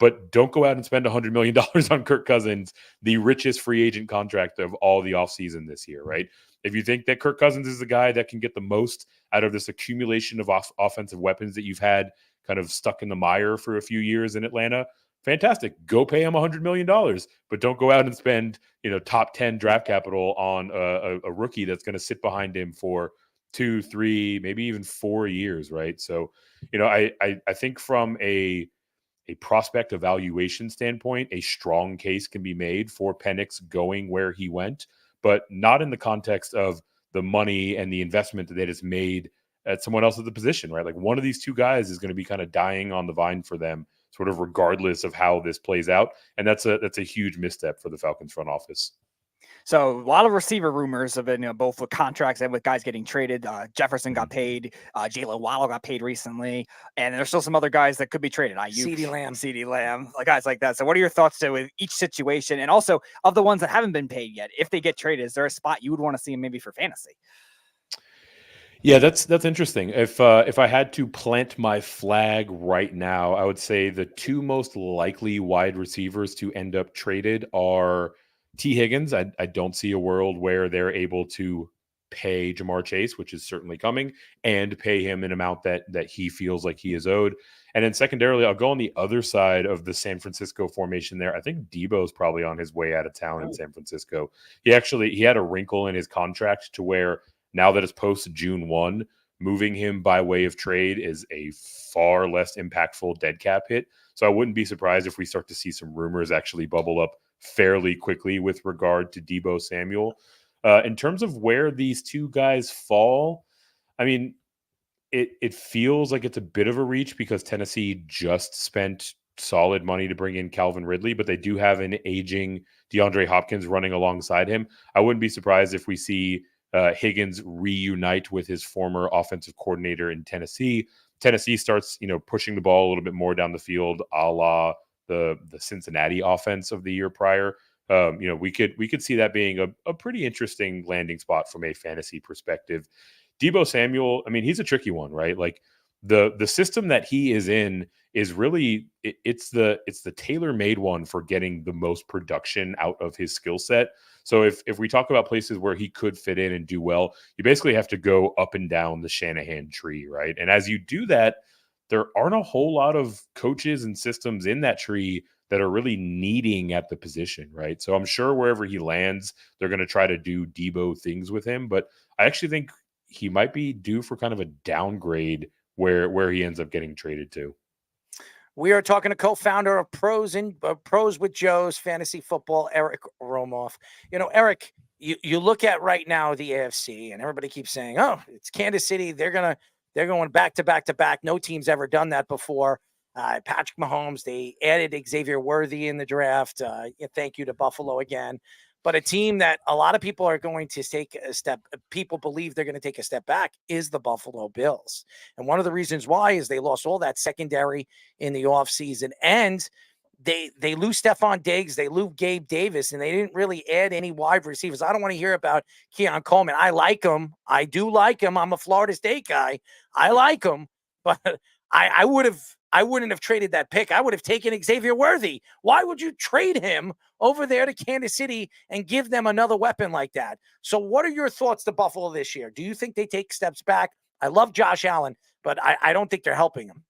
But don't go out and spend $100 million on Kirk Cousins, the richest free agent contract of all the offseason this year, right? If you think that Kirk Cousins is the guy that can get the most out of this accumulation of offensive weapons that you've had kind of stuck in the mire for a few years in Atlanta, fantastic. Go pay him $100 million, but don't go out and spend, top 10 draft capital on a rookie that's going to sit behind him for 2, 3, maybe even 4 years, right? So, I think from a prospect evaluation standpoint, a strong case can be made for Penix going where he went, but not in the context of the money and the investment that it has made at someone else at the position, right? Like one of these two guys is going to be kind of dying on the vine for them, sort of regardless of how this plays out. And that's a huge misstep for the Falcons front office. So a lot of receiver rumors have been, both with contracts and with guys getting traded. Jefferson got paid. Jalen Waddle got paid recently. And there's still some other guys that could be traded. CeeDee Lamb, like guys like that. So what are your thoughts with each situation? And also of the ones that haven't been paid yet, if they get traded, is there a spot you would want to see them maybe for fantasy? Yeah, that's interesting. If I had to plant my flag right now, I would say the two most likely wide receivers to end up traded are T. Higgins. I don't see a world where they're able to pay Jamar Chase, which is certainly coming, and pay him an amount that he feels like he is owed. And then secondarily, I'll go on the other side of the San Francisco formation there. I think Debo's probably on his way out of town in San Francisco. He had a wrinkle in his contract to where now that it's post June 1, moving him by way of trade is a far less impactful dead cap hit. So I wouldn't be surprised if we start to see some rumors actually bubble up fairly quickly with regard to Deebo Samuel. In terms of where these two guys fall, I mean, it feels like it's a bit of a reach because Tennessee just spent solid money to bring in Calvin Ridley, but they do have an aging DeAndre Hopkins running alongside him. I wouldn't be surprised if we see Higgins reunite with his former offensive coordinator in Tennessee. Tennessee starts, pushing the ball a little bit more down the field, a la the Cincinnati offense of the year prior. We could see that being a pretty interesting landing spot from a fantasy perspective. Deebo Samuel, I mean, he's a tricky one, right? Like the system that he is in is really it's the tailor-made one for getting the most production out of his skill set. So if we talk about places where he could fit in and do well, you basically have to go up and down the Shanahan tree, right? And as you do that, there aren't a whole lot of coaches and systems in that tree that are really needing at the position, right? So I'm sure wherever he lands, they're going to try to do Deebo things with him, but I actually think he might be due for kind of a downgrade where he ends up getting traded to. We are talking to co-founder of Pros with Joe's Fantasy Football, Eric Romoff. Eric, you look at right now the AFC, and everybody keeps saying, "Oh, it's Kansas City. They're going back to back to back. No team's ever done that before." Patrick Mahomes, they added Xavier Worthy in the draft. Thank you to Buffalo again. But a team that a lot of people are going to take a step, people believe they're going to take a step back, is the Buffalo Bills. And one of the reasons why is they lost all that secondary in the offseason. And they lose Stephon Diggs, they lose Gabe Davis, and they didn't really add any wide receivers. I don't want to hear about Keon Coleman. I like him. I do like him. I'm a Florida State guy. I like him. But I wouldn't have traded that pick. I would have taken Xavier Worthy. Why would you trade him over there to Kansas City and give them another weapon like that? So what are your thoughts to Buffalo this year? Do you think they take steps back? I love Josh Allen, but I don't think they're helping him.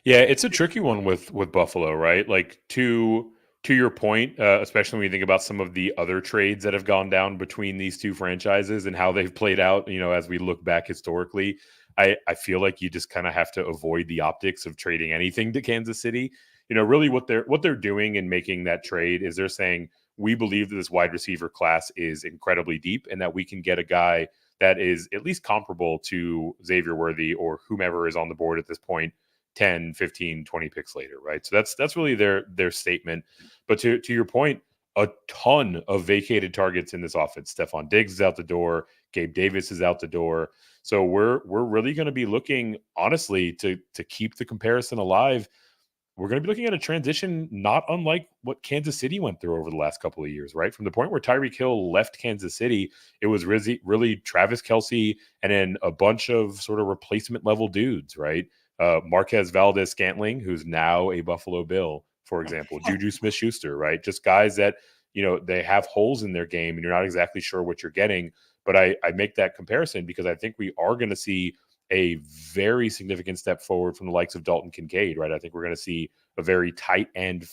Yeah, it's a tricky one with Buffalo, right? Like to your point, especially when you think about some of the other trades that have gone down between these two franchises and how they've played out, as we look back historically, I feel like you just kind of have to avoid the optics of trading anything to Kansas City. Really what they're doing in making that trade is they're saying, we believe that this wide receiver class is incredibly deep and that we can get a guy that is at least comparable to Xavier Worthy or whomever is on the board at this point 10, 15, 20 picks later, right? So that's really their statement. But to your point, a ton of vacated targets in this offense. Stephon Diggs is out the door. Gabe Davis is out the door. So we're really going to be looking, honestly, to keep the comparison alive. We're going to be looking at a transition not unlike what Kansas City went through over the last couple of years, right? From the point where Tyreek Hill left Kansas City, it was really Travis Kelce and then a bunch of sort of replacement level dudes, right? Marquez Valdez-Scantling, who's now a Buffalo Bill, for example, Juju Smith-Schuster, right? Just guys that, they have holes in their game and you're not exactly sure what you're getting. But I make that comparison because I think we are going to see a very significant step forward from the likes of Dalton Kincaid, right? I think we're going to see a very tight end,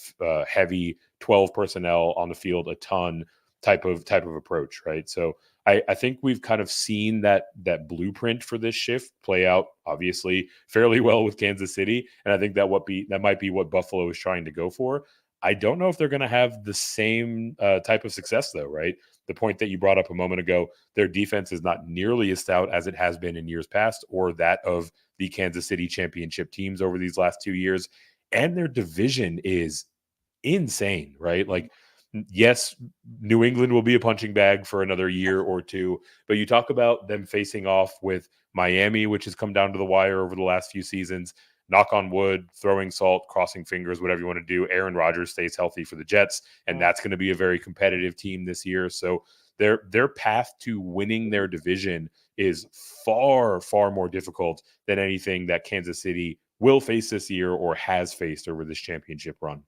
heavy 12 personnel on the field, a ton type of approach, right? So I think we've kind of seen that blueprint for this shift play out, obviously, fairly well with Kansas City, and I think that might be what Buffalo is trying to go for. I don't know if they're going to have the same type of success, though, right? The point that you brought up a moment ago, their defense is not nearly as stout as it has been in years past or that of the Kansas City championship teams over these last 2 years. And their division is insane, right? Like, yes, New England will be a punching bag for another year or two, but you talk about them facing off with Miami, which has come down to the wire over the last few seasons. Knock on wood, throwing salt, crossing fingers, whatever you want to do. Aaron Rodgers stays healthy for the Jets, and that's going to be a very competitive team this year. So their path to winning their division is far, far more difficult than anything that Kansas City will face this year or has faced over this championship run.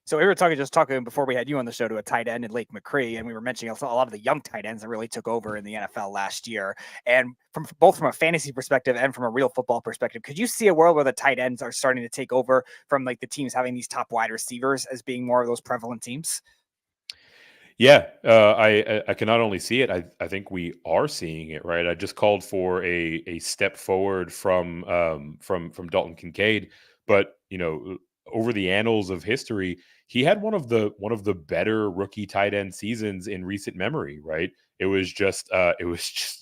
So we were talking before we had you on the show to a tight end in Lake McRee, and we were mentioning also a lot of the young tight ends that really took over in the NFL last year. And from both from a fantasy perspective and from a real football perspective, could you see a world where the tight ends are starting to take over from like the teams having these top wide receivers as being more of those prevalent teams? Yeah, I can not only see it, I think we are seeing it, right? I just called for a step forward from Dalton Kincaid, but over the annals of history, he had one of the better rookie tight end seasons in recent memory, right? It was just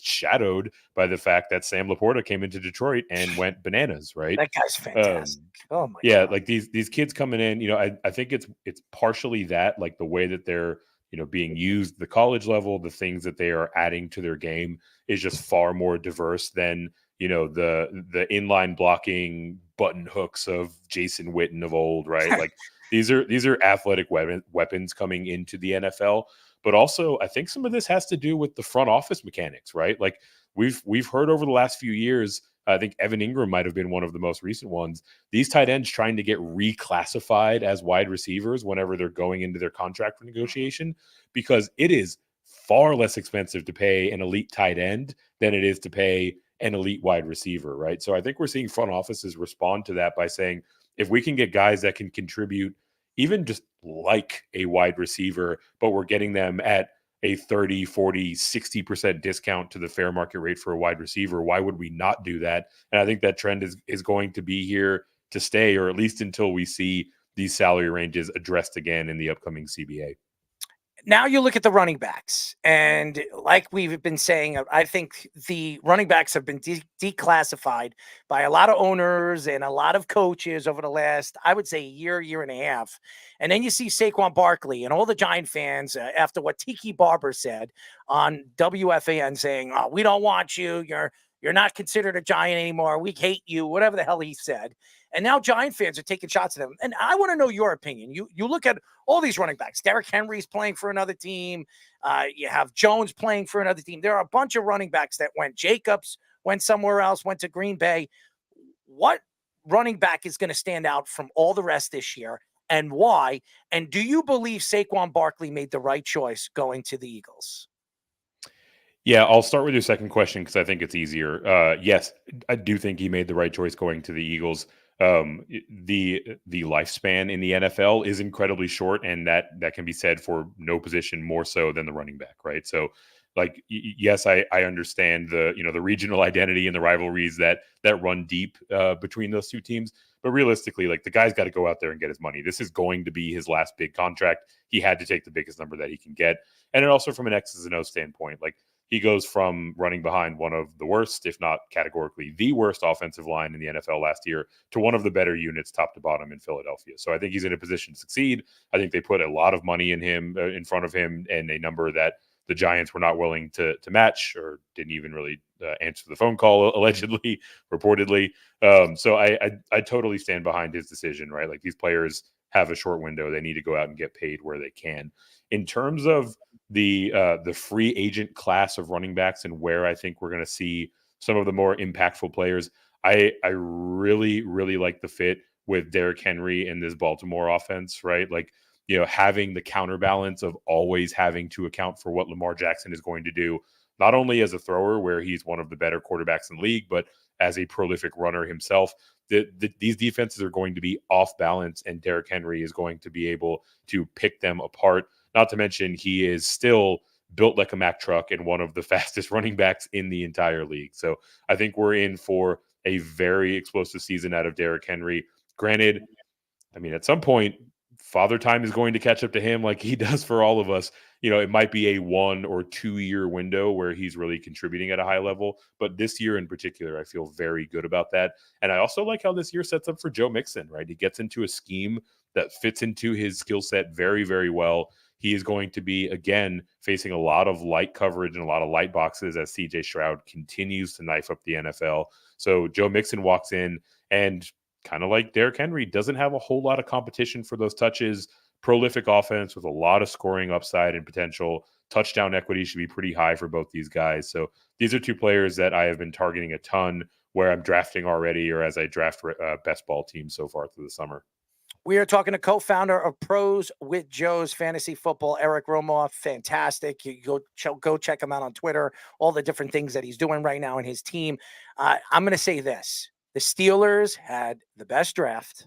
shadowed by the fact that Sam Laporta came into Detroit and went bananas, right? That guy's fantastic. Oh my God. God. Like these kids coming in, I think it's partially that, like the way that they're being used at the college level, the things that they are adding to their game is just far more diverse than the inline blocking button hooks of Jason Witten of old, right? Like these are athletic weapons coming into the NFL. But also, I think some of this has to do with the front office mechanics, right? Like we've heard over the last few years. I think Evan Ingram might have been one of the most recent ones. These tight ends trying to get reclassified as wide receivers whenever they're going into their contract negotiation, because it is far less expensive to pay an elite tight end than it is to pay an elite wide receiver, right? So I think we're seeing front offices respond to that by saying, if we can get guys that can contribute even just like a wide receiver, but we're getting them at a 30, 40, 60% discount to the fair market rate for a wide receiver, why would we not do that? And I think that trend is going to be here to stay, or at least until we see these salary ranges addressed again in the upcoming CBA. Now you look at the running backs, and like we've been saying, I think the running backs have been declassified by a lot of owners and a lot of coaches over the last, I would say, year and a half. And then you see Saquon Barkley and all the Giant fans after what Tiki Barber said on WFAN saying, "Oh, we don't want you. You're not considered a Giant anymore. We hate you," whatever the hell he said. And now Giant fans are taking shots at him. And I want to know your opinion. You look at all these running backs. Derrick Henry's playing for another team. You have Jones playing for another team. There are a bunch of running backs that went. Jacobs went somewhere else, went to Green Bay. What running back is going to stand out from all the rest this year, and why? And do you believe Saquon Barkley made the right choice going to the Eagles? Yeah, I'll start with your second question because I think it's easier. Yes, I do think he made the right choice going to the Eagles. The lifespan in the NFL is incredibly short, and that can be said for no position more so than the running back, right? So, like, yes, I understand the regional identity and the rivalries that run deep between those two teams, but realistically, like, the guy's got to go out there and get his money. This is going to be his last big contract. He had to take the biggest number that he can get, and then also from an X's and O's standpoint, like, he goes from running behind one of the worst, if not categorically the worst offensive line in the NFL last year, to one of the better units top to bottom in Philadelphia. So I think he's in a position to succeed. I think they put a lot of money in front of him, and a number that the Giants were not willing to match, or didn't even really answer the phone call, allegedly, reportedly. So I totally stand behind his decision, right? Like, these players have a short window. They need to go out and get paid where they can. In terms of the free agent class of running backs and where I think we're going to see some of the more impactful players, I really, really like the fit with Derrick Henry in this Baltimore offense, right? Like, having the counterbalance of always having to account for what Lamar Jackson is going to do, not only as a thrower, where he's one of the better quarterbacks in the league, but as a prolific runner himself. These defenses are going to be off balance, and Derrick Henry is going to be able to pick them apart. Not to mention, he is still built like a Mack truck and one of the fastest running backs in the entire league. So I think we're in for a very explosive season out of Derrick Henry. Granted, I mean, at some point, Father Time is going to catch up to him like he does for all of us. It might be a 1 or 2 year window where he's really contributing at a high level. But this year in particular, I feel very good about that. And I also like how this year sets up for Joe Mixon, right? He gets into a scheme that fits into his skill set very, very well. He is going to be, again, facing a lot of light coverage and a lot of light boxes as CJ Stroud continues to knife up the NFL. So Joe Mixon walks in and, kind of like Derrick Henry, doesn't have a whole lot of competition for those touches. Prolific offense with a lot of scoring upside and potential. Touchdown equity should be pretty high for both these guys. So these are two players that I have been targeting a ton, where I'm drafting already, or as I draft best ball teams so far through the summer. We are talking to co-founder of Pros with Joe's Fantasy Football, Eric Romoff. Fantastic. You go check him out on Twitter, all the different things that he's doing right now in his team. I'm going to say this. The Steelers had the best draft.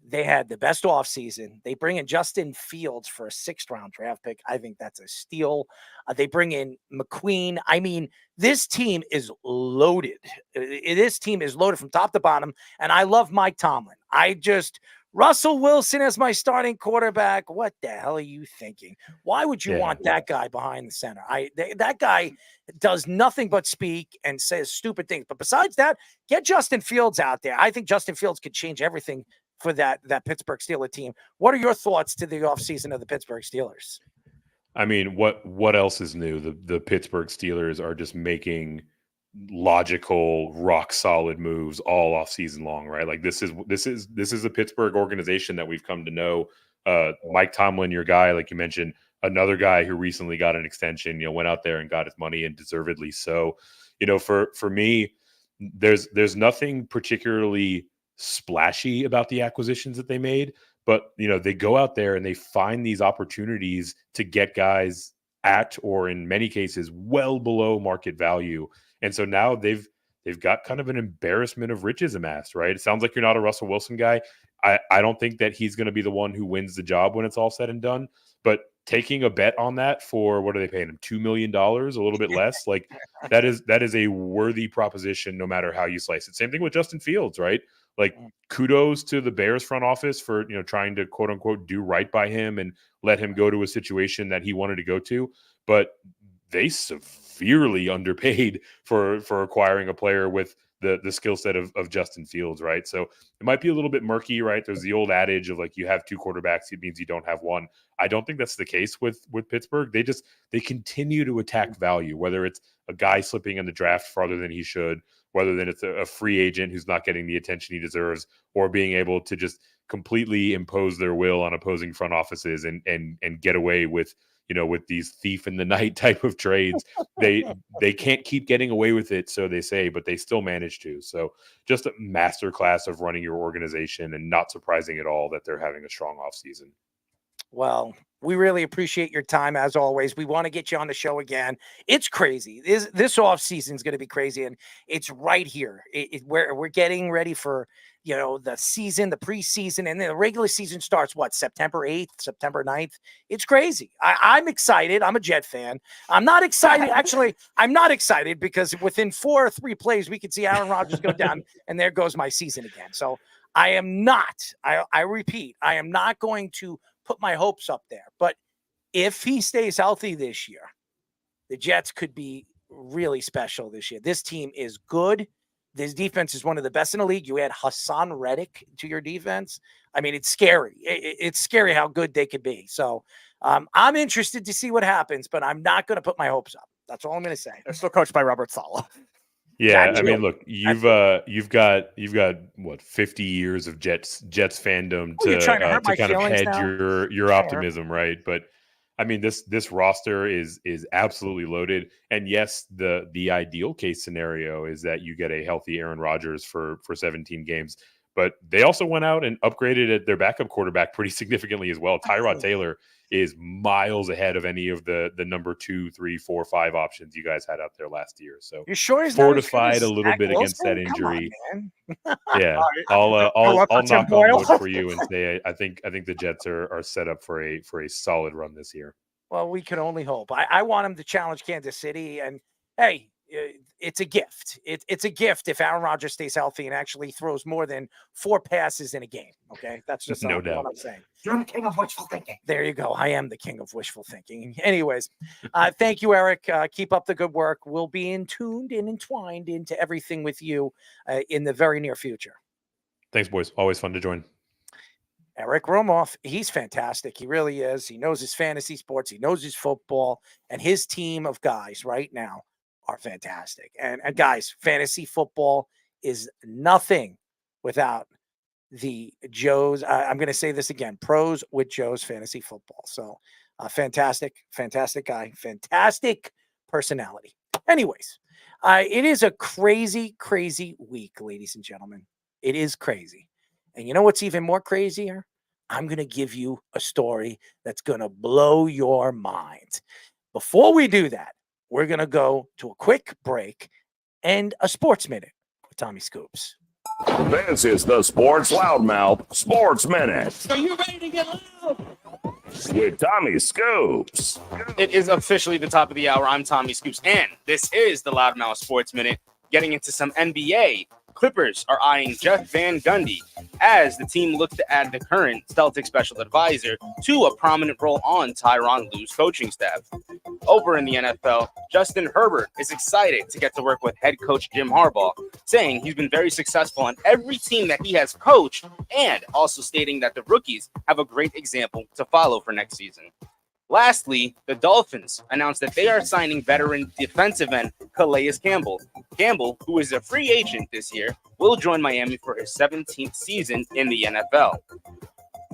They had the best offseason. They bring in Justin Fields for a 6th-round draft pick. I think that's a steal. They bring in McQueen. I mean, this team is loaded. This team is loaded from top to bottom, and I love Mike Tomlin. Russell Wilson as my starting quarterback. What the hell are you thinking? Why would you want that guy behind the center? That guy does nothing but speak and says stupid things. But besides that, get Justin Fields out there. I think Justin Fields could change everything for that Pittsburgh Steelers team. What are your thoughts to the offseason of the Pittsburgh Steelers? I mean, what else is new? The Pittsburgh Steelers are just making logical, rock solid moves all off season long, right? Like this is a Pittsburgh organization that we've come to know. Mike Tomlin, your guy, like you mentioned, another guy who recently got an extension, went out there and got his money, and deservedly so. For me, there's nothing particularly splashy about the acquisitions that they made, but they go out there and they find these opportunities to get guys at, or in many cases, well below market value. And so now they've got kind of an embarrassment of riches amassed, right? It sounds like you're not a Russell Wilson guy. I don't think that he's going to be the one who wins the job when it's all said and done, but taking a bet on that for, what are they paying him, $2 million, a little bit less, like that is a worthy proposition no matter how you slice it. Same thing with Justin Fields, right? Like, kudos to the Bears front office for trying to quote unquote do right by him and let him go to a situation that he wanted to go to, but they severely underpaid for acquiring a player with the skill set of Justin Fields, right? So it might be a little bit murky, right? There's the old adage of like, you have two quarterbacks, it means you don't have one. I don't think that's the case with Pittsburgh. They continue to attack value, whether it's a guy slipping in the draft farther than he should, whether then it's a free agent who's not getting the attention he deserves, or being able to just completely impose their will on opposing front offices and get away with with these thief in the night type of trades. They can't keep getting away with it, so they say, but they still manage to. So just a masterclass of running your organization, and not surprising at all that they're having a strong offseason. Well, we really appreciate your time as always. We want to get you on the show again. It's crazy. This off season is going to be crazy, and it's right here. We're getting ready for the season, the preseason, and then the regular season starts September 8th, September 9th. It's crazy. I'm excited. I'm a Jet fan. I'm not excited. Actually, I'm not excited because within 4 or 3 plays, we could see Aaron Rodgers go down, and there goes my season again. So I am not. I repeat, I am not going to put my hopes up there. But if he stays healthy this year, the Jets could be really special this year. This team is good. This defense is one of the best in the league. You add Hassan Reddick to your defense. I mean, it's scary. It's scary how good they could be. So I'm interested to see what happens, but I'm not going to put my hopes up. That's all I'm going to say. They're still coached by Robert Saleh. Yeah, I mean, look, you've got what, 50 years of Jets fandom to kind of hedge your optimism, right? But I mean, this roster is absolutely loaded. And yes, the ideal case scenario is that you get a healthy Aaron Rodgers for 17 games. But they also went out and upgraded their backup quarterback pretty significantly as well. Tyrod Taylor is miles ahead of any of the number 2, 3, 4, 5 options you guys had out there last year. So you're sure he's fortified a little bit against that injury. Yeah, I'll knock on wood for you and say I think the Jets are set up for a solid run this year. Well, we can only hope. I want him to challenge Kansas City, and hey, it's a gift. It's a gift if Aaron Rodgers stays healthy and actually throws more than 4 passes in a game. Okay, that's just no what doubt. I'm saying. You're the king of wishful thinking. There you go. I am the king of wishful thinking. Anyways, thank you, Eric. Keep up the good work. We'll be tuned and entwined into everything with you in the very near future. Thanks, boys. Always fun to join. Eric Romoff, he's fantastic. He really is. He knows his fantasy sports. He knows his football, and his team of guys right now are fantastic. And guys, fantasy football is nothing without the Joe's. I'm going to say this again, Pros with Joe's Fantasy Football. So fantastic guy, fantastic personality. Anyways, it is a crazy week, ladies and gentlemen. It is crazy. And you know what's even more crazier? I'm going to give you a story that's going to blow your mind. Before we do that, we're going to go to a quick break and a sports minute with Tommy Scoops. This is the Sports Loudmouth Sports Minute. Are you ready to get loud? With Tommy Scoops. It is officially the top of the hour. I'm Tommy Scoops, and this is the Loudmouth Sports Minute. Getting into some NBA. Clippers are eyeing Jeff Van Gundy as the team looks to add the current Celtics special advisor to a prominent role on Tyronn Lue's coaching staff. Over in the NFL, Justin Herbert is excited to get to work with head coach Jim Harbaugh, saying he's been very successful on every team that he has coached, and also stating that the rookies have a great example to follow for next season. Lastly, the Dolphins announced that they are signing veteran defensive end Calais Campbell. Campbell, who is a free agent this year, will join Miami for his 17th season in the NFL.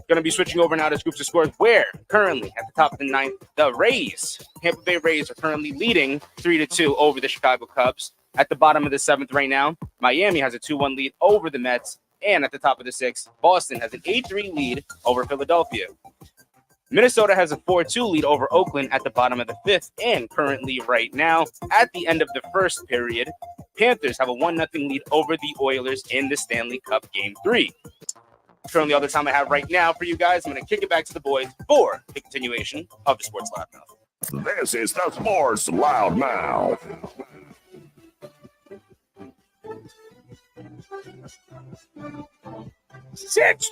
Going to be switching over now to Scoops of Scores, where currently at the top of the ninth, the Rays, Tampa Bay Rays, are currently leading 3-2 over the Chicago Cubs. At the bottom of the seventh right now, Miami has a 2-1 lead over the Mets. And at the top of the sixth, Boston has an 8-3 lead over Philadelphia. Minnesota has a 4-2 lead over Oakland at the bottom of the fifth. And currently right now, at the end of the first period, Panthers have a 1-0 lead over the Oilers in the Stanley Cup Game 3. Currently all the time I have right now for you guys. I'm going to kick it back to the boys for the continuation of the Sports Loudmouth. This is the Sports Loudmouth. Six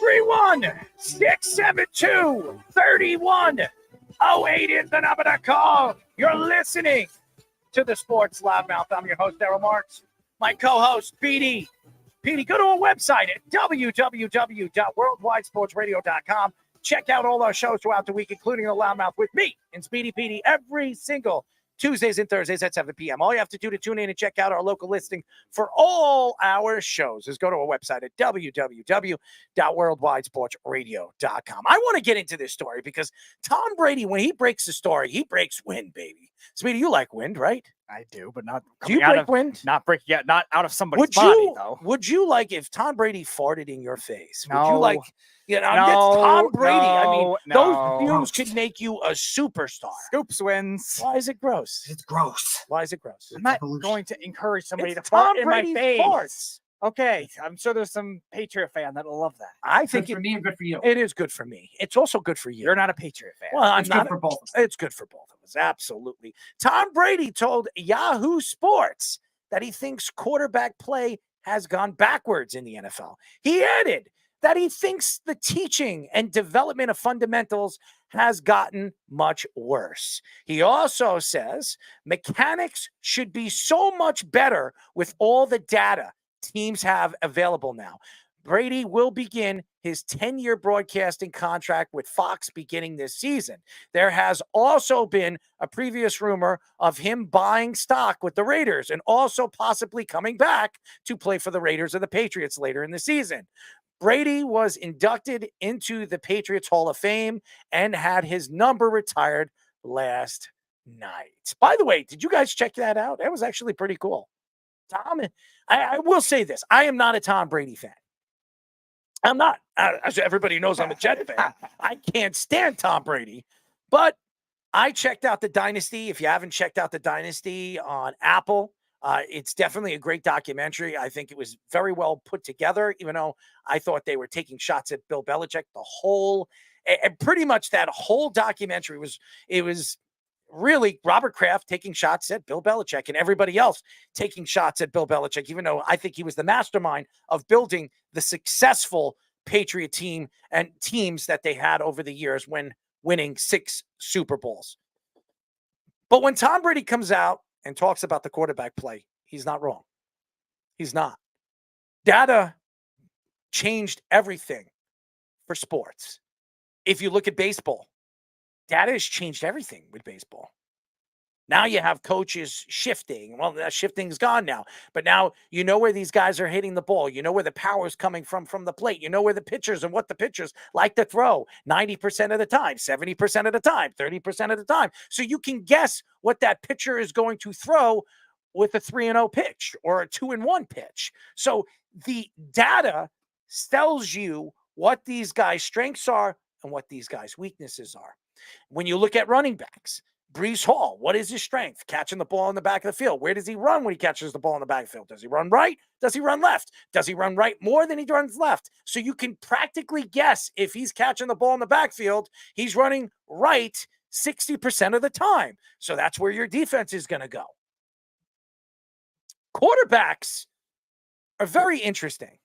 672 3108 is the number to call. You're listening to the Sports Loudmouth. I'm your host, Daryl Marks. My co-host, Petey. Petey, go to our website at www.worldwidesportsradio.com. Check out all our shows throughout the week, including the Loudmouth with me and Speedy Petey every single Tuesdays and Thursdays at 7 p.m. All you have to do to tune in and check out our local listing for all our shows is go to our website at www.worldwidesportsradio.com. I want to get into this story because Tom Brady, when he breaks the story, he breaks wind, baby. Speedy, you like wind, right? I do, but not. Do you break wind? Not break yet. Not out of somebody's body, though. Would you like if Tom Brady farted in your face? Would No. you like? You know, No, it's Tom Brady. I mean, no. those fumes could make you a superstar. Scoops wins. Why is it gross? It's gross. Why is it gross? I'm not going to encourage somebody It's to fart Tom in my Brady's face. farts. Okay, I'm sure there's some Patriot fan that'll love that. I think Good for me and good for you. it is good for me. It's also good for you. You're not a Patriot fan. Well, I'm It's not. good for both of us. It's good for both of us. Absolutely. Tom Brady told Yahoo Sports that he thinks quarterback play has gone backwards in the NFL. He added that he thinks the teaching and development of fundamentals has gotten much worse. He also says mechanics should be so much better with all the data teams have available now. Brady will begin his 10-year broadcasting contract with Fox beginning this season. There has also been a previous rumor of him buying stock with the Raiders and also possibly coming back to play for the Raiders or the Patriots later in the season. Brady was inducted into the Patriots Hall of Fame and had his number retired last night. By the way, did you guys check that out? That was actually pretty cool. Tom, I will say this. I am not a Tom Brady fan. I'm not. As everybody knows, I'm a Jet fan. I can't stand Tom Brady. But I checked out The Dynasty. If you haven't checked out The Dynasty on Apple, it's definitely a great documentary. I think it was very well put together, even though I thought they were taking shots at Bill Belichick. And pretty much that whole documentary was really Robert Kraft taking shots at Bill Belichick and everybody else taking shots at Bill Belichick, even though I think he was the mastermind of building the successful Patriot team and teams that they had over the years when winning 6 Super Bowls. But when Tom Brady comes out and talks about the quarterback play, he's not wrong. He's not. Data changed everything for sports. If you look at baseball, data has changed everything with baseball. Now you have coaches shifting. Well, that shifting's gone now. But now you know where these guys are hitting the ball. You know where the power is coming from the plate. You know where the pitchers and what the pitchers like to throw 90% of the time, 70% of the time, 30% of the time. So you can guess what that pitcher is going to throw with a 3-0 pitch or a 2-1 pitch. So the data tells you what these guys' strengths are and what these guys' weaknesses are. When you look at running backs, Breece Hall, what is his strength? Catching the ball in the back of the field. Where does he run when he catches the ball in the back of the field? Does he run right? Does he run left? Does he run right more than he runs left? So you can practically guess if he's catching the ball in the backfield, he's running right 60% of the time. So that's where your defense is going to go. Quarterbacks are very interesting.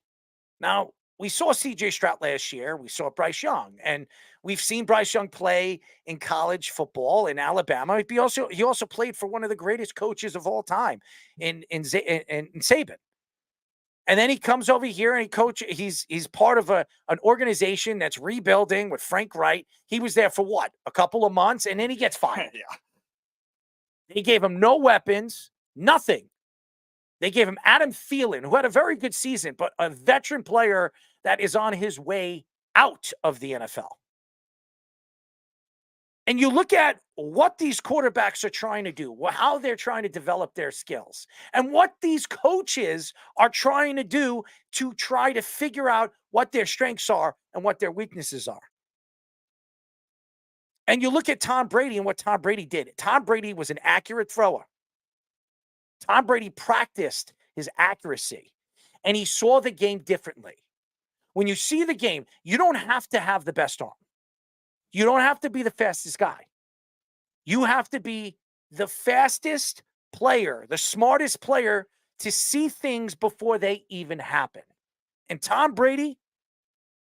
Now, we saw C.J. Stroud last year. We saw Bryce Young, and we've seen Bryce Young play in college football in Alabama. He also played for one of the greatest coaches of all time in Saban. And then he comes over here and he's part of an organization that's rebuilding with Frank Wright. He was there for what? A couple of months, and then he gets fired. Yeah. They gave him no weapons, nothing. They gave him Adam Thielen, who had a very good season, but a veteran player that is on his way out of the NFL. And you look at what these quarterbacks are trying to do, how they're trying to develop their skills, and what these coaches are trying to do to try to figure out what their strengths are and what their weaknesses are. And you look at Tom Brady and what Tom Brady did. Tom Brady was an accurate thrower. Tom Brady practiced his accuracy, and he saw the game differently. When you see the game, you don't have to have the best arm. You don't have to be the fastest guy. You have to be the fastest player, the smartest player to see things before they even happen. And Tom Brady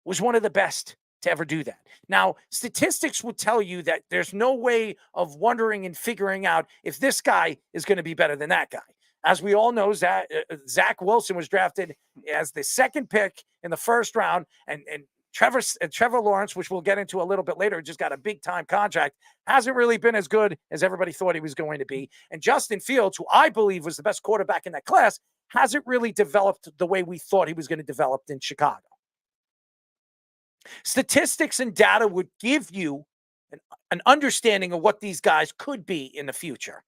was one of the best to ever do that. Now, statistics would tell you that there's no way of wondering and figuring out if this guy is going to be better than that guy. As we all know, Zach Wilson was drafted as the second pick in the first round, and Trevor Lawrence, which we'll get into a little bit later, just got a big-time contract, hasn't really been as good as everybody thought he was going to be. And Justin Fields, who I believe was the best quarterback in that class, hasn't really developed the way we thought he was going to develop in Chicago. Statistics and data would give you an understanding of what these guys could be in the future.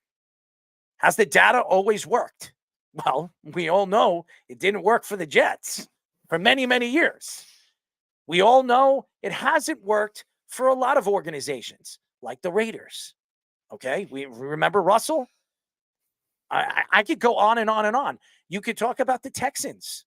Has the data always worked? Well, we all know it didn't work for the Jets for many, many years. We all know it hasn't worked for a lot of organizations, like the Raiders. Okay, we remember Russell? I could go on and on and on. You could talk about the Texans.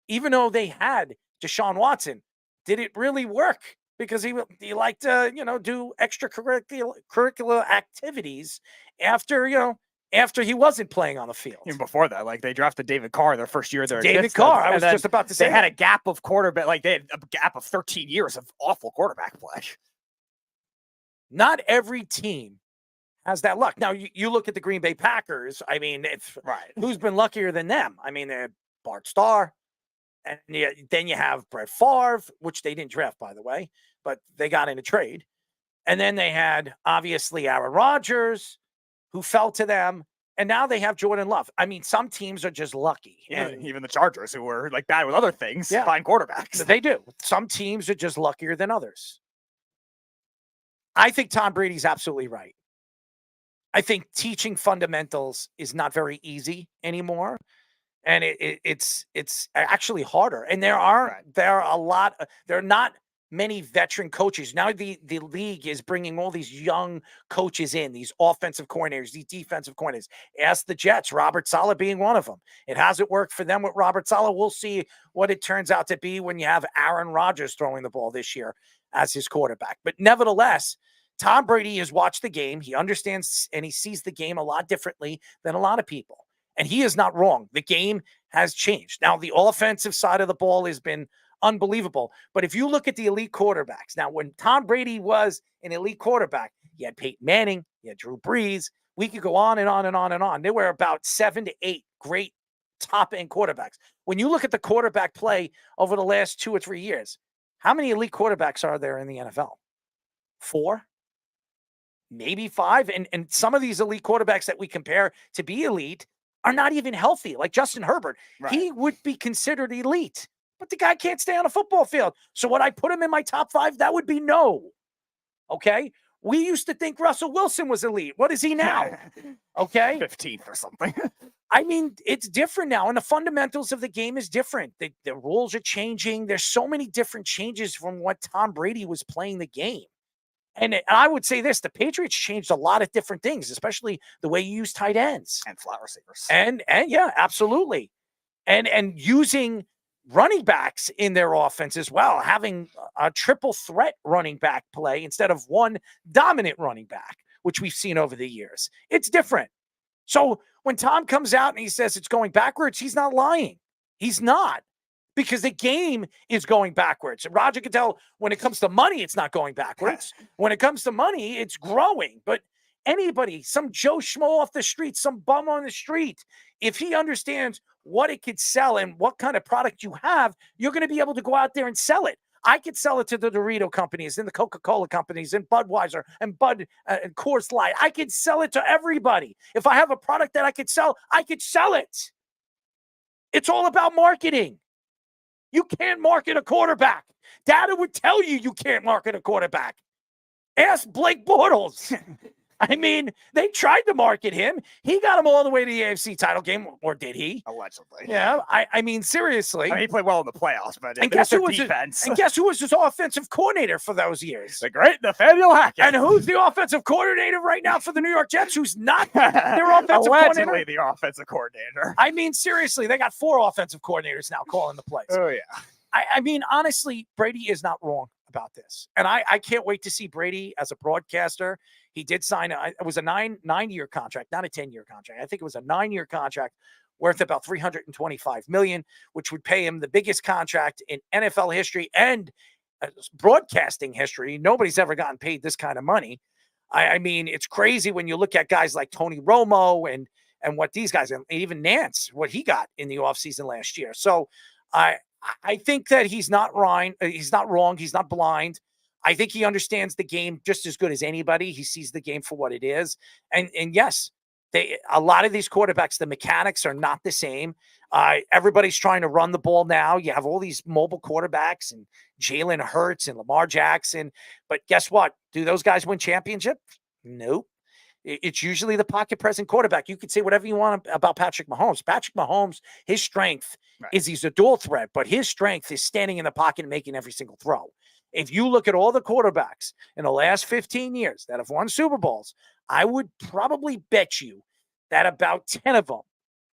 Even though they had Deshaun Watson, did it really work? Because he liked to, do extracurricular activities after he wasn't playing on the field. Even before that, like they drafted David Carr their first year there. David Carr, I was just about to say they had a gap of quarterback, like they had a gap of 13 years of awful quarterback play. Not every team has that luck. Now, you look at the Green Bay Packers. I mean, it's right. Who's been luckier than them? I mean, they're Bart Starr, and then you have Brett Favre, which they didn't draft, by the way, but they got in a trade. And then they had, obviously, Aaron Rodgers, who fell to them, and now they have Jordan Love. I mean, some teams are just lucky. Even the Chargers, who were like bad with other things, find quarterbacks. They do. Some teams are just luckier than others. I think Tom Brady's absolutely right. I think teaching fundamentals is not very easy anymore, and it's actually harder. And there are not many veteran coaches. Now the league is bringing all these young coaches in, these offensive coordinators, these defensive coordinators. Ask the Jets, Robert Saleh being one of them. It hasn't worked for them with Robert Saleh. We'll see what it turns out to be when you have Aaron Rodgers throwing the ball this year as his quarterback. But nevertheless, Tom Brady has watched the game. He understands and he sees the game a lot differently than a lot of people. And he is not wrong. The game has changed. Now, the offensive side of the ball has been unbelievable. But if you look at the elite quarterbacks, now when Tom Brady was an elite quarterback, you had Peyton Manning, you had Drew Brees. We could go on and on and on and on. There were about 7 to 8 great top-end quarterbacks. When you look at the quarterback play over the last 2 or 3 years, how many elite quarterbacks are there in the NFL? 4? Maybe 5. And some of these elite quarterbacks that we compare to be elite are not even healthy. Like Justin Herbert, He would be considered elite, but the guy can't stay on a football field. So would I put him in my top 5? That would be no. Okay. We used to think Russell Wilson was elite. What is he now? Okay. 15th or something. I mean, it's different now. And the fundamentals of the game is different. The rules are changing. There's so many different changes from what Tom Brady was playing the game. And I would say this, the Patriots changed a lot of different things, especially the way you use tight ends. And flat receivers. And yeah, absolutely. And using running backs in their offense as well, having a triple threat running back play instead of one dominant running back, which we've seen over the years. It's different. So when Tom comes out and he says it's going backwards, he's not lying. He's not. Because the game is going backwards. And Roger can tell when it comes to money, it's not going backwards. When it comes to money, it's growing. But Anybody, some Joe Schmo off the street, some bum on the street, if he understands what it could sell and what kind of product you have, you're going to be able to go out there and sell it. I could sell it to the Dorito companies and the Coca-Cola companies and Budweiser and Bud and Coors Light. I could sell it to everybody. If I have a product that I could sell, I could sell it. It's all about marketing. You can't market a quarterback. Data would tell you can't market a quarterback. Ask Blake Bortles. I mean, they tried to market him. He got him all the way to the AFC title game, or did he? Allegedly. Yeah, I mean, seriously. I mean, he played well in the playoffs, but and guess who was defense. and guess who was his offensive coordinator for those years? The great Nathaniel Hackett. And who's the offensive coordinator right now for the New York Jets? Who's not their offensive Allegedly coordinator? the offensive coordinator. I mean, seriously, they got 4 offensive coordinators now calling the plays. Oh, yeah. I mean, honestly, Brady is not wrong about this. And I can't wait to see Brady as a broadcaster. He did sign, it was a nine-year contract, not a 10-year contract. I think it was a 9-year contract worth about $325 million, which would pay him the biggest contract in NFL history and broadcasting history. Nobody's ever gotten paid this kind of money. I mean, it's crazy when you look at guys like Tony Romo and what these guys, and even Nance, what he got in the offseason last year. So I think that he's not wrong. He's not wrong. He's not blind. I think he understands the game just as good as anybody. He sees the game for what it is. And yes, a lot of these quarterbacks, the mechanics are not the same. Everybody's trying to run the ball now. You have all these mobile quarterbacks and Jalen Hurts and Lamar Jackson. But guess what? Do those guys win championships? Nope. It's usually the pocket present quarterback. You could say whatever you want about Patrick Mahomes. Patrick Mahomes, his strength is he's a dual threat, but his strength is standing in the pocket and making every single throw. If you look at all the quarterbacks in the last 15 years that have won Super Bowls, I would probably bet you that about 10 of them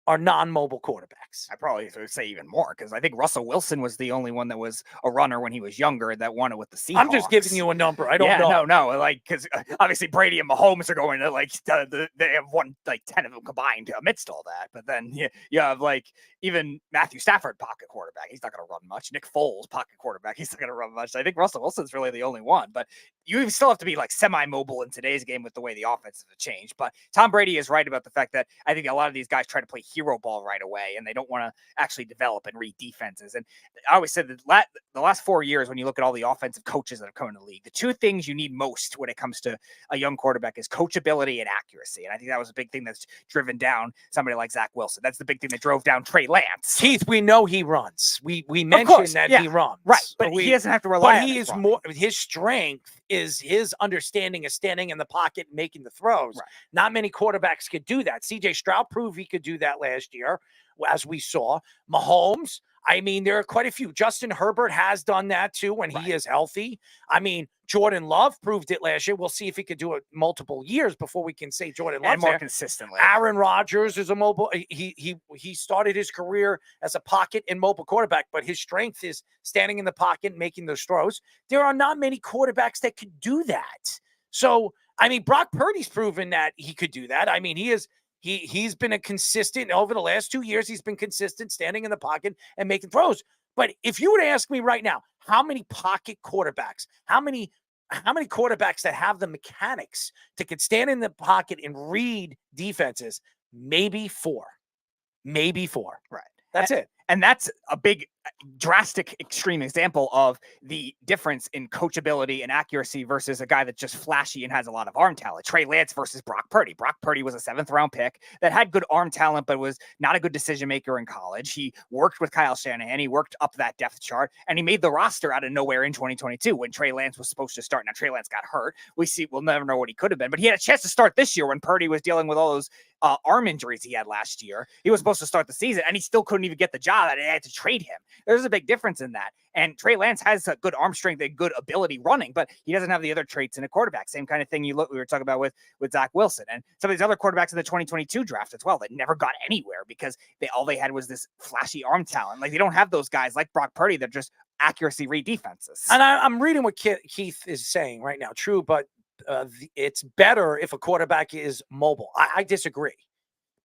are non-mobile quarterbacks. I probably would say even more, because I think Russell Wilson was the only one that was a runner when he was younger that won it with the Seahawks. I'm just giving you a number. I don't know. No, like, because obviously Brady and Mahomes are going to, like, they have won, like, 10 of them combined amidst all that. But then you have, like, even Matthew Stafford, pocket quarterback. He's not going to run much. Nick Foles, pocket quarterback. He's not going to run much. I think Russell Wilson's really the only one. But you still have to be, like, semi-mobile in today's game with the way the offenses have changed. But Tom Brady is right about the fact that I think a lot of these guys try to play hero ball right away, and they don't want to actually develop and read defenses. And I always said that the last 4 years, when you look at all the offensive coaches that have come in the league, the 2 things you need most when it comes to a young quarterback is coachability and accuracy. And I think that was a big thing that's driven down somebody like Zach Wilson. That's the big thing that drove down Trey Lance. Keith, we know he runs. We mentioned that he runs. Right. But he doesn't have to rely on he is running. more, his strength is his understanding of standing in the pocket and making the throws. Right. Not many quarterbacks could do that. CJ Stroud proved he could do that last year, as we saw. Mahomes, I mean, there are quite a few. Justin Herbert has done that too when he is healthy. I mean, Jordan Love proved it last year. We'll see if he could do it multiple years before we can say Jordan Love more consistently. Aaron Rodgers is a mobile. He started his career as a pocket and mobile quarterback, but his strength is standing in the pocket and making those throws. There are not many quarterbacks that could do that. So, I mean, Brock Purdy's proven that he could do that. I mean, he's been a consistent over the last 2 years. He's been consistent standing in the pocket and making throws. But if you were to ask me right now, how many pocket quarterbacks, how many quarterbacks that have the mechanics that could stand in the pocket and read defenses? Maybe 4. Right. That's it. And that's a big, drastic, extreme example of the difference in coachability and accuracy versus a guy that's just flashy and has a lot of arm talent. Trey Lance versus Brock Purdy. Brock Purdy was a 7th-round pick that had good arm talent, but was not a good decision maker in college. He worked with Kyle Shanahan. He worked up that depth chart, and he made the roster out of nowhere in 2022 when Trey Lance was supposed to start. Now, Trey Lance got hurt. We'll never know what he could have been, but he had a chance to start this year when Purdy was dealing with all those arm injuries he had last year. He was supposed to start the season, and he still couldn't even get the job, and they had to trade him. There's a big difference in that. And Trey Lance has a good arm strength and good ability running, but he doesn't have the other traits in a quarterback. Same kind of thing we were talking about with Zach Wilson and some of these other quarterbacks in the 2022 draft as well that never got anywhere because all they had was this flashy arm talent. Like, they don't have those guys like Brock Purdy that just accuracy read defenses. And I'm reading what Keith is saying right now. True, but it's better if a quarterback is mobile. I disagree,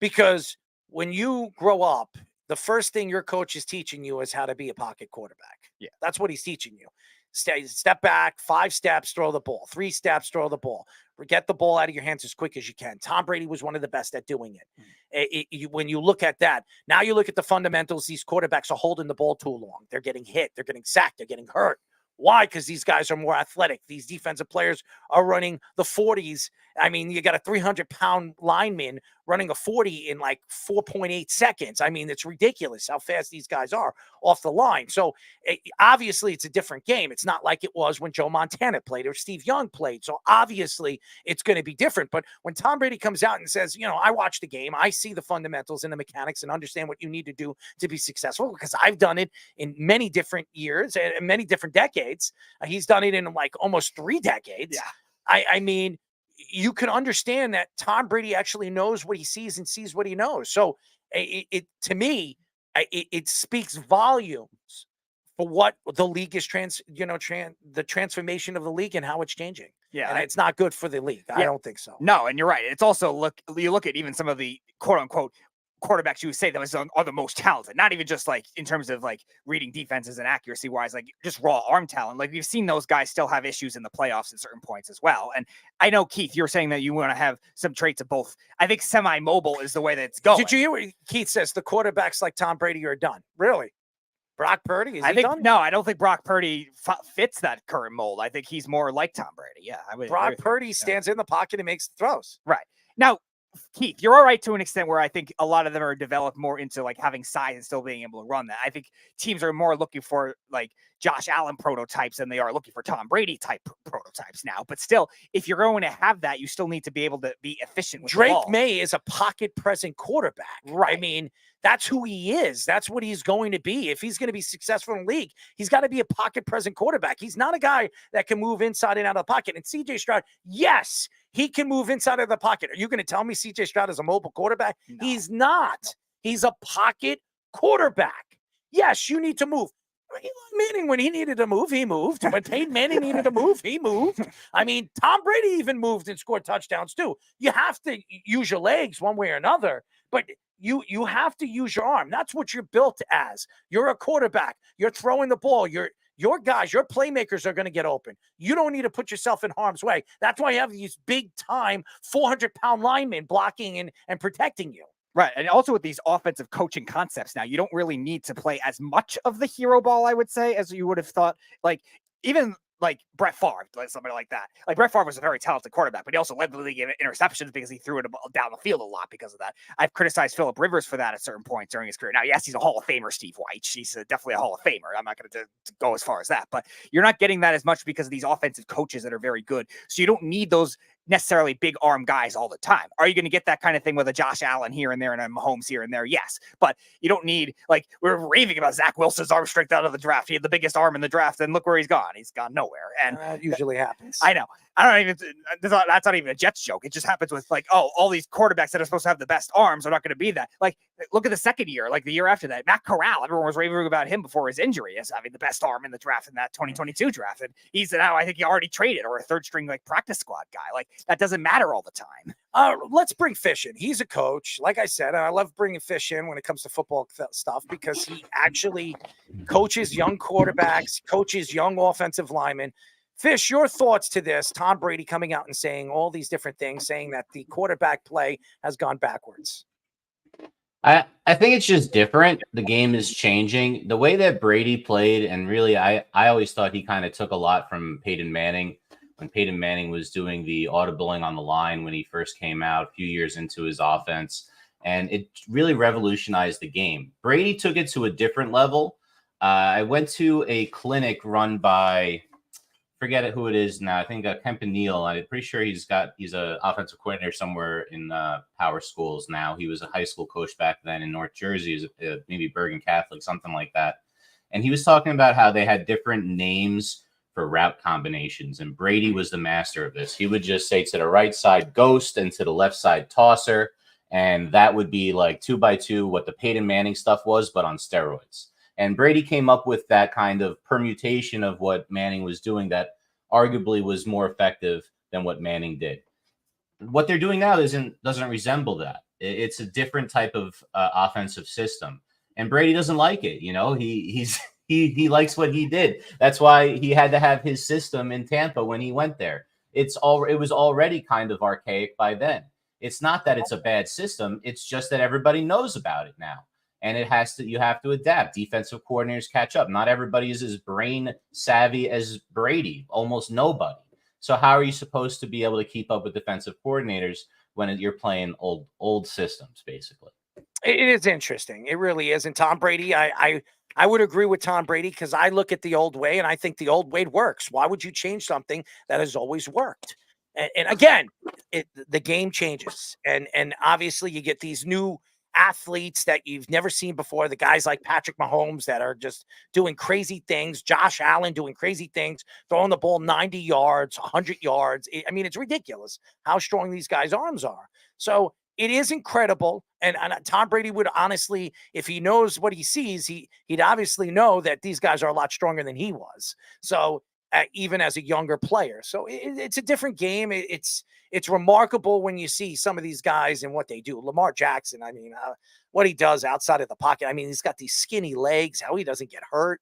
because when you grow up, the first thing your coach is teaching you is how to be a pocket quarterback. Yeah. That's what he's teaching you. Step back, 5 steps, throw the ball. 3 steps, throw the ball. Get the ball out of your hands as quick as you can. Tom Brady was one of the best at doing it. When you look at that, now you look at the fundamentals. These quarterbacks are holding the ball too long. They're getting hit. They're getting sacked. They're getting hurt. Why? Because these guys are more athletic. These defensive players are running the 40s. I mean, you got a 300-pound lineman running a 40 in like 4.8 seconds. I mean, it's ridiculous how fast these guys are off the line. So obviously it's a different game. It's not like it was when Joe Montana played or Steve Young played. So obviously it's going to be different. But when Tom Brady comes out and says, I watch the game, I see the fundamentals and the mechanics and understand what you need to do to be successful, because I've done it in many different years and many different decades. He's done it in like almost 3 decades. Yeah. I mean, you can understand that Tom Brady actually knows what he sees and sees what he knows. So to me, it speaks volumes for what the league is the transformation of the league and how it's changing. Yeah. And it's not good for the league. I don't think so. No. And you're right. It's also you look at even some of the quote unquote quarterbacks you would say that are the most talented, not even just like in terms of like reading defenses and accuracy wise, like just raw arm talent. Like we've seen those guys still have issues in the playoffs at certain points as well. And I know, Keith, you're saying that you want to have some traits of both. I think semi-mobile is the way that it's going. Did you hear what Keith says? The quarterbacks like Tom Brady are done. Really? Brock Purdy? No, I don't think Brock Purdy fits that current mold. I think he's more like Tom Brady. Yeah. Brock Purdy stands in the pocket and makes the throws. Right. Now, Keith, you're all right to an extent where I think a lot of them are developed more into like having size and still being able to run that. I think teams are more looking for like Josh Allen prototypes than they are looking for Tom Brady type prototypes now. But still, if you're going to have that, you still need to be able to be efficient with Drake the ball. May is a pocket present quarterback. Right. I mean, that's who he is. That's what he's going to be. If he's going to be successful in the league, he's got to be a pocket present quarterback. He's not a guy that can move inside and out of the pocket. And CJ Stroud, yes, he can move inside of the pocket. Are you going to tell me CJ Stroud is a mobile quarterback? No. He's not. He's a pocket quarterback. Yes, you need to move. Eli Manning, when he needed to move, he moved. When Peyton Manning needed to move, he moved. I mean, Tom Brady even moved and scored touchdowns too. You have to use your legs one way or another, but you have to use your arm. That's what you're built as. You're a quarterback. You're throwing the ball. Your guys, your playmakers are going to get open. You don't need to put yourself in harm's way. That's why you have these big-time 400-pound linemen blocking and protecting you. Right. And also with these offensive coaching concepts now, you don't really need to play as much of the hero ball, I would say, as you would have thought. Like, even like Brett Favre, like somebody like that. Like Brett Favre was a very talented quarterback, but he also led the league in interceptions because he threw it down the field a lot because of that. I've criticized Phillip Rivers for that at certain points during his career. Now, yes, he's a Hall of Famer, Steve White. He's definitely a Hall of Famer. I'm not going to go as far as that, but you're not getting that as much because of these offensive coaches that are very good. So you don't need those necessarily big arm guys all the time. Are you going to get that kind of thing with a Josh Allen here and there and a Mahomes here and there? Yes, but you don't need, like, we're raving about Zach Wilson's arm strength out of the draft. He had the biggest arm in the draft, and look where he's gone. He's gone nowhere. And that usually happens. I know. I don't even. That's not even a Jets joke. It just happens with like, oh, all these quarterbacks that are supposed to have the best arms are not going to be that. Like, look at the second year, like the year after that, Matt Corral. Everyone was raving about him before his injury as having the best arm in the draft in that 2022 draft, and he's now I think he already traded or a third string like practice squad guy. Like that doesn't matter all the time. Let's bring Fish in. He's a coach, like I said, and I love bringing Fish in when it comes to football stuff because he actually coaches young quarterbacks, coaches young offensive linemen. Fish, your thoughts to this? Tom Brady coming out and saying all these different things, saying that the quarterback play has gone backwards. I think it's just different. The game is changing. The way that Brady played, and really I always thought he kind of took a lot from Peyton Manning when Peyton Manning was doing the audibling on the line when he first came out a few years into his offense. And it really revolutionized the game. Brady took it to a different level. I went to a clinic run by, forget who it is now. I think Campanile. I'm pretty sure he's an offensive coordinator somewhere in power schools now. He was a high school coach back then in North Jersey, maybe Bergen Catholic, something like that. And he was talking about how they had different names for route combinations. And Brady was the master of this. He would just say to the right side, ghost, and to the left side, tosser. And that would be like 2x2, what the Peyton Manning stuff was, but on steroids. And Brady came up with that kind of permutation of what Manning was doing that arguably was more effective than what Manning did. What they're doing now doesn't resemble that. It's a different type of offensive system. And Brady doesn't like it. You know, he likes what he did. That's why he had to have his system in Tampa when he went there. it was already kind of archaic by then. It's not that it's a bad system. It's just that everybody knows about it now. And you have to adapt. Defensive coordinators catch up. Not everybody is as brain savvy as Brady, almost nobody. So how are you supposed to be able to keep up with defensive coordinators when you're playing old systems, basically? It is interesting. It really is. And Tom Brady, I would agree with Tom Brady because I look at the old way and I think the old way works. Why would you change something that has always worked? And again, the game changes. And obviously you get these new athletes that you've never seen before. The guys like Patrick Mahomes that are just doing crazy things. Josh Allen doing crazy things, throwing the ball 90 yards, 100 yards. I mean, it's ridiculous how strong these guys' arms are. So it is incredible. And Tom Brady would honestly, if he knows what he sees, he'd obviously know that these guys are a lot stronger than he was. So even as a younger player. So it's a different game. It's remarkable when you see some of these guys and what they do. Lamar Jackson, I mean, what he does outside of the pocket. I mean, he's got these skinny legs, how he doesn't get hurt.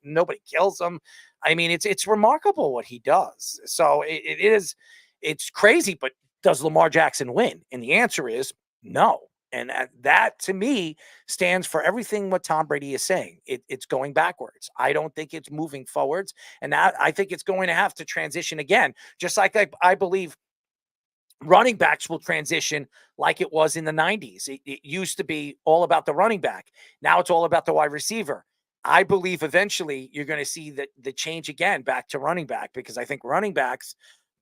Nobody kills him. I mean, it's remarkable what he does. So it's crazy, but does Lamar Jackson win? And the answer is no. And that, to me, stands for everything what Tom Brady is saying. It's going backwards. I don't think it's moving forwards. And I think it's going to have to transition again, just like I believe running backs will transition like it was in the 90s. It used to be all about the running back. Now it's all about the wide receiver. I believe eventually you're going to see the change again back to running back, because I think running backs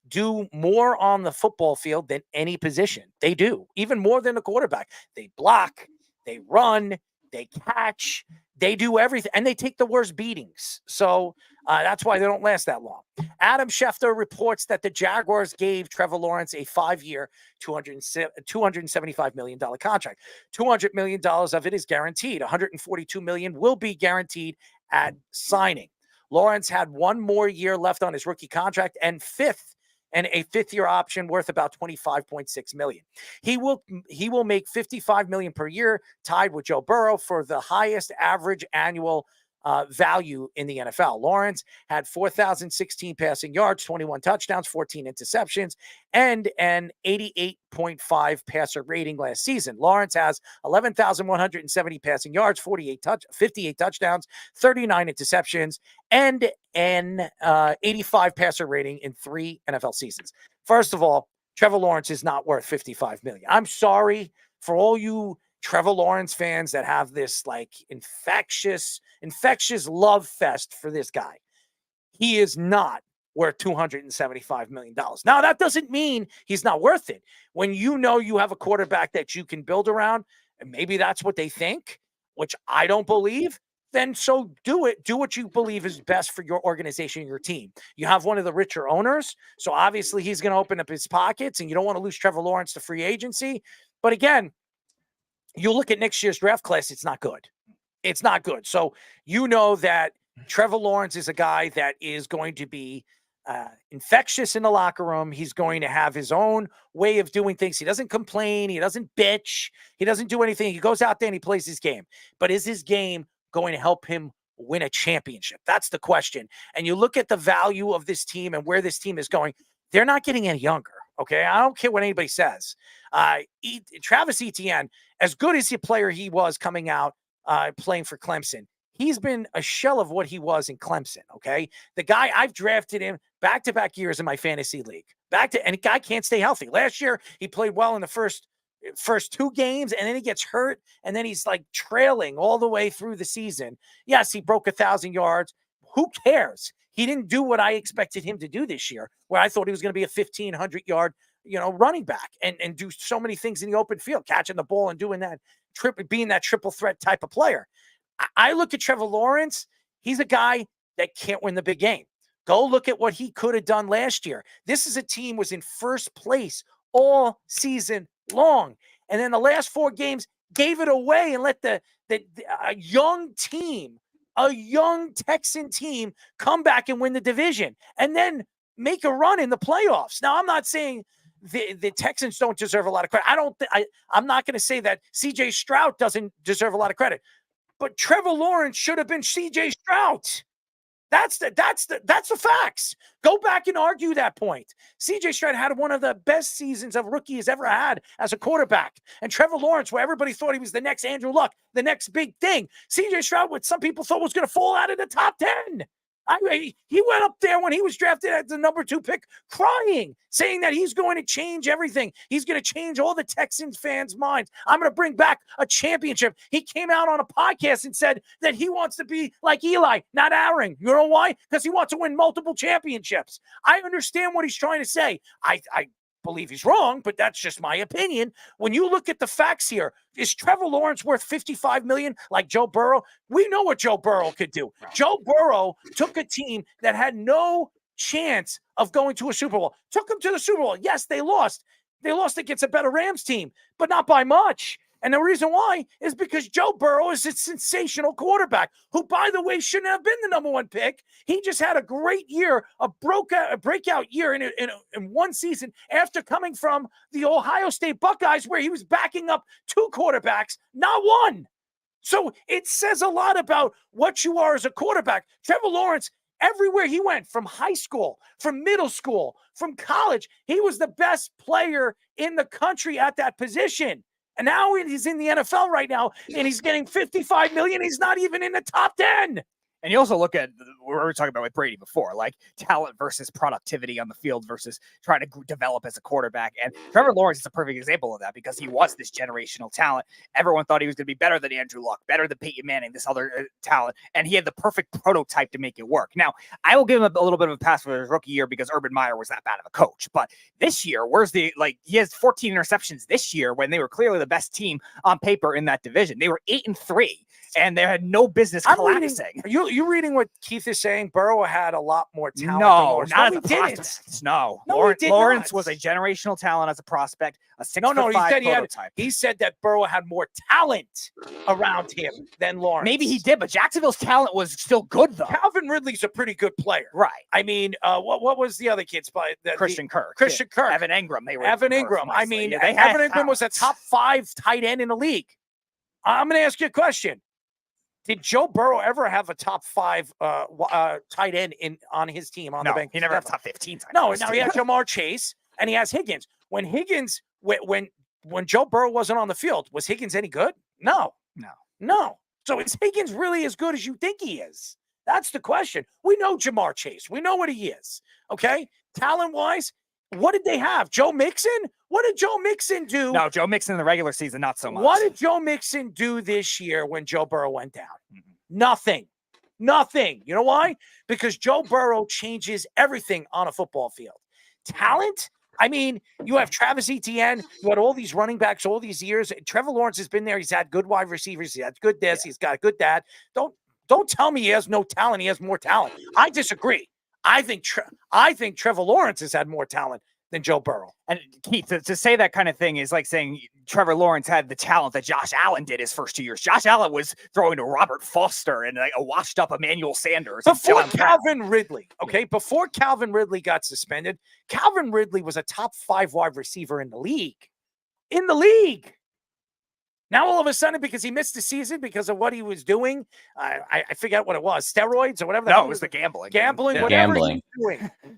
do more on the football field than any position. They do, even more than a quarterback. They block, they run, they catch, they do everything, and they take the worst beatings. So that's why they don't last that long. Adam Schefter reports that the Jaguars gave Trevor Lawrence a 5-year, $275 million contract. $200 million of it is guaranteed. $142 million will be guaranteed at signing. Lawrence had one more year left on his rookie contract and a fifth-year option worth about $25.6 million. He will make $55 million per year, tied with Joe Burrow for the highest average annual value in the NFL. Lawrence had 4,016 passing yards, 21 touchdowns, 14 interceptions, and an 88.5 passer rating last season. Lawrence has 11,170 passing yards, 58 touchdowns, 39 interceptions, and an 85 passer rating in 3 NFL seasons. First of all, Trevor Lawrence is not worth $55 million. I'm sorry for all you Trevor Lawrence fans that have this like infectious love fest for this guy. He is not worth $275 million. Now, that doesn't mean he's not worth it. When you know you have a quarterback that you can build around, and maybe that's what they think, which I don't believe, then so do it. Do what you believe is best for your organization and your team. You have one of the richer owners, so obviously he's going to open up his pockets, and you don't want to lose Trevor Lawrence to free agency. But again, you look at next year's draft class, it's not good. It's not good. So you know that Trevor Lawrence is a guy that is going to be infectious in the locker room. He's going to have his own way of doing things. He doesn't complain. He doesn't bitch. He doesn't do anything. He goes out there and he plays his game. But is his game going to help him win a championship? That's the question. And you look at the value of this team and where this team is going, they're not getting any younger. Okay, I don't care what anybody says. Travis Etienne, as good as the player he was coming out playing for Clemson, he's been a shell of what he was in Clemson. Okay, the guy, I've drafted him back-to-back years in my fantasy league. And the guy can't stay healthy. Last year he played well in the first 2 games, and then he gets hurt, and then he's like trailing all the way through the season. Yes, he broke 1,000 yards. Who cares? He didn't do what I expected him to do this year, where I thought he was going to be a 1,500-yard, running back and do so many things in the open field, catching the ball and doing that, being that triple threat type of player. I look at Trevor Lawrence. He's a guy that can't win the big game. Go look at what he could have done last year. This is a team was in first place all season long, and then the last 4 games gave it away and let a young team, a young Texan team, come back and win the division and then make a run in the playoffs. Now, I'm not saying the Texans don't deserve a lot of credit. I'm not going to say that CJ Stroud doesn't deserve a lot of credit, but Trevor Lawrence should have been CJ Stroud. That's the facts. Go back and argue that point. CJ Stroud had one of the best seasons of rookie he's ever had as a quarterback. And Trevor Lawrence, where everybody thought he was the next Andrew Luck, the next big thing. CJ Stroud, what some people thought was going to fall out of the top 10. I mean, he went up there when he was drafted as the number 2 pick crying, saying that he's going to change everything. He's going to change all the Texans fans' minds. I'm going to bring back a championship. He came out on a podcast and said that he wants to be like Eli, not Aaron. You know why? Because he wants to win multiple championships. I understand what he's trying to say. I believe he's wrong, but that's just my opinion. When you look at the facts here, is Trevor Lawrence worth $55 million like Joe Burrow? We know what Joe Burrow could do. Joe Burrow took a team that had no chance of going to a Super Bowl, took them to the Super Bowl. Yes, they lost. They lost against a better Rams team, but not by much. And the reason why is because Joe Burrow is a sensational quarterback who, by the way, shouldn't have been the number 1 pick. He just had a great year, a breakout year in one season after coming from the Ohio State Buckeyes, where he was backing up 2 quarterbacks, not 1. So it says a lot about what you are as a quarterback. Trevor Lawrence, everywhere he went, from high school, from middle school, from college, he was the best player in the country at that position. And now he's in the NFL right now, and he's getting $55 million. He's not even in the top 10. And you also look at what we were talking about with Brady before, like talent versus productivity on the field versus trying to develop as a quarterback. And Trevor Lawrence is a perfect example of that because he was this generational talent. Everyone thought he was going to be better than Andrew Luck, better than Peyton Manning, this other talent. And he had the perfect prototype to make it work. Now, I will give him a little bit of a pass for his rookie year because Urban Meyer was that bad of a coach. But this year, he has 14 interceptions this year when they were clearly the best team on paper in that division. They were 8-3. And they had no business collapsing. You're reading what Keith is saying. Burrow had a lot more talent. No, not he as a didn't. prospect. No, he Lawrence did was a generational talent as a prospect. A 6'5" he said that Burrow had more talent around him than Lawrence. Maybe he did, but Jacksonville's talent was still good though. Calvin Ridley's a pretty good player, right? I mean, what was the other kid's by Christian Kirk? Evan Ingram. Evan Ingram. I mean, Evan Ingram was a top 5 tight end in the league. I'm going to ask you a question. Did Joe Burrow ever have a top 5 tight end on his team on the bank? He never had top 15. No, now he has Jamar Chase and he has Higgins. When Joe Burrow wasn't on the field, was Higgins any good? No. So is Higgins really as good as you think he is? That's the question. We know Jamar Chase. We know what he is. Okay, talent-wise, what did they have? Joe Mixon? What did Joe Mixon do? No, Joe Mixon in the regular season, not so much. What did Joe Mixon do this year when Joe Burrow went down? Nothing. You know why? Because Joe Burrow changes everything on a football field. Talent? I mean, you have Travis Etienne. You had all these running backs all these years. Trevor Lawrence has been there. He's had good wide receivers. He had good this. He's got a good that. Don't tell me he has no talent. He has more talent. I disagree. I think Trevor Lawrence has had more talent than Joe Burrow. And Keith, to say that kind of thing is like saying Trevor Lawrence had the talent that Josh Allen did his first 2 years. Josh Allen was throwing to Robert Foster and like a washed up Emmanuel Sanders. Before Calvin Ridley, before Calvin Ridley got suspended, Calvin Ridley was a top 5 wide receiver in the league. Now, all of a sudden, because he missed the season because of what he was doing, I forget what it was, steroids or whatever. No, it was the gambling.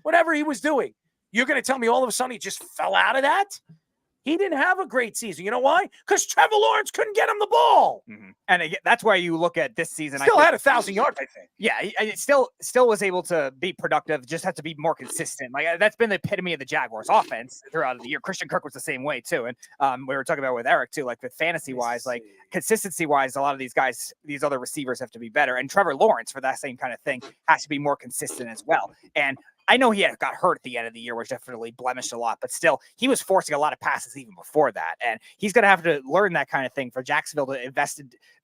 Whatever he was doing. You're going to tell me all of a sudden he just fell out of that? He didn't have a great season. You know why? Because Trevor Lawrence couldn't get him the ball. Mm-hmm. And again, that's why you look at this season. Still had 1,000 yards, I think. Yeah, it still was able to be productive. Just had to be more consistent. Like that's been the epitome of the Jaguars' offense throughout the year. Christian Kirk was the same way too. And we were talking about with Eric too, like with fantasy wise, like consistency wise, a lot of these guys, these other receivers have to be better. And Trevor Lawrence, for that same kind of thing, has to be more consistent as well. And I know he got hurt at the end of the year, which definitely blemished a lot, but still, he was forcing a lot of passes even before that. And he's going to have to learn that kind of thing for Jacksonville to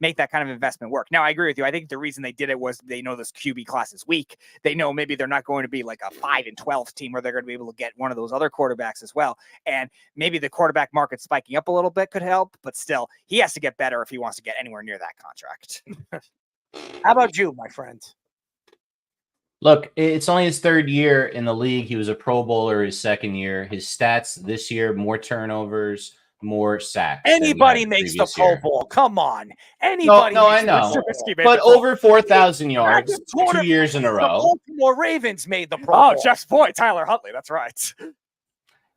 make that kind of investment work. Now, I agree with you. I think the reason they did it was they know this QB class is weak. They know maybe they're not going to be like a 5-12 team where they're going to be able to get one of those other quarterbacks as well. And maybe the quarterback market spiking up a little bit could help, but still, he has to get better if he wants to get anywhere near that contract. How about you, my friend? Look, it's only his 3rd year in the league. He was a Pro Bowler his 2nd year. His stats this year, more turnovers, more sacks. than he had Anybody the makes the previous Pro year. Bowl. Come on. No, Anybody no, I makes the know. Pro Bowl. But over 4,000 yards That's the 2 years in a The row. Baltimore Ravens made the Pro Oh, Bowl. Jeff's boy, Tyler Huntley. That's right.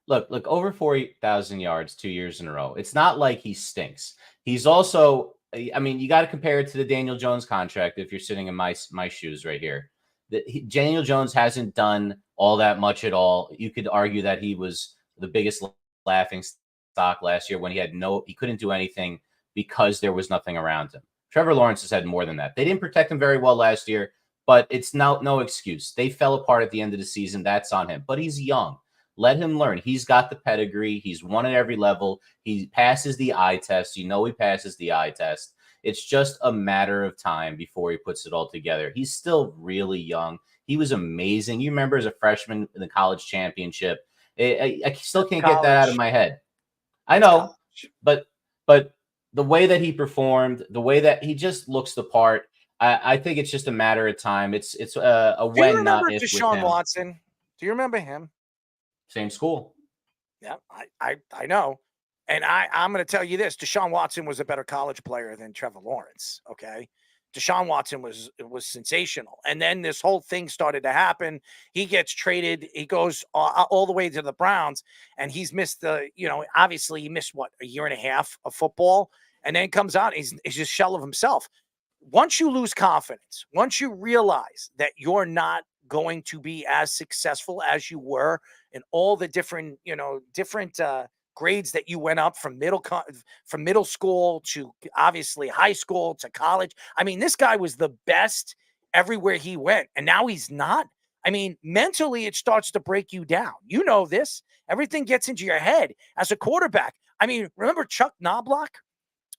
Look, over 40,000 yards 2 years in a row. It's not like he stinks. He's also, I mean, you got to compare it to the Daniel Jones contract if you're sitting in my shoes right here. Daniel Jones hasn't done all that much at all. You could argue that he was the biggest laughing stock last year when he couldn't do anything because there was nothing around him. Trevor Lawrence has had more than that. They didn't protect him very well last year, but it's no excuse. They fell apart at the end of the season. That's on him. But he's young. Let him learn. He's got the pedigree. He's won at every level. He passes the eye test. He passes the eye test. It's just a matter of time before he puts it all together. He's still really young. He was amazing. You remember as a freshman in the college championship. I still can't get that out of my head. I know, but the way that he performed, the way that he just looks the part, I think it's just a matter of time. It's a when, not if. Deshaun Watson? Do you remember him? Same school. Yeah, I know. And I'm going to tell you this. Deshaun Watson was a better college player than Trevor Lawrence, okay? Deshaun Watson was sensational. And then this whole thing started to happen. He gets traded. He goes all the way to the Browns, and he's missed obviously he missed, a year and a half of football, and then comes out, he's just shell of himself. Once you lose confidence, once you realize that you're not going to be as successful as you were in all the different grades that you went up from middle school to obviously high school to college. I mean, this guy was the best everywhere he went, and now he's not. I mean, mentally, it starts to break you down. You know this. Everything gets into your head as a quarterback. I mean, remember Chuck Knobloch?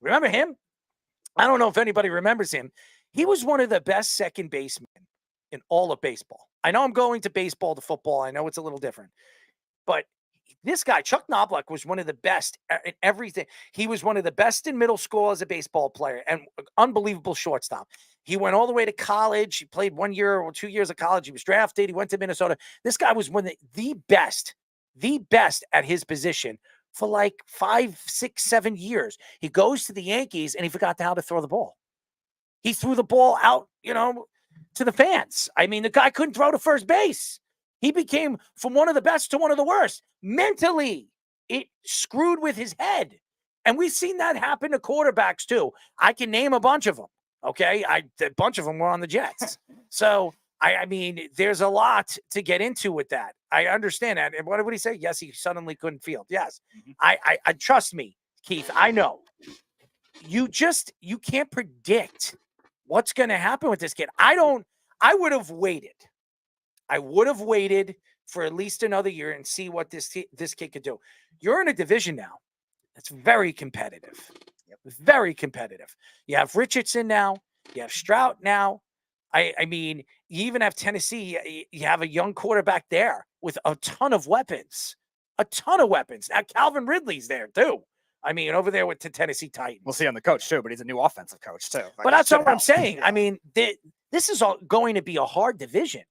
Remember him? I don't know if anybody remembers him. He was one of the best second basemen in all of baseball. I know I'm going to baseball to football. I know it's a little different, but this guy, Chuck Knobloch, was one of the best in everything. He was one of the best in middle school as a baseball player and unbelievable shortstop. He went all the way to college. He played 1 year or 2 years of college. He was drafted. He went to Minnesota. This guy was one of the best at his position for like 5, 6, 7 years. He goes to the Yankees and he forgot how to throw the ball. He threw the ball out, to the fans. I mean, the guy couldn't throw to first base. He became from one of the best to one of the worst. Mentally, it screwed with his head. And we've seen that happen to quarterbacks too. I can name a bunch of them. Okay. A bunch of them were on the Jets. So, I mean, there's a lot to get into with that. I understand that. And what would he say? Yes, he suddenly couldn't field. Yes. I trust me, Keith. I know. You can't predict what's going to happen with this kid. I would have waited. I would have waited for at least another year and see what this kid could do. You're in a division now that's very competitive. Very competitive. You have Richardson now. You have Stroud now. I mean, you even have Tennessee. You have a young quarterback there with a ton of weapons. A ton of weapons. Now, Calvin Ridley's there, too. I mean, over there with the Tennessee Titans. We'll see on the coach, too, but he's a new offensive coach, too. But that's what I'm saying. I mean, this is going to be a hard division.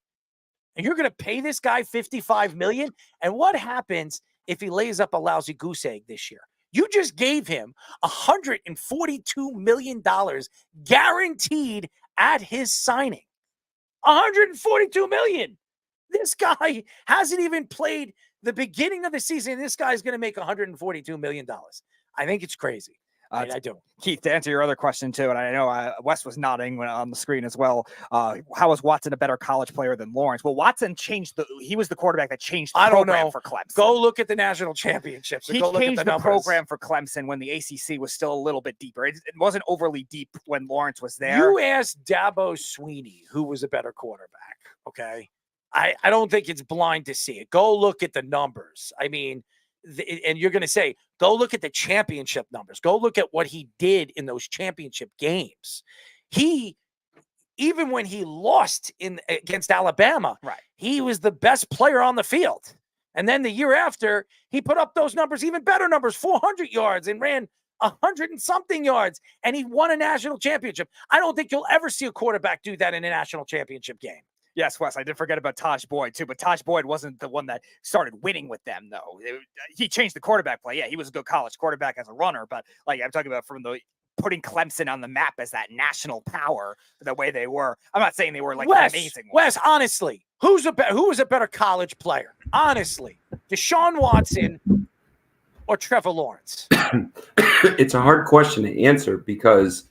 And you're going to pay this guy $55 million. And what happens if he lays up a lousy goose egg this year? You just gave him $142 million guaranteed at his signing. $142 million. This guy hasn't even played the beginning of the season. This guy's going to make $142 million. I think it's crazy. I do. Keith, to answer your other question, too, and I know Wes was nodding on the screen as well. How is Watson a better college player than Lawrence? Well, Watson he was the quarterback that changed the program for Clemson. Go look at the national championships. He changed the program for Clemson when the ACC was still a little bit deeper. It wasn't overly deep when Lawrence was there. You asked Dabo Sweeney who was a better quarterback, okay? I don't think it's blind to see it. Go look at the numbers. I mean, and you're going to say, go look at the championship numbers. Go look at what he did in those championship games. Even when he lost against Alabama, right, he was the best player on the field. And then the year after, he put up those numbers, even better numbers, 400 yards and ran 100 and something yards, and he won a national championship. I don't think you'll ever see a quarterback do that in a national championship game. Yes, Wes, I did forget about Taj Boyd too, but Taj Boyd wasn't the one that started winning with them, though. He changed the quarterback play. Yeah, he was a good college quarterback as a runner, but like I'm talking about from the putting Clemson on the map as that national power the way they were. I'm not saying they were like amazing. Wes, honestly, who was a better college player? Honestly, Deshaun Watson or Trevor Lawrence? It's a hard question to answer because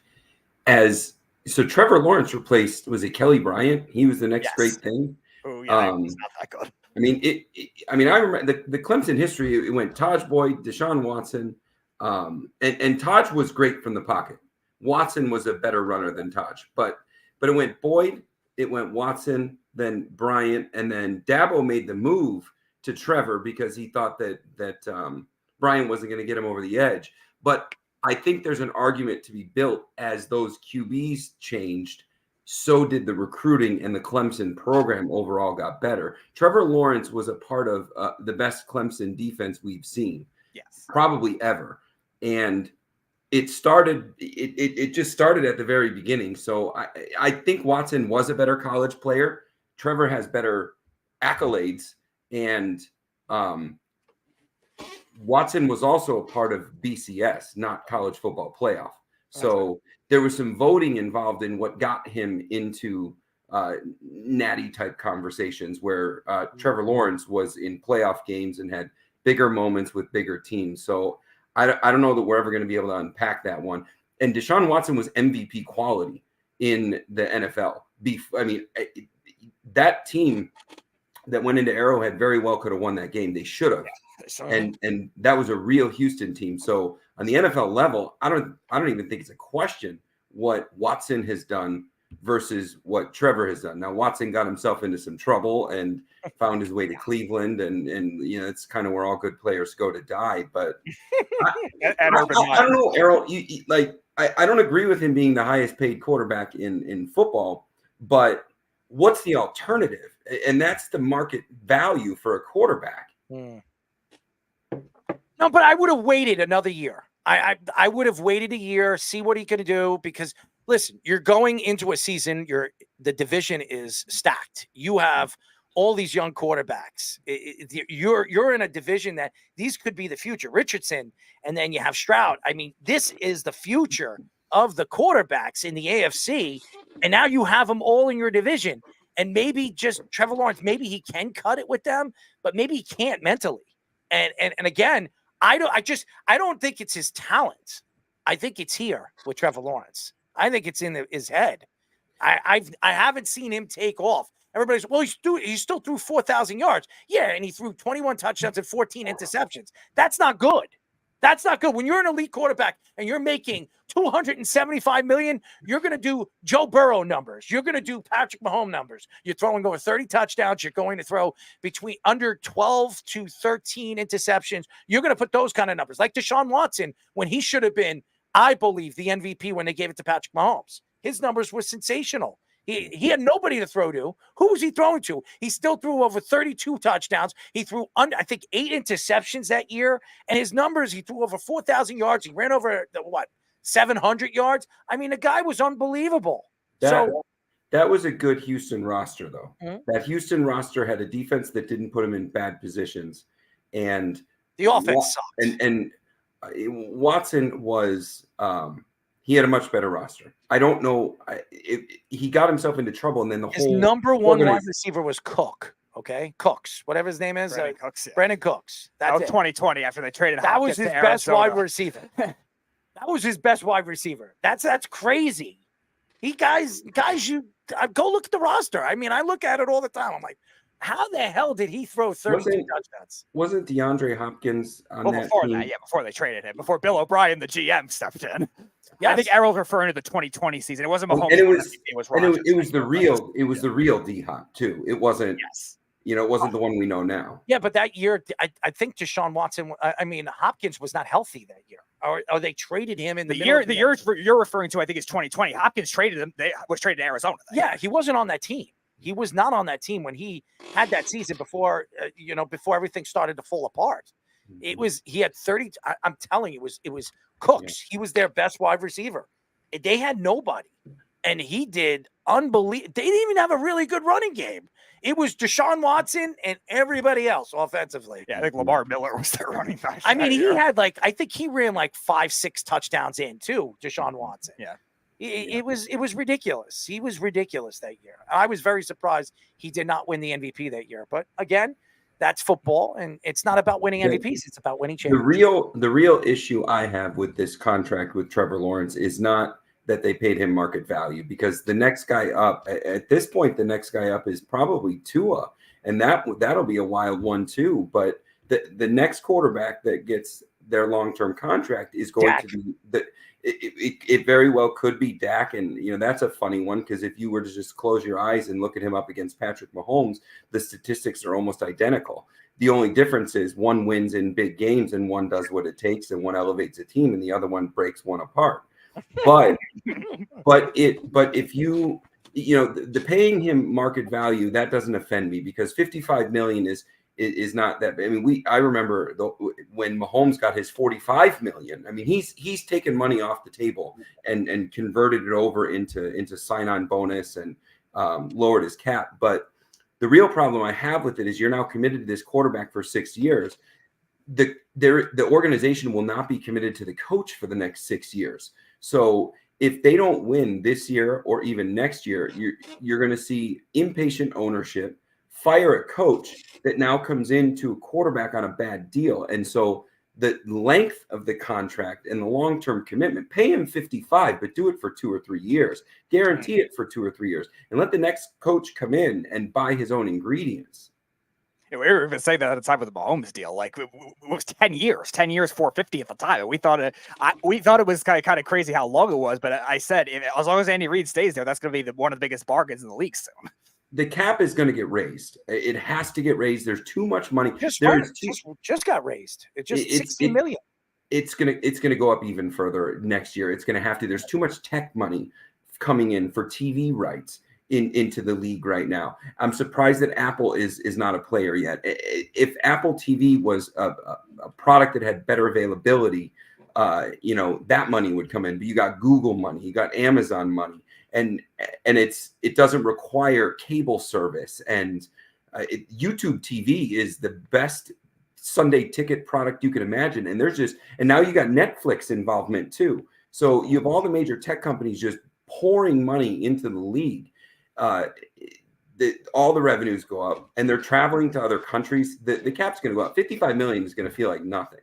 Trevor Lawrence replaced, was it Kelly Bryant? He was the next great thing. Oh yeah, it's not that good. I mean, I remember the Clemson history. It went Taj Boyd, Deshaun Watson, and Taj was great from the pocket. Watson was a better runner than Taj, but it went Boyd, it went Watson, then Bryant, and then Dabo made the move to Trevor because he thought that Bryant wasn't going to get him over the edge. But I think there's an argument to be built as those QBs changed. So did the recruiting, and the Clemson program overall got better. Trevor Lawrence was a part of the best Clemson defense we've seen, probably ever. And it started. It just started at the very beginning. So I think Watson was a better college player. Trevor has better accolades, and Watson was also a part of BCS, not college football playoff. So there was some voting involved in what got him into natty type conversations where Trevor Lawrence was in playoff games and had bigger moments with bigger teams. So I don't know that we're ever going to be able to unpack that one. And Deshaun Watson was MVP quality in the NFL. That team that went into Arrowhead very well could have won that game. They should have. And that was a real Houston team. So on the NFL level, I don't even think it's a question what Watson has done versus what Trevor has done. Now Watson got himself into some trouble and found his way to Cleveland, and it's kind of where all good players go to die. But I don't know, Errol. I don't agree with him being the highest paid quarterback in football, but what's the alternative? And that's the market value for a quarterback. No, but I would have waited another year. I would have waited a year, see what he could do, because listen, you're going into a season, the division is stacked. You have all these young quarterbacks. You're in a division that these could be the future. Richardson, and then you have Stroud. I mean, this is the future of the quarterbacks in the AFC, and now you have them all in your division. And maybe just Trevor Lawrence, maybe he can cut it with them, but maybe he can't mentally. And again, I don't think it's his talent. I think it's here with Trevor Lawrence. I think it's in his head. I haven't seen him take off. Everybody's, well, he still threw 4,000 yards. Yeah, and he threw 21 touchdowns and 14 interceptions. That's not good. That's not good. When you're an elite quarterback and you're making $275 million, you're going to do Joe Burrow numbers. You're going to do Patrick Mahomes numbers. You're throwing over 30 touchdowns. You're going to throw between under 12 to 13 interceptions. You're going to put those kind of numbers. Like Deshaun Watson, when he should have been, I believe, the MVP when they gave it to Patrick Mahomes. His numbers were sensational. He had nobody to throw to. Who was he throwing to? He still threw over 32 touchdowns. He threw, I think, 8 interceptions that year. And his numbers, he threw over 4,000 yards. He ran over, 700 yards? I mean, the guy was unbelievable. That was a good Houston roster, though. Mm-hmm. That Houston roster had a defense that didn't put him in bad positions. And the offense sucked. And Watson was he had a much better roster. I don't know. He got himself into trouble, and then his number one wide receiver was Cook. Okay, Cooks, whatever his name is, Brandon Cooks. That's 2020 after they traded. That was his best wide receiver. That was his best wide receiver. That's crazy. Guys, you go look at the roster. I mean, I look at it all the time. I'm like, how the hell did he throw 32 touchdowns? Wasn't DeAndre Hopkins on that before team? that? Yeah, before they traded him, before Bill O'Brien, the GM, stepped in. Yes. I think Errol's referring to the 2020 season. It wasn't Mahomes. And it was the real D Hop too. It wasn't. Yes. It wasn't the one we know now. Yeah, but that year, I think Deshaun Watson. Hopkins was not healthy that year. Or they traded him in the year. The year you're referring to, I think, is 2020. Hopkins traded him. They was traded to Arizona. Yeah, he wasn't on that team. He was not on that team when he had that season before. Before everything started to fall apart. He had 30. I'm telling you, it was Cooks. Yeah. He was their best wide receiver. They had nobody, and he did unbelievable. They didn't even have a really good running game. It was Deshaun Watson and everybody else offensively. Yeah, I think Lamar Miller was their running back. I mean, he had I think he ran 5-6 touchdowns in too, Deshaun Watson. Yeah. It was ridiculous. He was ridiculous that year. I was very surprised he did not win the MVP that year. But again, that's football, and it's not about winning MVPs. It's about winning championships. The real issue I have with this contract with Trevor Lawrence is not that they paid him market value, because the next guy up at this point, the next guy up is probably Tua, and that'll be a wild one too. But the next quarterback that gets their long-term contract is going Dak. to be it very well could be Dak. And that's a funny one, because if you were to just close your eyes and look at him up against Patrick Mahomes, the statistics are almost identical. The only difference is one wins in big games and one does what it takes and one elevates a team and the other one breaks one apart. But if the paying him market value, that doesn't offend me, because $55 million is not that. I mean, I remember when Mahomes got his $45 million. I mean, he's taken money off the table and converted it over into sign-on bonus and lowered his cap. But the real problem I have with it is you're now committed to this quarterback for 6 years. The organization will not be committed to the coach for the next 6 years. So if they don't win this year or even next year, you're going to see impatient ownership, fire a coach that now comes into a quarterback on a bad deal. And so the length of the contract and the long-term commitment, pay him 55, but do it for 2 or 3 years, guarantee it for 2 or 3 years, and let the next coach come in and buy his own ingredients. We were even saying that at the time with the Mahomes deal. It was 10 years, 450 at the time. And we thought it was kind of crazy how long it was. But I said, as long as Andy Reid stays there, that's going to be one of the biggest bargains in the league soon. The cap is going to get raised. It has to get raised. There's too much money. Just got raised. It's just $60 million. It's gonna go up even further next year. It's gonna have to. There's too much tech money coming in for TV rights into the league right now. I'm surprised that Apple is not a player yet. If Apple TV was a product that had better availability, that money would come in. But you got Google money, you got Amazon money, and it doesn't require cable service. And YouTube TV is the best Sunday ticket product you can imagine. And and now you got Netflix involvement too. So you have all the major tech companies just pouring money into the league. All the revenues go up, and they're traveling to other countries. The cap's going to go up. $55 million is going to feel like nothing.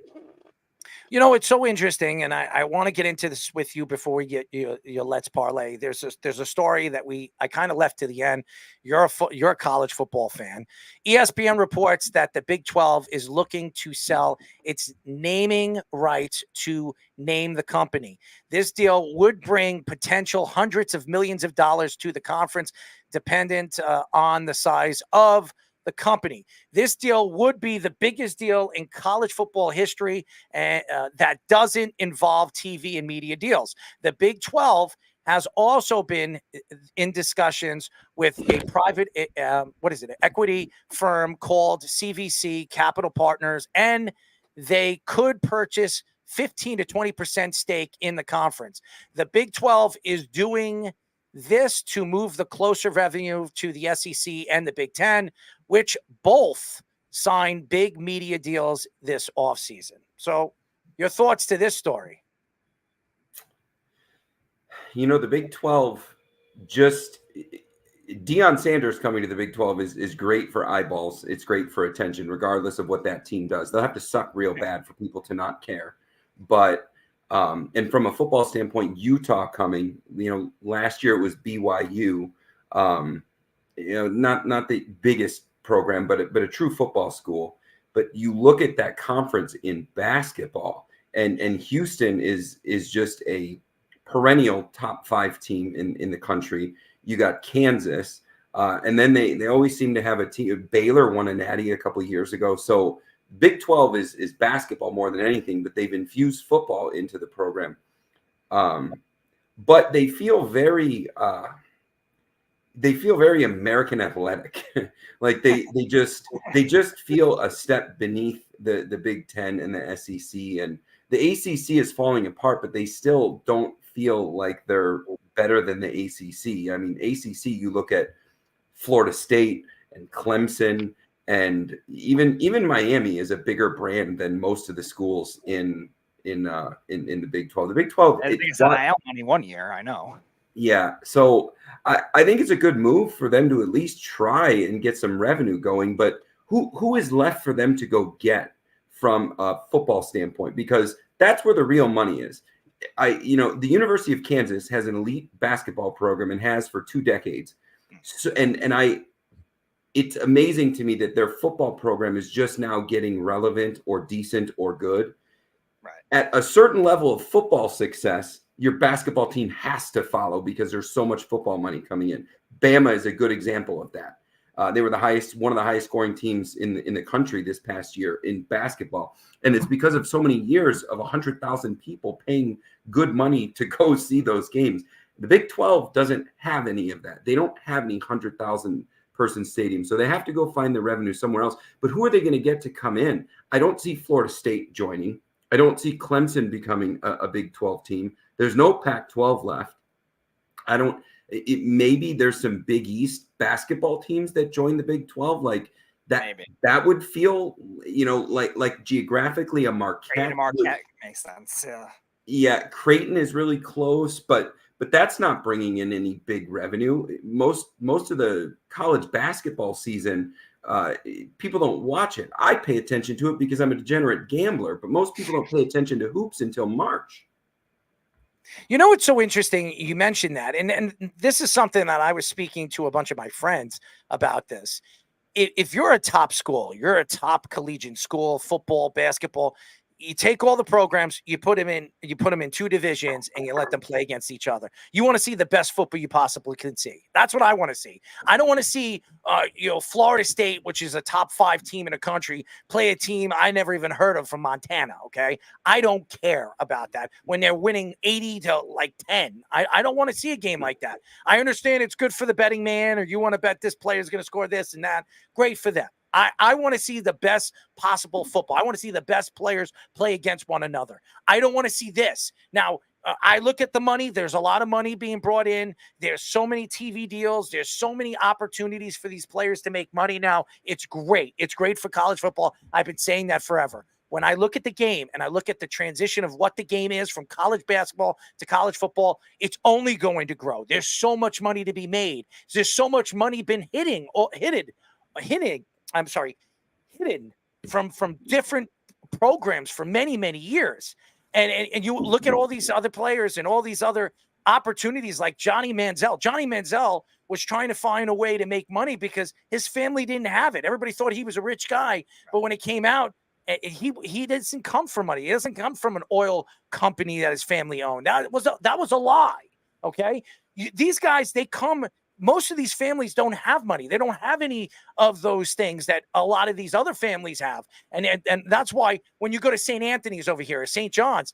It's so interesting, and I want to get into this with you before we get your Let's Parlay. There's a story that I kind of left to the end. You're a college football fan. ESPN reports that the Big 12 is looking to sell its naming rights to name the company. This deal would bring potential hundreds of millions of dollars to the conference, dependent on the size of the company. This deal would be the biggest deal in college football history, and that doesn't involve TV and media deals. The Big 12 has also been in discussions with a private, equity firm called CVC Capital Partners, and they could purchase 15 to 20% stake in the conference. The Big 12 is doing this to move the closer revenue to the SEC and the Big 10, which both signed big media deals this offseason. So your thoughts to this story? The Big 12, just Deion Sanders coming to the Big 12 is great for eyeballs. It's great for attention, regardless of what that team does. They'll have to suck real bad for people to not care. But and from a football standpoint, Utah coming, last year it was BYU, not the biggest program, but a true football school. But you look at that conference in basketball, and Houston is just a perennial top 5 team in the country. You got Kansas, and then they always seem to have a team. Baylor won a natty a couple of years ago. So Big 12 is basketball more than anything, but they've infused football into the program. But they feel very American athletic. Like they just feel a step beneath the Big 10 and the SEC, and the ACC is falling apart, but they still don't feel like they're better than the ACC. I mean, ACC, you look at Florida State and Clemson, and even Miami is a bigger brand than most of the schools in the Big 12. The Big 12, I think it's NIL money one year. I know. yeah. So I think it's a good move for them to at least try and get some revenue going. But who is left for them to go get from a football standpoint? Because that's where the real money is. The University of Kansas has an elite basketball program and has for 2 decades. So, it's amazing to me that their football program is just now getting relevant or decent or good. Right. At a certain level of football success, your basketball team has to follow because there's so much football money coming in. Bama is a good example of that. They were one of the highest scoring teams in the country this past year in basketball. And it's because of so many years of 100,000 people paying good money to go see those games. The Big 12 doesn't have any of that. They don't have any 100,000 person stadium. So they have to go find the revenue somewhere else. But who are they going to get to come in? I don't see Florida State joining. I don't see Clemson becoming a Big 12 team. There's no Pac-12 left. Maybe there's some Big East basketball teams that join the Big 12 like that. Maybe. That would feel, like geographically a Marquette. Marquette makes sense. Yeah. Yeah, Creighton is really close, but that's not bringing in any big revenue. Most of the college basketball season, people don't watch it. I pay attention to it because I'm a degenerate gambler, but most people don't pay attention to hoops until March. You know what's so interesting? You mentioned that, and this is something that I was speaking to a bunch of my friends about this. If you're a top school, you're a top collegiate school, football, basketball, you take all the programs, you put them in 2 divisions, and you let them play against each other. You want to see the best football you possibly can see. That's what I want to see. I don't want to see, Florida State, which is a top 5 team in the country, play a team I never even heard of from Montana. Okay, I don't care about that when they're winning 80 to 10. I don't want to see a game like that. I understand it's good for the betting man, or you want to bet this player is going to score this and that. Great for them. I want to see the best possible football. I want to see the best players play against one another. I don't want to see this. Now, I look at the money. There's a lot of money being brought in. There's so many TV deals. There's so many opportunities for these players to make money now. It's great. It's great for college football. I've been saying that forever. When I look at the game and I look at the transition of what the game is from college basketball to college football, it's only going to grow. There's so much money to be made. There's so much money been hidden from different programs for many, many years. And you look at all these other players and all these other opportunities like Johnny Manziel. Johnny Manziel was trying to find a way to make money because his family didn't have it. Everybody thought he was a rich guy. But when it came out, he doesn't come from money. He doesn't come from an oil company that his family owned. That was a lie. Okay. These guys, most of these families don't have money. They don't have any of those things that a lot of these other families have. And that's why when you go to St. Anthony's over here, or St. John's,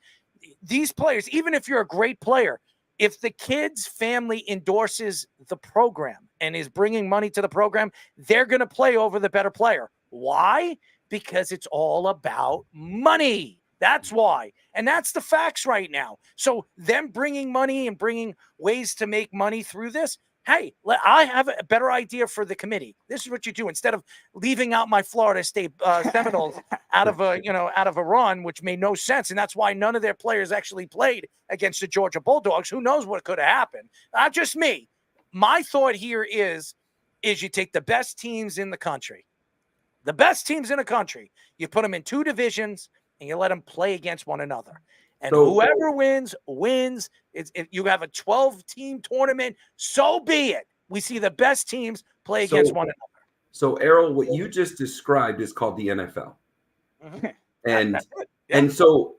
these players, even if you're a great player, if the kid's family endorses the program and is bringing money to the program, they're going to play over the better player. Why? Because it's all about money. That's why. And that's the facts right now. So them bringing money and bringing ways to make money through this, hey, I have a better idea for the committee. This is what you do. Instead of leaving out my Florida State Seminoles out of a run, which made no sense. And that's why none of their players actually played against the Georgia Bulldogs. Who knows what could have happened? Not just me. My thought here is you take the best teams in the country. The best teams in the country. You put them in 2 divisions and you let them play against one another. And whoever wins. If you have a 12-team tournament, so be it. We see the best teams play against one another. So, Errol, what you just described is called the NFL. Mm-hmm. And so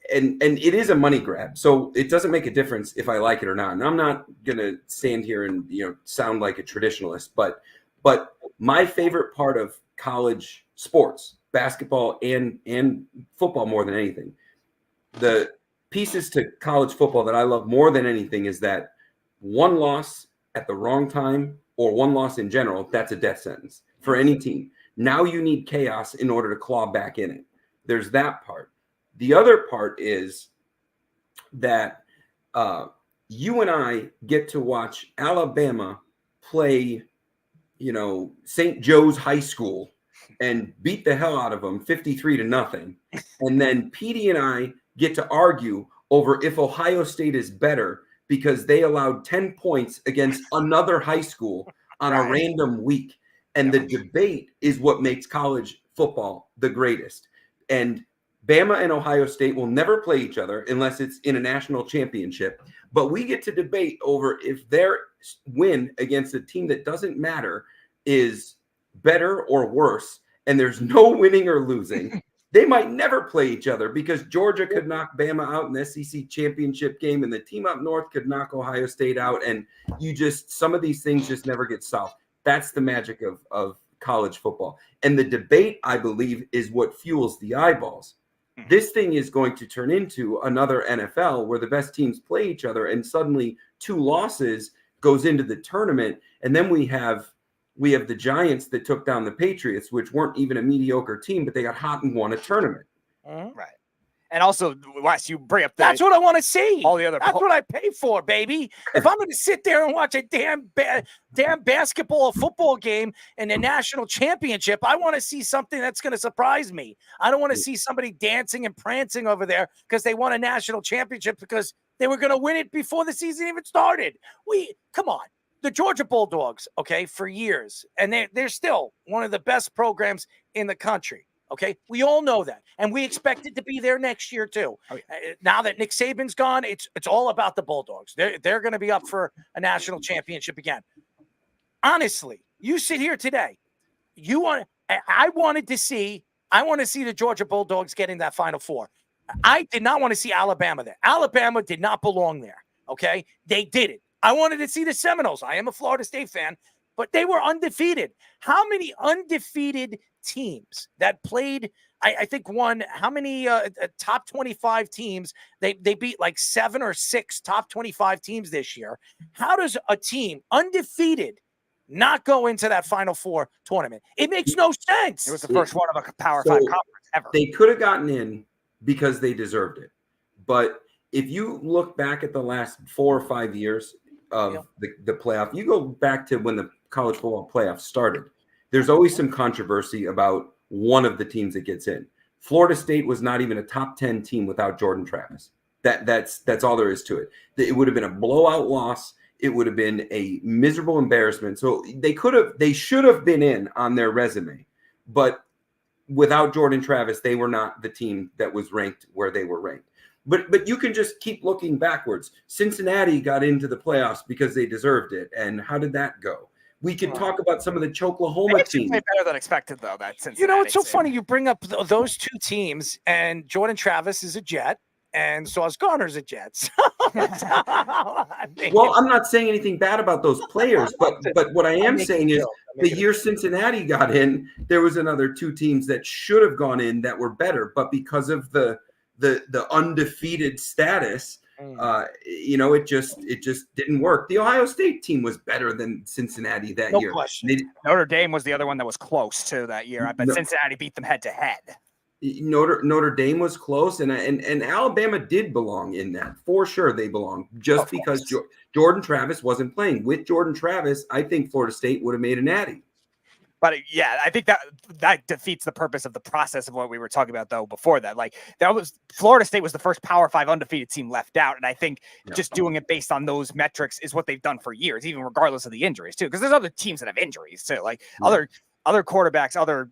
it is a money grab. So it doesn't make a difference if I like it or not. And I'm not gonna stand here and sound like a traditionalist, but my favorite part of college sports, basketball and football more than anything, the pieces to college football that I love more than anything is that one loss at the wrong time or one loss in general, that's a death sentence for any team. Now you need chaos in order to claw back in it. There's that part. The other part is that you and I get to watch Alabama play, St. Joe's High School and beat the hell out of them 53-0. And then Petey and I get to argue over if Ohio State is better because they allowed 10 points against another high school on a random week. And the debate is what makes college football the greatest. And Bama and Ohio State will never play each other unless it's in a national championship. But we get to debate over if their win against a team that doesn't matter is better or worse. And there's no winning or losing. They might never play each other because Georgia could knock Bama out in the SEC championship game, and the team up north could knock Ohio State out. And some of these things just never get solved. That's the magic of college football. And the debate, I believe, is what fuels the eyeballs. This thing is going to turn into another NFL where the best teams play each other, and suddenly 2 losses goes into the tournament. And then we have the Giants that took down the Patriots, which weren't even a mediocre team, but they got hot and won a tournament. Right. And also, Wes, you bring up That's what I want to see. all the other. That's what I pay for, baby. If I'm going to sit there and watch a damn basketball or football game in the national championship, I want to see something that's going to surprise me. I don't want to see somebody dancing and prancing over there because they won a national championship because they were going to win it before the season even started. Come on. The Georgia Bulldogs, okay, for years, and they're still one of the best programs in the country. Okay, we all know that, and we expect it to be there next year too. Now that Nick Saban's gone, it's all about the Bulldogs. They're going to be up for a national championship again. Honestly, you sit here today. I want to see the Georgia Bulldogs getting that Final Four. I did not want to see Alabama there. Alabama did not belong there. Okay, they did it. I wanted to see the Seminoles. I am a Florida State fan, but they were undefeated. How many undefeated teams that played, I think won, how many top 25 teams? They beat like 7 or 6 top 25 teams this year. How does a team undefeated not go into that Final Four tournament? It makes no sense. It was the first one of a Power 5 conference ever. They could have gotten in because they deserved it. But if you look back at the last 4 or 5 years of the playoff, you go back to when the college football playoff started, there's always some controversy about one of the teams that gets in. Florida State was not even a top 10 team without Jordan Travis. That's all there is to it. It would have been a blowout loss. It would have been a miserable embarrassment. So they should have been in on their resume, but without Jordan Travis, they were not the team that was ranked where they were ranked. But you can just keep looking backwards. Cincinnati got into the playoffs because they deserved it. And how did that go? We could talk about some of the Choklahoma teams. Better than expected, though. That Cincinnati It's so funny you bring up those 2 teams, and Jordan Travis is a Jet, and Sauce Gardner's a Jet. Well, I'm not saying anything bad about those players, but what I am saying is the year Cincinnati got in, there was another 2 teams that should have gone in that were better, but because of the undefeated status, it just didn't work. The Ohio State team was better than Cincinnati that year. Question. Notre Dame was the other one that was close to that year. I bet Cincinnati beat them head to head. Notre Dame was close, and Alabama did belong in that for sure. They belong just because Jordan Travis wasn't playing. With Jordan Travis, I think Florida State would have made a natty. But yeah, I think that defeats the purpose of the process of what we were talking about, though, before that. Like, that was Florida State was the first Power 5 undefeated team left out. And I think just doing it based on those metrics is what they've done for years, even regardless of the injuries, too. Because there's other teams that have injuries, too. Like other quarterbacks, other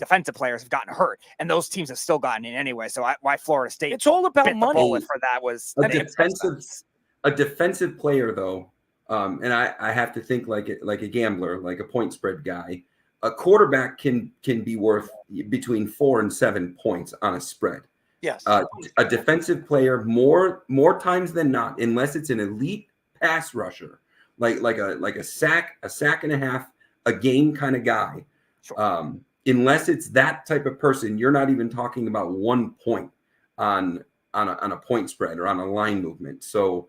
defensive players have gotten hurt, and those teams have still gotten in anyway. So why Florida State? It's all about money. For that was a defensive player, though. And I have to think like a gambler, like a point spread guy. A quarterback can be worth between 4 and 7 points on a spread. Yes. A defensive player more times than not, unless it's an elite pass rusher, like a sack and a half a game kind of guy. Sure. Unless it's that type of person, you're not even talking about 1 point on a point spread or on a line movement. So,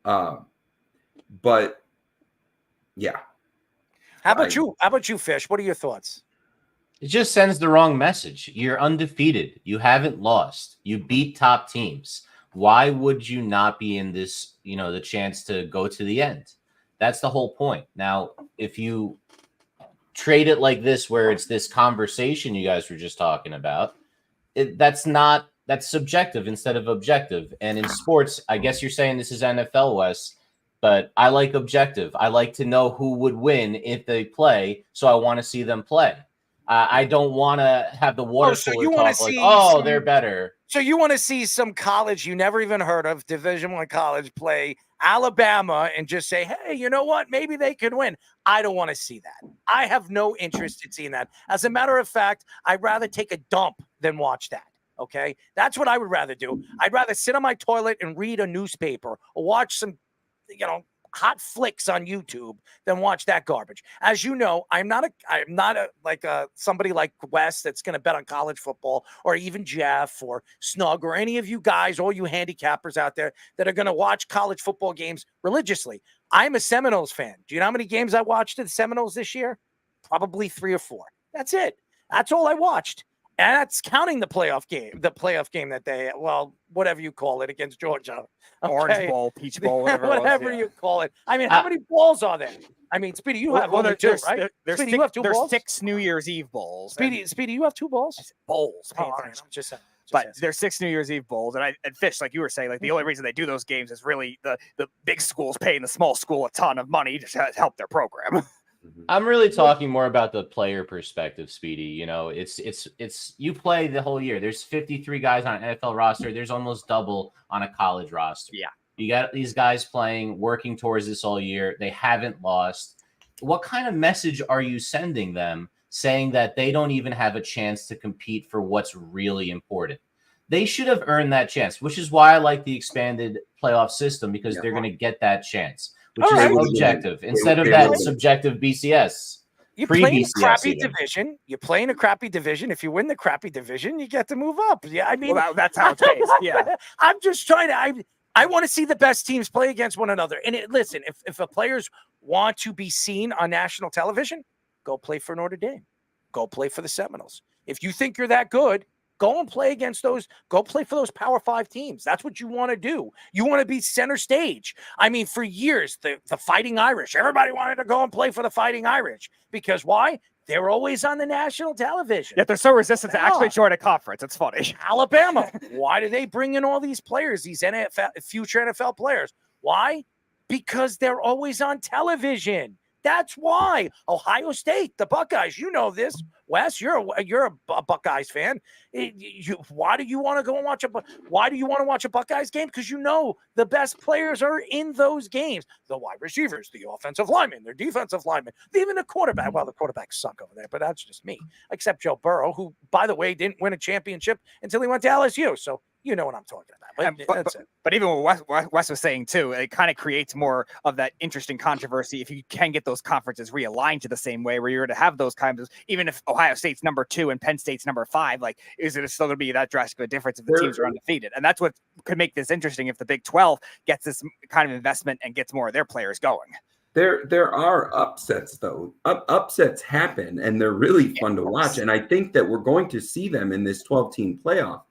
but yeah. How about you, Fish? What are your thoughts? It just sends the wrong message. You're undefeated. You haven't lost. You beat top teams. why would you not be in this, the chance to go to the end? That's the whole point. Now, if you trade it like this, where it's this conversation you guys were just talking about, that's subjective instead of objective. And in sports, I guess you're saying this is NFL, Wes, but I like objective. I like to know who would win if they play, so I want to see them play. I don't want to have the water cooler talk like, they're better. So you want to see some college you never even heard of, Division I college, play Alabama and just say, hey, you know what? Maybe they could win. I don't want to see that. I have no interest in seeing that. As a matter of fact, I'd rather take a dump than watch that. Okay? That's what I would rather do. I'd rather sit on my toilet and read a newspaper or watch some, hot flicks on YouTube than watch that garbage. As you know, I'm not somebody like Wes that's going to bet on college football, or even Jeff or Snug or any of you guys, all you handicappers out there that are going to watch college football games religiously. I'm a Seminoles fan. Do you know how many games I watched of the Seminoles this year? Probably 3 or 4. That's it. That's all I watched. And that's counting the playoff game that they, whatever you call it, against Georgia. Okay. Orange Bowl, Peach Bowl, whatever you call it. I mean, how many balls are there? I mean, Speedy, you have only 2, right? Speedy, you have 2 balls? 6 New Year's Eve bowls. Speedy, you have 2 balls? Bowls. Oh, all right. I'm just saying. But there's 6 New Year's Eve bowls, and Fish, like you were saying, like the only reason they do those games is really the big schools paying the small school a ton of money to help their program. I'm really talking more about the player perspective, Speedy. It's you play the whole year. There's 53 guys on an NFL roster. There's almost double on a college roster. Yeah. You got these guys playing, working towards this all year. They haven't lost. What kind of message are you sending them, saying that they don't even have a chance to compete for what's really important? They should have earned that chance, which is why I like the expanded playoff system, because they're going to get that chance, which is objective instead of that subjective BCS. You play in a crappy division. You play in a crappy division. If you win the crappy division, you get to move up. Yeah, I mean, that's how it's based. Yeah, I'm just trying to. I want to see the best teams play against one another. And listen, if the players want to be seen on national television, go play for Notre Dame. Go play for the Seminoles. If you think you're that good, go and play against those. Go play for those Power 5 teams. That's what you want to do. You want to be center stage. I mean, for years, the Fighting Irish, everybody wanted to go and play for the Fighting Irish. Because why? They're always on the national television. Yet they're so resistant to actually join a conference. It's funny. Alabama. Why do they bring in all these players, these future NFL players? Why? Because they're always on television. That's why. Ohio State, the Buckeyes, you know this. Wes, you're a Buckeyes fan. Why do you want to go and watch a Buckeyes game? Because you know the best players are in those games. The wide receivers, the offensive linemen, their defensive linemen, even the quarterback. Well, the quarterbacks suck over there, but that's just me. Except Joe Burrow, who, by the way, didn't win a championship until he went to LSU. So you know what I'm talking about. But even what Wes was saying too, it kind of creates more of that interesting controversy if you can get those conferences realigned to the same way, where you're to have those kinds of, even if Ohio State's number 2 and Penn State's number 5, like, is it still going to be that drastic of a difference if the teams are undefeated? And that's what could make this interesting if the Big 12 gets this kind of investment and gets more of their players going. There are upsets, though. Upsets happen, and they're really fun to watch. And I think that we're going to see them in this 12-team playoff.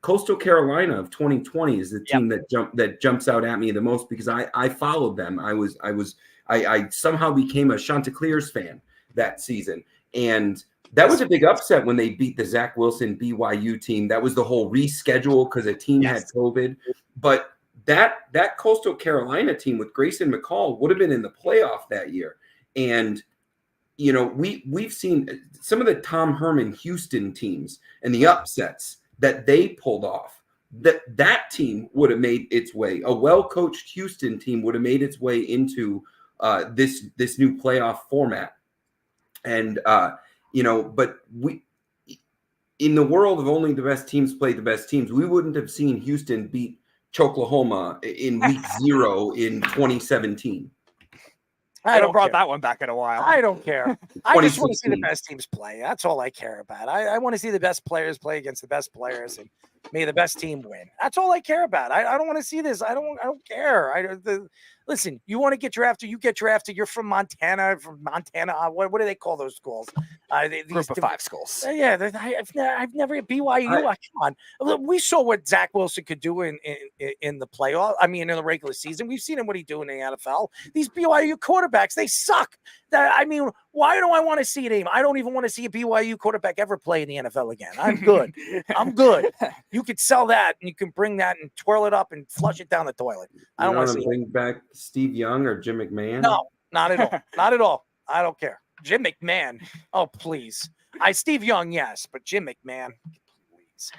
Coastal Carolina of 2020 is the team that jumps out at me the most, because I followed them. I somehow became a Chanticleers fan that season, and that was a big upset when they beat the Zach Wilson BYU team. That was the whole reschedule because a team had COVID. But that Coastal Carolina team with Grayson McCall would have been in the playoff that year. And we've seen some of the Tom Herman Houston teams and the upsets that they pulled off. That team would have made its way. A well-coached Houston team would have made its way into this new playoff format. And but we, in the world of only the best teams play the best teams, we wouldn't have seen Houston beat Choklahoma in week 0 in 2017. I haven't brought that one back in a while. I don't care. I just want to see the best teams play. That's all I care about. I want to see the best players play against the best players. And May the best team win. That's all I care about. I don't want to see this. I don't care. Listen, you want to get drafted, you get drafted. You're from Montana. What do they call those schools? Group of 5 schools. Yeah, I've never BYU. Come on, we saw what Zach Wilson could do in the playoff. I mean, in the regular season, we've seen him what he do in the NFL. These BYU quarterbacks, they suck. I mean, why do I want to see a name? I don't even want to see a BYU quarterback ever play in the NFL again. I'm good. I'm good. You could sell that and you can bring that and twirl it up and flush it down the toilet. I don't want to bring back Steve Young or Jim McMahon. No, not at all. Not at all. I don't care. Jim McMahon. Oh, please. Steve Young, yes, but Jim McMahon, please.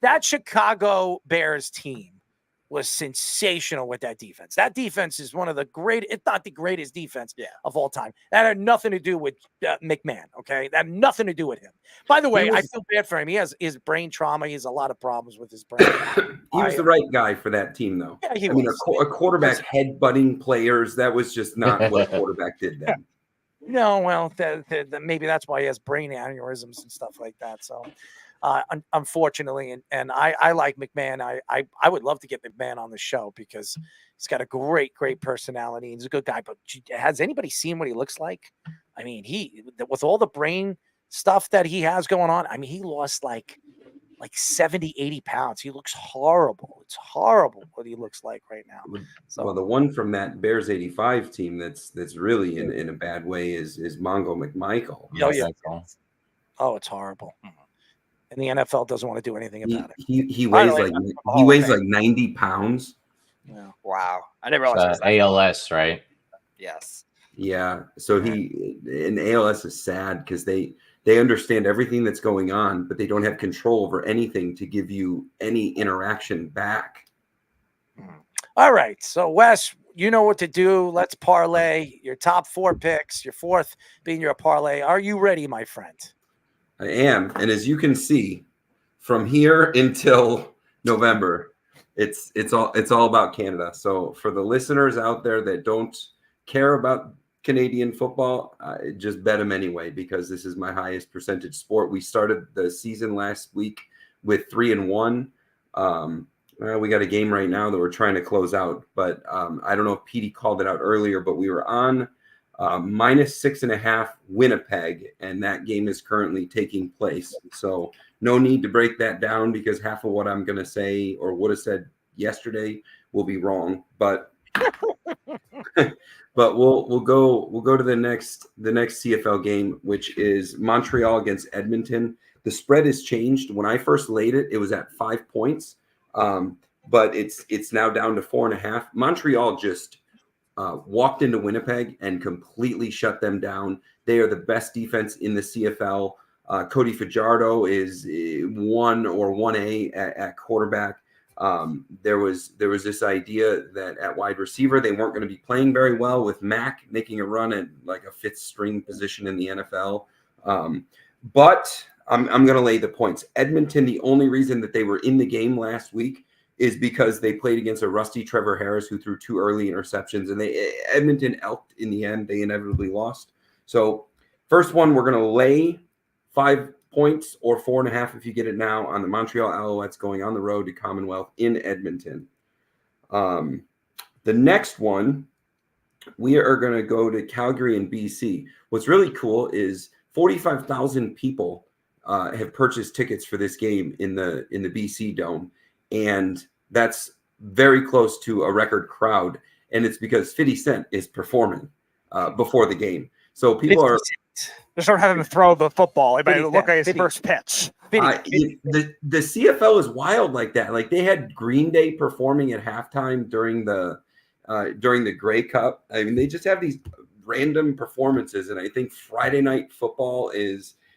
That Chicago Bears team was sensational with that defense. That defense is one of the great, if not the greatest defense of all time. That had nothing to do with McMahon, okay? That had nothing to do with him. By the way, I feel bad for him. He has his brain trauma. He has a lot of problems with his brain. He was the right guy for that team, though. Yeah, I mean, a quarterback headbutting players, that was just not what a quarterback did then. No, well, maybe that's why he has brain aneurysms and stuff like that. So, unfortunately, and I like McMahon. I would love to get McMahon on the show because he's got a great personality. He's a good guy. But has anybody seen what he looks like? I mean, with all the brain stuff that he has going on, I mean, he lost like 70, 80 pounds. He looks horrible. It's horrible what he looks like right now. So, well, the one from that Bears 85 team that's really in a bad way is Mongo McMichael. Oh, yeah. Oh, it's horrible. And the NFL doesn't want to do anything about it. He weighs like 90 pounds. Yeah. Wow. I never realized ALS, right? Yes. Yeah. So and ALS is sad because they understand everything that's going on, but they don't have control over anything to give you any interaction back. All right. So, Wes, you know what to do. Let's parlay your top 4 picks, your fourth being your parlay. Are you ready, my friend? I am. And as you can see, from here until November, it's all about Canada. So for the listeners out there that don't care about Canadian football, just bet them anyway, because this is my highest percentage sport. We started the season last week with 3-1. We got a game right now that we're trying to close out, but I don't know if Petey called it out earlier, but we were on -6.5 Winnipeg, and that game is currently taking place. So no need to break that down because half of what I'm going to say or would have said yesterday will be wrong, but but we'll go to the next CFL game, which is Montreal against Edmonton. The spread has changed. When I first laid it, it was at 5 points, but it's now down to 4.5. Montreal just walked into Winnipeg and completely shut them down. They are the best defense in the CFL. Cody Fajardo is 1 or 1A at quarterback. There was this idea that at wide receiver they weren't going to be playing very well with Mack making a run at like a 5th string position in the NFL. But I'm going to lay the points. Edmonton, the only reason that they were in the game last week is because they played against a rusty Trevor Harris who threw 2 early interceptions, and Edmonton elked in the end. They inevitably lost. So first one, we're going to lay 5 points or 4.5 if you get it now on the Montreal Alouettes going on the road to Commonwealth in Edmonton. The next one, we are going to go to Calgary and BC. What's really cool is 45,000 people have purchased tickets for this game in the BC Dome, and that's very close to a record crowd. And it's because 50 Cent is performing before the game. So people are just don't have him throw the football. It might look like his first pitch. The CFL is wild like that. Like they had Green Day performing at halftime during the Grey Cup. I mean, they just have these random performances. And I think Friday night football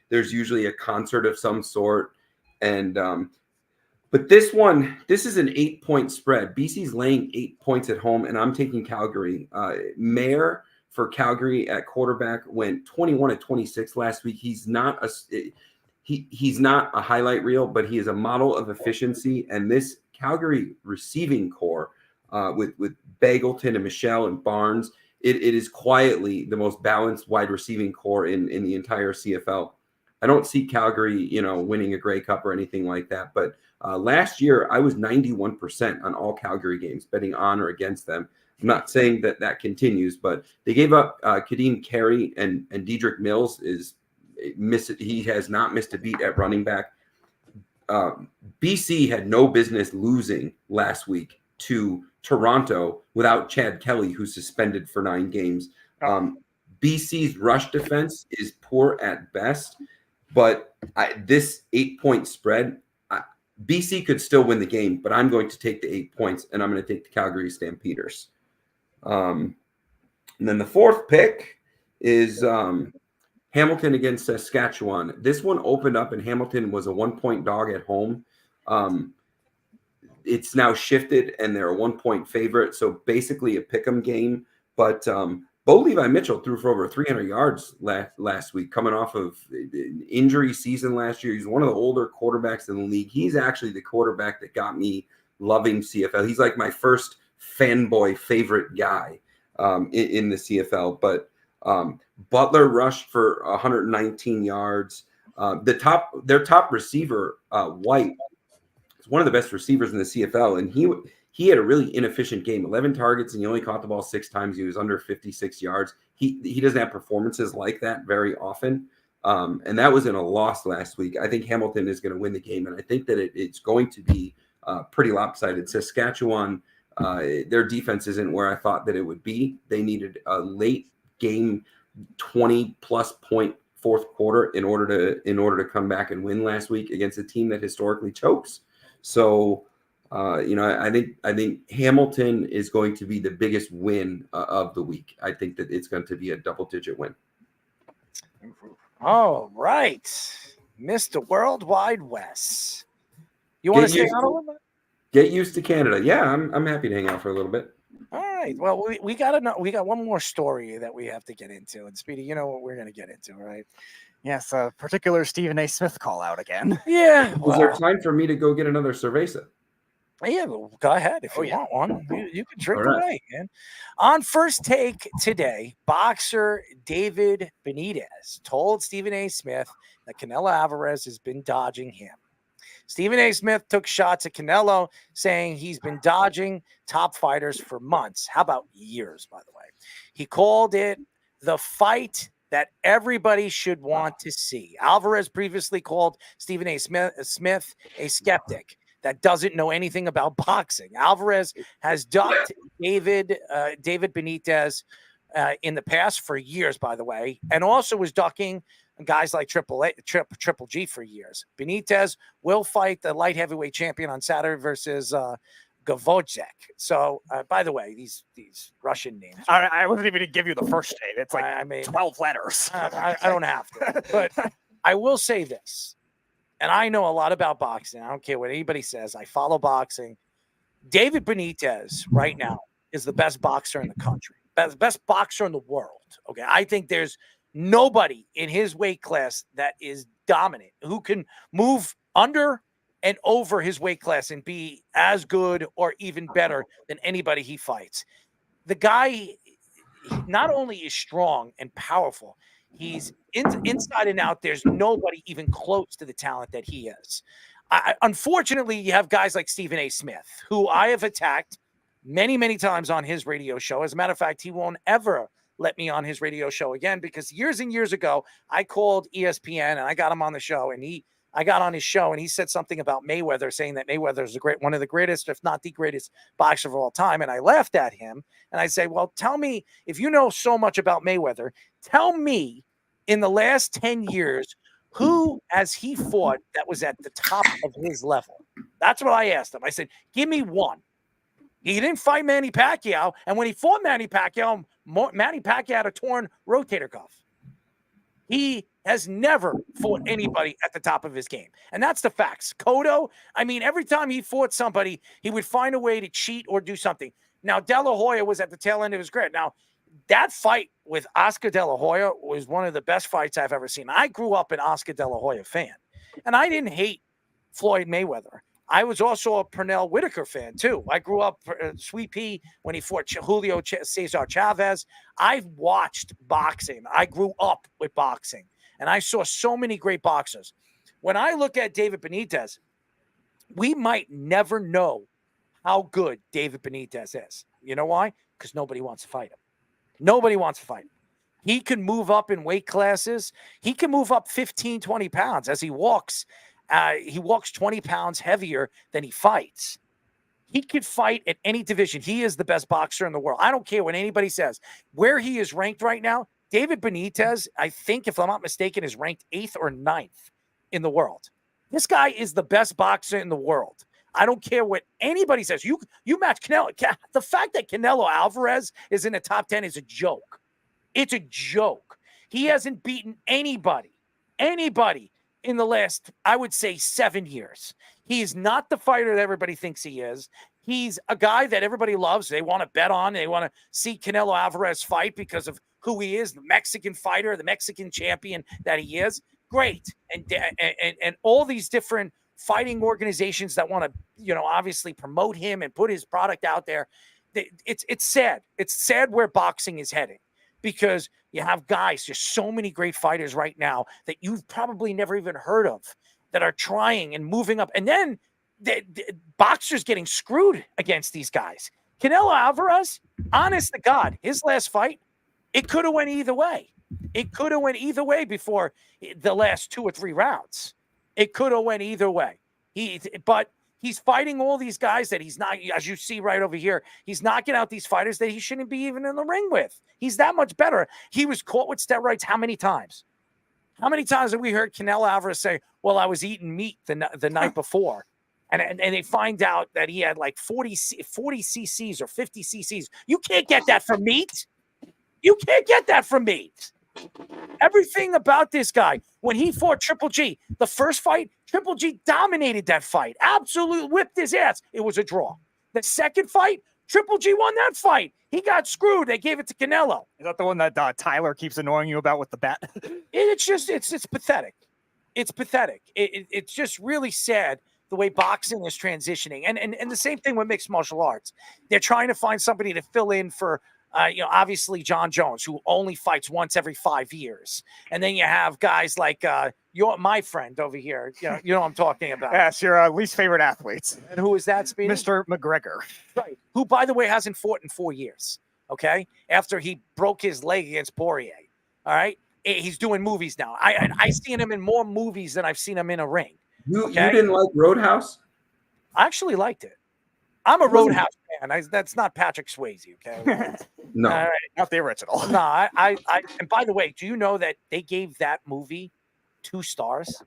there's usually a concert of some sort. And but this is an 8-point spread. BC's laying 8 points at home, and I'm taking Calgary. Mayer for Calgary at quarterback went 21-26 last week. He's not a highlight reel, but he is a model of efficiency. And this Calgary receiving core with Bagleton and Michelle and Barnes, it is quietly the most balanced wide receiving core in the entire CFL. I don't see Calgary, winning a Grey Cup or anything like that. But last year, I was 91% on all Calgary games, betting on or against them. I'm not saying that continues, but they gave up Kadeem Carey and Dedrick Mills he has not missed a beat at running back. BC had no business losing last week to Toronto without Chad Kelly, who's suspended for 9 games. BC's rush defense is poor at best, but this 8-point spread, BC could still win the game, but I'm going to take the 8 points, and I'm going to take the Calgary Stampeders. And then the fourth pick is Hamilton against Saskatchewan. This one opened up, and Hamilton was a 1-point dog at home. It's now shifted, and they're a 1-point favorite. So basically a pick'em game. But Bo Levi Mitchell threw for over 300 yards last week, coming off of an injury season last year. He's one of the older quarterbacks in the league. He's actually the quarterback that got me loving CFL. He's like my first fanboy favorite guy in the CFL. But Butler rushed for 119 yards. Their top receiver, White, is one of the best receivers in the CFL, and he had a really inefficient game. 11 targets, and he only caught the ball 6 times. He was under 56 yards. He doesn't have performances like that very often, and that was in a loss last week. I think Hamilton is going to win the game, and I think that it's going to be pretty lopsided. Saskatchewan, their defense isn't where I thought that it would be. They needed a late game 20-plus point fourth quarter in order to come back and win last week against a team that historically chokes. So, I think Hamilton is going to be the biggest win of the week. I think that it's going to be a double-digit win. All right, Mr. Worldwide Wes. You want to stay on a little bit? Get used to Canada. Yeah, I'm happy to hang out for a little bit. All right. Well, we got one more story that we have to get into. And Speedy, you know what we're going to get into, right? Yes, a particular Stephen A. Smith call out again. Yeah. Was there time for me to go get another cerveza? Yeah, well, go ahead if you want one. You can drink away, man. On First Take today, boxer David Benitez told Stephen A. Smith that Canelo Alvarez has been dodging him. Stephen A. Smith took shots at Canelo, saying he's been dodging top fighters for months. How about years, by the way? He called it the fight that everybody should want to see. Alvarez previously called Stephen A. Smith a skeptic that doesn't know anything about boxing. Alvarez has ducked David Benitez in the past for years, by the way, and also was ducking guys like Triple G for years. Benitez will fight the light heavyweight champion on Saturday versus Gavojek. So, by the way, these Russian names. I wasn't even going to give you the first name. It's like 12 letters. I don't have to. But I will say this, and I know a lot about boxing. I don't care what anybody says. I follow boxing. David Benitez right now is the best boxer in the country, best boxer in the world. Okay, I think there's nobody in his weight class that is dominant, who can move under and over his weight class and be as good or even better than anybody he fights. The guy not only is strong and powerful, he's inside and out. There's nobody even close to the talent that he is. Unfortunately, you have guys like Stephen A. Smith, who I have attacked many, many times on his radio show. As a matter of fact, he won't ever let me on his radio show again, because years and years ago, I called ESPN and I got him on the show, and I got on his show and he said something about Mayweather, saying that Mayweather is one of the greatest, if not the greatest boxer of all time. And I laughed at him and I say, well, tell me, if you know so much about Mayweather, tell me in the last 10 years, who has he fought that was at the top of his level? That's what I asked him. I said, give me one. He didn't fight Manny Pacquiao. And when he fought Manny Pacquiao had a torn rotator cuff. He has never fought anybody at the top of his game. And that's the facts. Cotto, I mean, every time he fought somebody, he would find a way to cheat or do something. Now, De La Hoya was at the tail end of his career. Now, that fight with Oscar De La Hoya was one of the best fights I've ever seen. I grew up an Oscar De La Hoya fan, and I didn't hate Floyd Mayweather. I was also a Pernell Whitaker fan, too. I grew up Sweet Pea when he fought Julio Cesar Chavez. I've watched boxing. I grew up with boxing. and I saw so many great boxers. When I look at David Benitez, we might never know how good David Benitez is. You know why? Because nobody wants to fight him. Nobody wants to fight him. He can move up in weight classes. He can move up 15, 20 pounds as he walks. He walks 20 pounds heavier than he fights. He could fight at any division. He is the best boxer in the world. I don't care what anybody says. Where he is ranked right now, David Benitez, I think, if I'm not mistaken, is ranked 8th or 9th in the world. This guy is the best boxer in the world. I don't care what anybody says. You match Canelo. The fact that Canelo Alvarez is in the top 10 is a joke. It's a joke. He hasn't beaten anybody in the last, I would say, 7 years. He is not the fighter that everybody thinks he is. He's a guy that everybody loves. They want to bet on. They want to see Canelo Alvarez fight because of who he is, the Mexican fighter, the Mexican champion that he is. Great. And all these different fighting organizations that want to, obviously promote him and put his product out there. It's sad. It's sad where boxing is heading, because you have guys, just so many great fighters right now that you've probably never even heard of that are trying and moving up. And then the boxers getting screwed against these guys. Canelo Alvarez, honest to God, his last fight, it could have went either way. It could have went either way before the last 2 or 3 rounds. It could have went either way. But he's fighting all these guys that he's not, as you see right over here, he's knocking out these fighters that he shouldn't be even in the ring with. He's that much better. He was caught with steroids how many times? How many times have we heard Canelo Alvarez say, well, I was eating meat the night before? And they find out that he had like 40 cc's or 50 cc's. You can't get that from meat. You can't get that from meat. Everything about this guy, when he fought Triple G, the first fight, Triple G dominated that fight. Absolutely whipped his ass. It was a draw. The second fight, Triple G won that fight. He got screwed. They gave it to Canelo. Is that the one that Tyler keeps annoying you about with the bet? It's pathetic. It's pathetic. It's just really sad the way boxing is transitioning. And the same thing with mixed martial arts. They're trying to find somebody to fill in for obviously John Jones, who only fights once every 5 years. And then you have guys like my friend over here. You know what I'm talking about. Yes, your least favorite athletes. And who is that, Speedy? Mr. McGregor. Right. Who, by the way, hasn't fought in 4 years. Okay? After he broke his leg against Poirier. All right? He's doing movies now. I've seen him in more movies than I've seen him in a ring. You didn't like Roadhouse? I actually liked it. I'm a Roadhouse fan. That's not Patrick Swayze, okay? No. All right. Not the original. No, and by the way, do you know that they gave that movie 2 stars?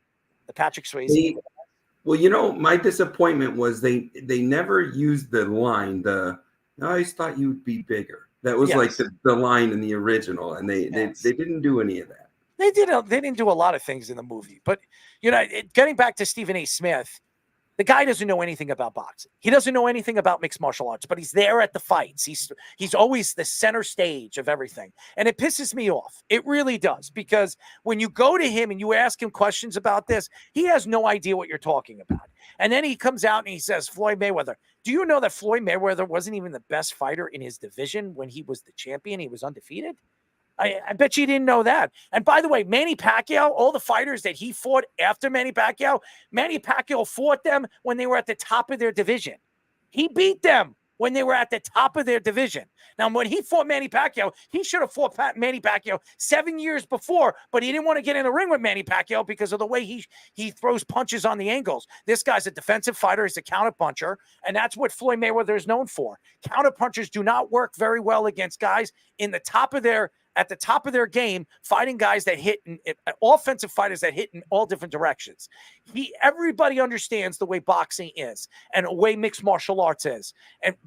The Patrick Swayze. Well, my disappointment was they never used the line, I always thought you'd be bigger. That was like the line in the original, and they didn't do any of that. They didn't do a lot of things in the movie. But, getting back to Stephen A. Smith, the guy doesn't know anything about boxing. He doesn't know anything about mixed martial arts, but he's there at the fights. He's always the center stage of everything. And it pisses me off. It really does. Because when you go to him and you ask him questions about this, he has no idea what you're talking about. And then he comes out and he says, Floyd Mayweather. Do you know that Floyd Mayweather wasn't even the best fighter in his division when he was the champion? He was undefeated. I bet you didn't know that. And by the way, Manny Pacquiao, all the fighters that he fought after Manny Pacquiao fought them when they were at the top of their division. He beat them when they were at the top of their division. Now, when he fought Manny Pacquiao, he should have fought Manny Pacquiao 7 years before, but he didn't want to get in a ring with Manny Pacquiao because of the way he throws punches on the angles. This guy's a defensive fighter. He's a counter puncher, and that's what Floyd Mayweather is known for. Counter punchers do not work very well against guys at the top of their game, fighting guys that hit, offensive fighters that hit in all different directions. Everybody understands the way boxing is and the way mixed martial arts is.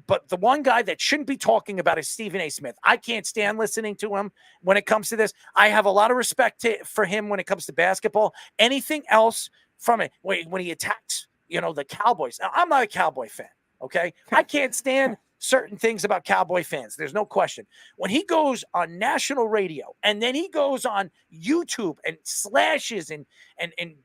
But the one guy that shouldn't be talking about is Stephen A. Smith. I can't stand listening to him when it comes to this. I have a lot of respect for him when it comes to basketball. Anything else from it, when he attacks, the Cowboys. Now, I'm not a Cowboy fan, okay? I can't stand certain things about Cowboy fans. There's no question. When he goes on national radio and then he goes on YouTube and slashes and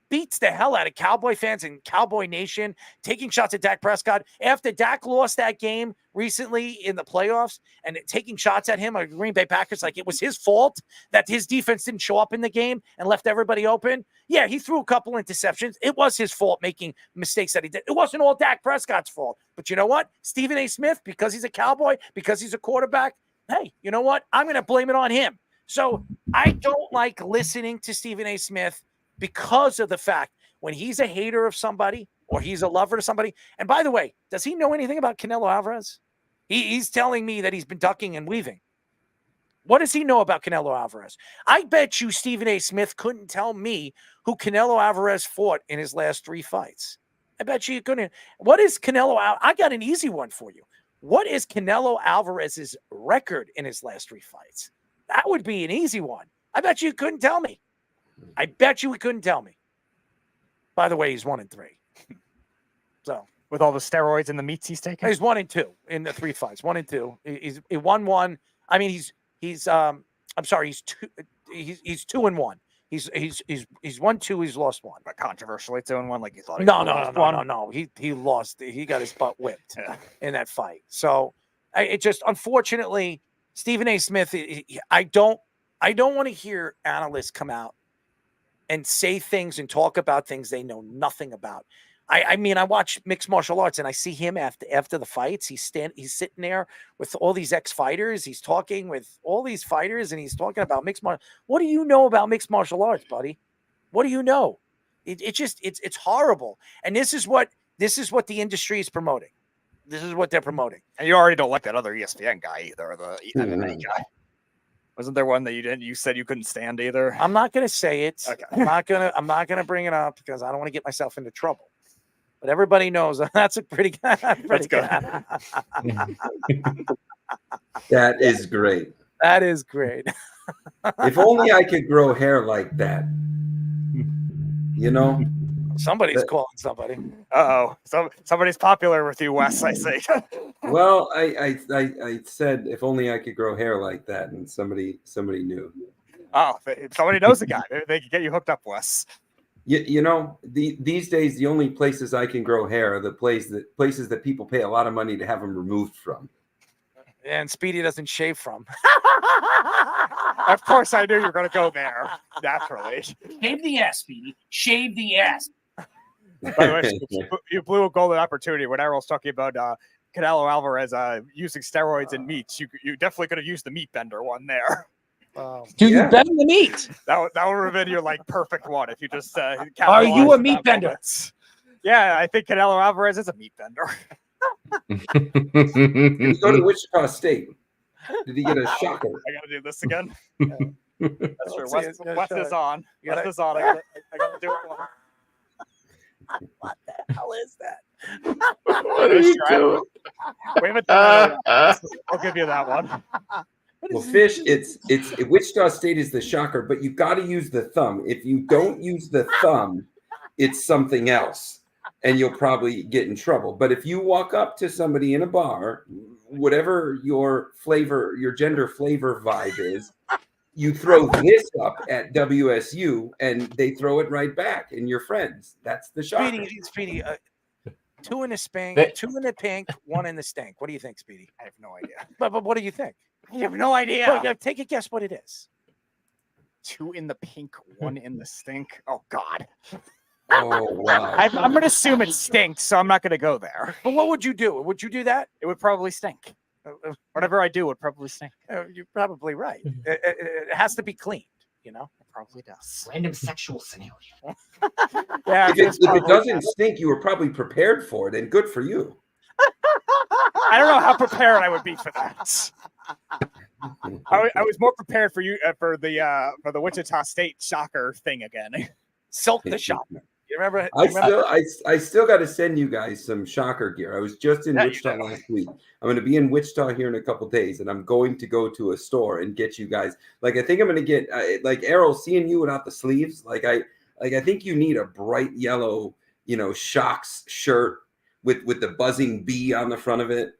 beats the hell out of Cowboy fans and Cowboy Nation, taking shots at Dak Prescott after Dak lost that game recently in the playoffs and taking shots at him, like Green Bay Packers, like it was his fault that his defense didn't show up in the game and left everybody open. Yeah, he threw a couple interceptions. It was his fault making mistakes that he did. It wasn't all Dak Prescott's fault. But you know what? Stephen A. Smith, because he's a Cowboy, because he's a quarterback, hey, you know what? I'm going to blame it on him. So I don't like listening to Stephen A. Smith because of the fact when he's a hater of somebody or he's a lover of somebody. And by the way, does he know anything about Canelo Alvarez? He's telling me that he's been ducking and weaving. What does he know about Canelo Alvarez? I bet you Stephen A. Smith couldn't tell me who Canelo Alvarez fought in his last 3 fights. I bet you couldn't. What is Canelo? I got an easy one for you. What is Canelo Alvarez's record in his last 3 fights? That would be an easy one. I bet you couldn't tell me. I bet you he couldn't tell me. By the way, he's 1-3. So with all the steroids and the meats he's taking, he's 1-2 in the 3 fights. 1-2. He won 1. I mean, I'm sorry. He's 2-1. He's 1-2. He's lost 1. But controversially, 2-1, like you thought. No. He lost. He got his butt whipped in that fight. So it just, unfortunately, Stephen A. Smith. I don't want to hear analysts come out and say things and talk about things they know nothing about. I mean, I watch mixed martial arts and I see him after the fights. He's sitting there with all these ex-fighters. He's talking with all these fighters and he's talking about mixed martial. What do you know about mixed martial arts, buddy? What do you know? It's horrible. And this is what the industry is promoting. This is what they're promoting. And you already don't like that other ESPN guy either, the MMA guy. Wasn't there one that you said you couldn't stand either? I'm not going to say it. Okay. I'm not going to bring it up because I don't want to get myself into trouble. But everybody knows that's a pretty good. That's good. That is great. That is great. If only I could grow hair like that. You know? Somebody's calling somebody. Somebody's popular with you, Wes, I say. Well, I said if only I could grow hair like that, and somebody knew. Oh, if somebody knows the guy. Maybe they could get you hooked up, Wes. You know, these days the only places I can grow hair are the places that people pay a lot of money to have them removed from. And Speedy doesn't shave from. Of course, I knew you were going to go there. Naturally. Shave the ass, Speedy. Shave the ass. By the way, you blew a golden opportunity when Errol's talking about Canelo Alvarez using steroids and meats. You definitely could have used the meat bender one there. Do you bend the meat? That would have been your like perfect one if you just. Are you a meat bender? Yeah, I think Canelo Alvarez is a meat bender. Did he go to Wichita State? Did he get a shocker? I got to do this again. That's true. Wes is on. Wes is on. I got to do it one. What the hell is that? What are you doing? We haven't done that yet. I'll give you that one. Well, Fish, it's Wichita State is the shocker, but you got to use the thumb. If you don't use the thumb, it's something else, and you'll probably get in trouble. But if you walk up to somebody in a bar, whatever your gender flavor vibe is, you throw this up at WSU, and they throw it right back, and you're friends. That's the shocker. Speedy, 2 in the spank, 2 in the pink, 1 in the stink. What do you think, Speedy? I have no idea. But what do you think? You have no idea. Well, take a guess what it is. 2 in the pink, 1 in the stink. Oh, God. Oh, wow. I'm going to assume it stinks, so I'm not going to go there. But what would you do? Would you do that? It would probably stink. Whatever I do would probably stink. You're probably right. It has to be cleaned, you know? It probably does. Random sexual scenario. Yeah. If it doesn't stink, you were probably prepared for it, and good for you. I don't know how prepared I would be for that. I was more prepared for you for the Wichita State shocker thing again. Silk the shocker. You remember? I still got to send you guys some shocker gear. I was just in Wichita last week. I'm going to be in Wichita here in a couple days, and I'm going to go to a store and get you guys. Like, I think I'm going to get like Errol, seeing you without the sleeves. I think you need a bright yellow, Shocks shirt with the buzzing bee on the front of it.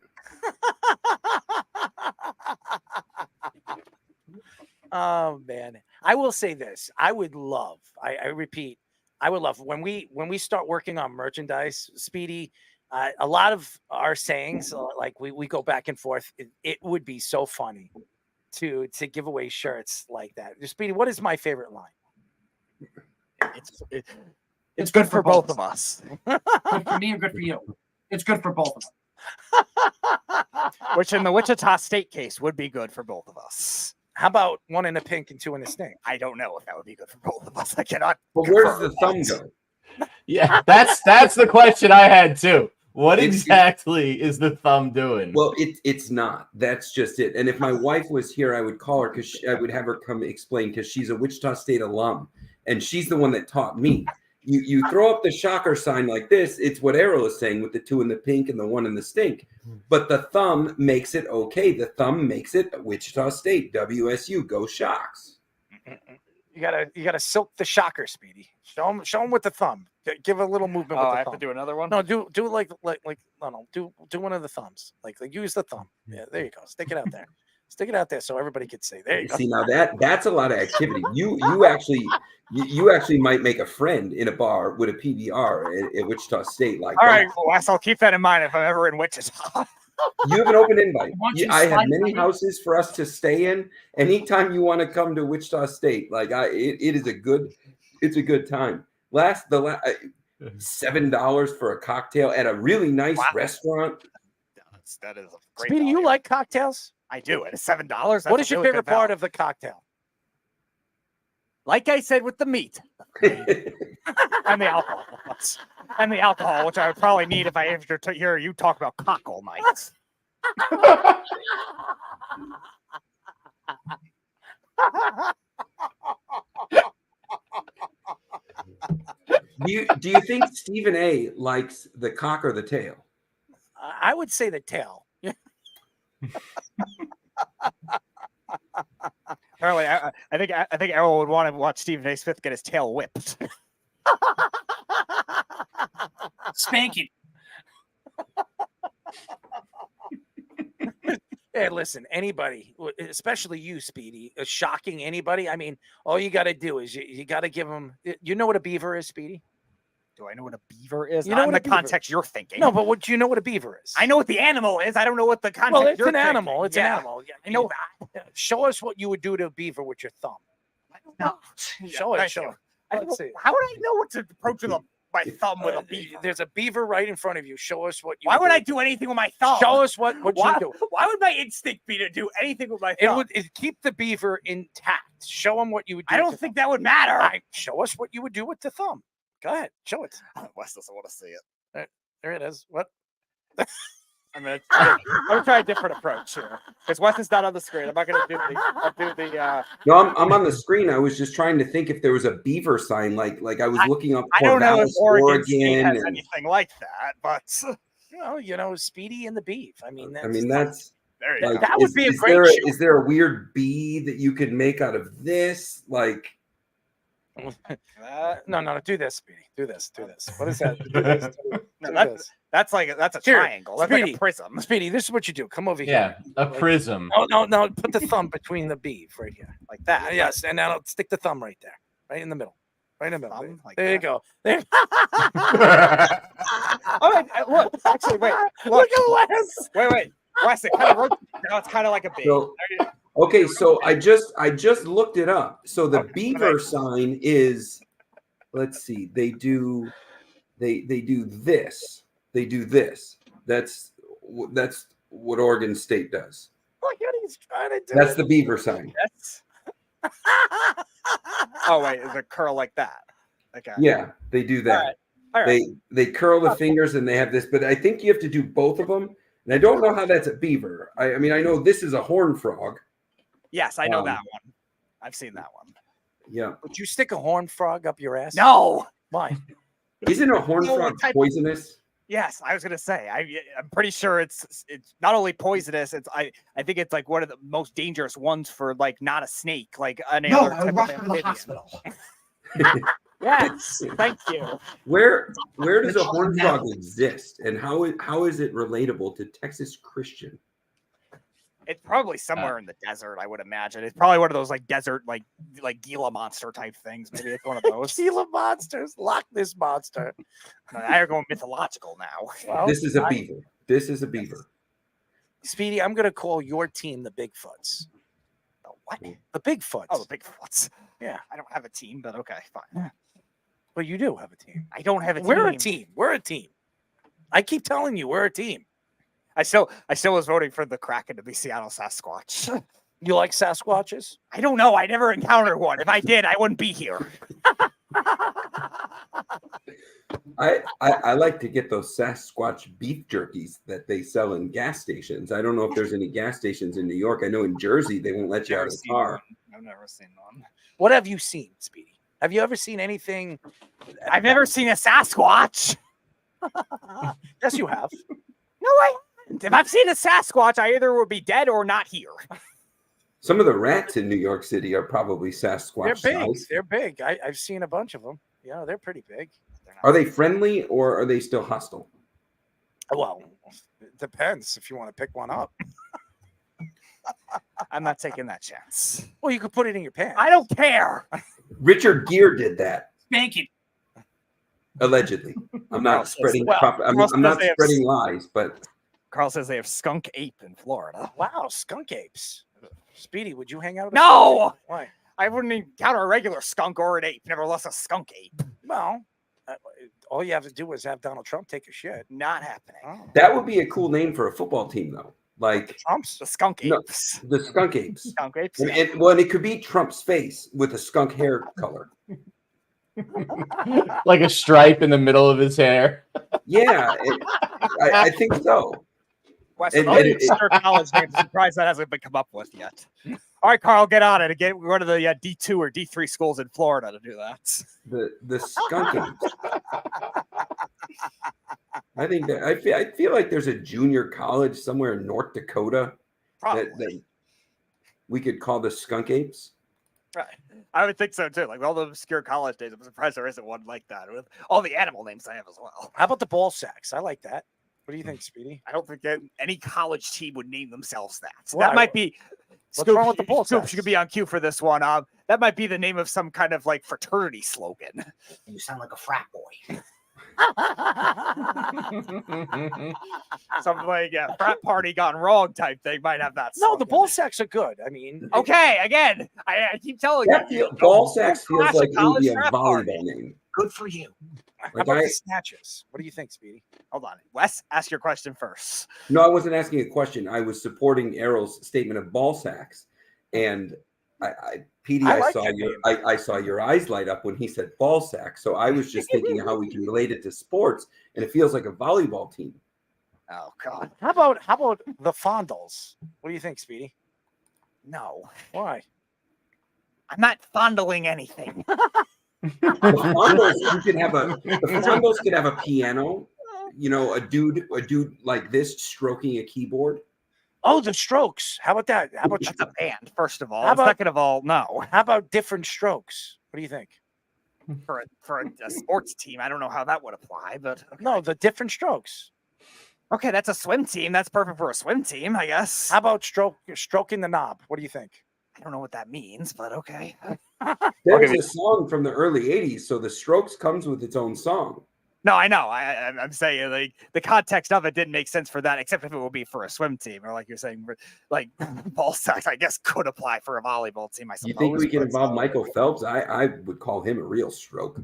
Oh man, I will say this: I would love. I repeat, I would love when we start working on merchandise, Speedy. A lot of our sayings, like we go back and forth. It would be so funny to give away shirts like that. Speedy, what is my favorite line? It's good for both of us. Good for me or good for you? It's good for both of us. Which in the Wichita State case would be good for both of us. How about one in the pink and two in the snake? I don't know if that would be good for both of us. I cannot. But where does the thumb go? Yeah, that's the question I had too. What exactly is the thumb doing? Well, it's not. That's just it. And if my wife was here, I would call her because I would have her come explain because she's a Wichita State alum, and she's the one that taught me. You throw up the shocker sign like this. It's what Errol is saying with the 2 in the pink and the 1 in the stink. But the thumb makes it okay. The thumb makes it Wichita State, WSU, go Shocks. You gotta silk the shocker, Speedy. Show him with the thumb. Give a little movement. With the I thumb. have to do another one. No, do it like no. Do one of the thumbs. Like use the thumb. Yeah, there you go. Stick it out there. Stick it out there so everybody can see. There you go. See, now that's a lot of activity. You actually might make a friend in a bar with a PBR at Wichita State. Like, all right, well, Wes, I'll keep that in mind if I'm ever in Wichita. You have an open invite. I have slide many by houses for us to stay in. Anytime you want to come to Wichita State, like it is a good time. $7 for a cocktail at a really nice restaurant. That is a great. Speedy, you like cocktails? I do. At $7. What is your favorite part of the cocktail? Like I said with the meat and the alcohol. And the alcohol, which I would probably need if I ever hear you talk about cock all night. Do you think Stephen A likes the cock or the tail? I would say the tail. Apparently, I think Errol would want to watch Stephen A. Smith get his tail whipped. Spanking. Hey, listen, anybody, especially you, Speedy, shocking anybody. I mean, all you got to do is you got to give them. You know what a beaver is, Speedy? Do I know what a beaver is? You Not know in what the a beaver context you're thinking. No, but do you know what a beaver is? I know what the animal is. I don't know what the context. Well, it's you're an thinking. animal. It's an Yeah, animal. Yeah, I know that. Show us what you would do to a beaver with your thumb. No. Show it. Show it. Let's see. How would I know what to approach with my thumb with a beaver? There's a beaver right in front of you. Show us what you. Why would I do anything with my thumb? Show us what you do. Why would my instinct be to do anything with my thumb? It keep the beaver intact. Show them what you would do. I don't think that would matter. Show us what you would do with the thumb. Go ahead. Show it. Wes doesn't want to see it. There it is. What? I'm gonna try a different approach here because Wes is not on the screen. I'm not gonna do the. No, I'm on the screen. I was just trying to think if there was a beaver sign. Like I was looking up. I don't know if Oregon State has anything like that, but you know, Speedy and the Beef. I mean, that's there you like, go. That would be a great show. Is there a weird bee that you could make out of this? Like, no, do this, Speedy. Do this. What is that? Do this. That's a triangle. That's Speedy, like a prism. Speedy, this is what you do. Come over Yeah, here. a prism. No. Put the thumb between the beef right here, like that. Yes, and now stick the thumb right there, right in the middle. Right in the middle. There you go. There. All right, look. Actually, wait. Look at Wes. Wait. Wes, it kind of rotates. Now it's kind of like a bee. So, okay, so I just looked it up. So the beaver sign is, let's see, they do this. They do this. That's what Oregon State does. Look what he's trying to do. That's the beaver sign. Oh wait, is it curl like that? Okay. Yeah, they do that. All right. They curl the fingers and they have this, but I think you have to do both of them. And I don't know how that's a beaver. I mean, I know this is a horn frog. Yes, I know that one. I've seen that one. Yeah. Would you stick a horn frog up your ass? No. Why? Isn't a horn frog poisonous? Yes, I was gonna say. I'm pretty sure it's not only poisonous. I think it's like one of the most dangerous ones for like not a snake, like any other type of amphibian. Hospital. Yes, thank you. Where does a horn frog exist, and how is it relatable to Texas Christian? It's probably somewhere in the desert, I would imagine. It's probably one of those like desert, like Gila monster type things. Maybe it's one of those. Gila monsters, Loch Ness monster. No, now you're going mythological now. Well, This is a beaver. This is a beaver. Speedy, I'm going to call your team the Bigfoots. The what? The Bigfoots. Oh, the Bigfoots. Yeah. I don't have a team, but okay, fine. Well, you do have a team. I don't have a team. We're a team. We're a team. I keep telling you, we're a team. I still was voting for the Kraken to be Seattle Sasquatch. You like Sasquatches? I don't know. I never encountered one. If I did, I wouldn't be here. I like to get those Sasquatch beef jerkies that they sell in gas stations. I don't know if there's any gas stations in New York. I know in Jersey they won't let you out of the car. I've never seen one. What have you seen, Speedy? Have you ever seen anything? I've never seen a Sasquatch. Yes, you have. No, I haven't. If I've seen a Sasquatch, I either would be dead or not here. Some of the rats in New York City are probably Sasquatch They're big. size. They're big. I've seen a bunch of them. Yeah, they're pretty big. Are they friendly or are they still hostile? Well, it depends if you want to pick one up. I'm not taking that chance. Well, you could put it in your pants. I don't care. Richard Gere did that. Thank you. Allegedly. I'm not spreading I'm not spreading lies, but Carl says they have skunk ape in Florida. Wow, skunk apes. Speedy, would you hang out with No! Why? I wouldn't encounter a regular skunk or an ape, never less a skunk ape. Well, all you have to do is have Donald Trump take a shit. Not happening. Oh. that would be a cool name for a football team, though. Like Trump's the skunk apes. No, the skunk apes. Skunk apes. And it could be Trump's face with a skunk hair color. Like a stripe in the middle of his hair. Yeah, I think so. West And- college names. I'm surprised that hasn't been come up with yet. All right, Carl, get on it. Again, we're one of the D2 or D3 schools in Florida to do that. The skunk apes. I think that I feel like there's a junior college somewhere in North Dakota that we could call the skunk apes. Right. I would think so too. Like all the obscure college days, I'm surprised there isn't one like that with all the animal names I have as well. How about the ball sacks? I like that. What do you think, Speedy? I don't think that any college team would name themselves that. So Why? that might be. What's wrong with the ball Scoops, sacks? you could be on cue for this one. That might be the name of some kind of like fraternity slogan. You sound like a frat boy. Something like frat party gone wrong type thing might have that. No, the slogan. ball sacks are good. I mean, Okay, again, I keep telling you. Ball sacks feels Clash like of it would be a college frat volleyball party. name. Good for you. how Like about the snatches? What do you think, Speedy? Hold on, Wes, ask your question first. No, I wasn't asking a question. I was supporting Errol's statement of ball sacks, and PD, I I like saw that your name. I saw your eyes light up when he said ball sack. So I was just thinking how we can relate it to sports, and it feels like a volleyball team. Oh God, How about the Fondles? What do you think, Speedy? no, Why? I'm not fondling anything. The Fondles, the Fondles could have a piano. You know, a dude like this stroking a keyboard. Oh, the Strokes. How about that? How about That's a band, first of all. How about- Second of all, no. how about different strokes? What do you think? For a sports team, I don't know how that would apply, but No, the different strokes. okay, that's a swim team. That's perfect for a swim team, I guess. How about stroking the knob? What do you think? I don't know what that means, but okay. There was a song from the early '80s, so the Strokes comes with its own song. No, I know. I'm saying like the context of it didn't make sense for that, except if it would be for a swim team, or like you're saying, like ball sacks. I guess could apply for a volleyball team. I suppose. You think we can but involve still. Michael Phelps? I would call him a real stroke.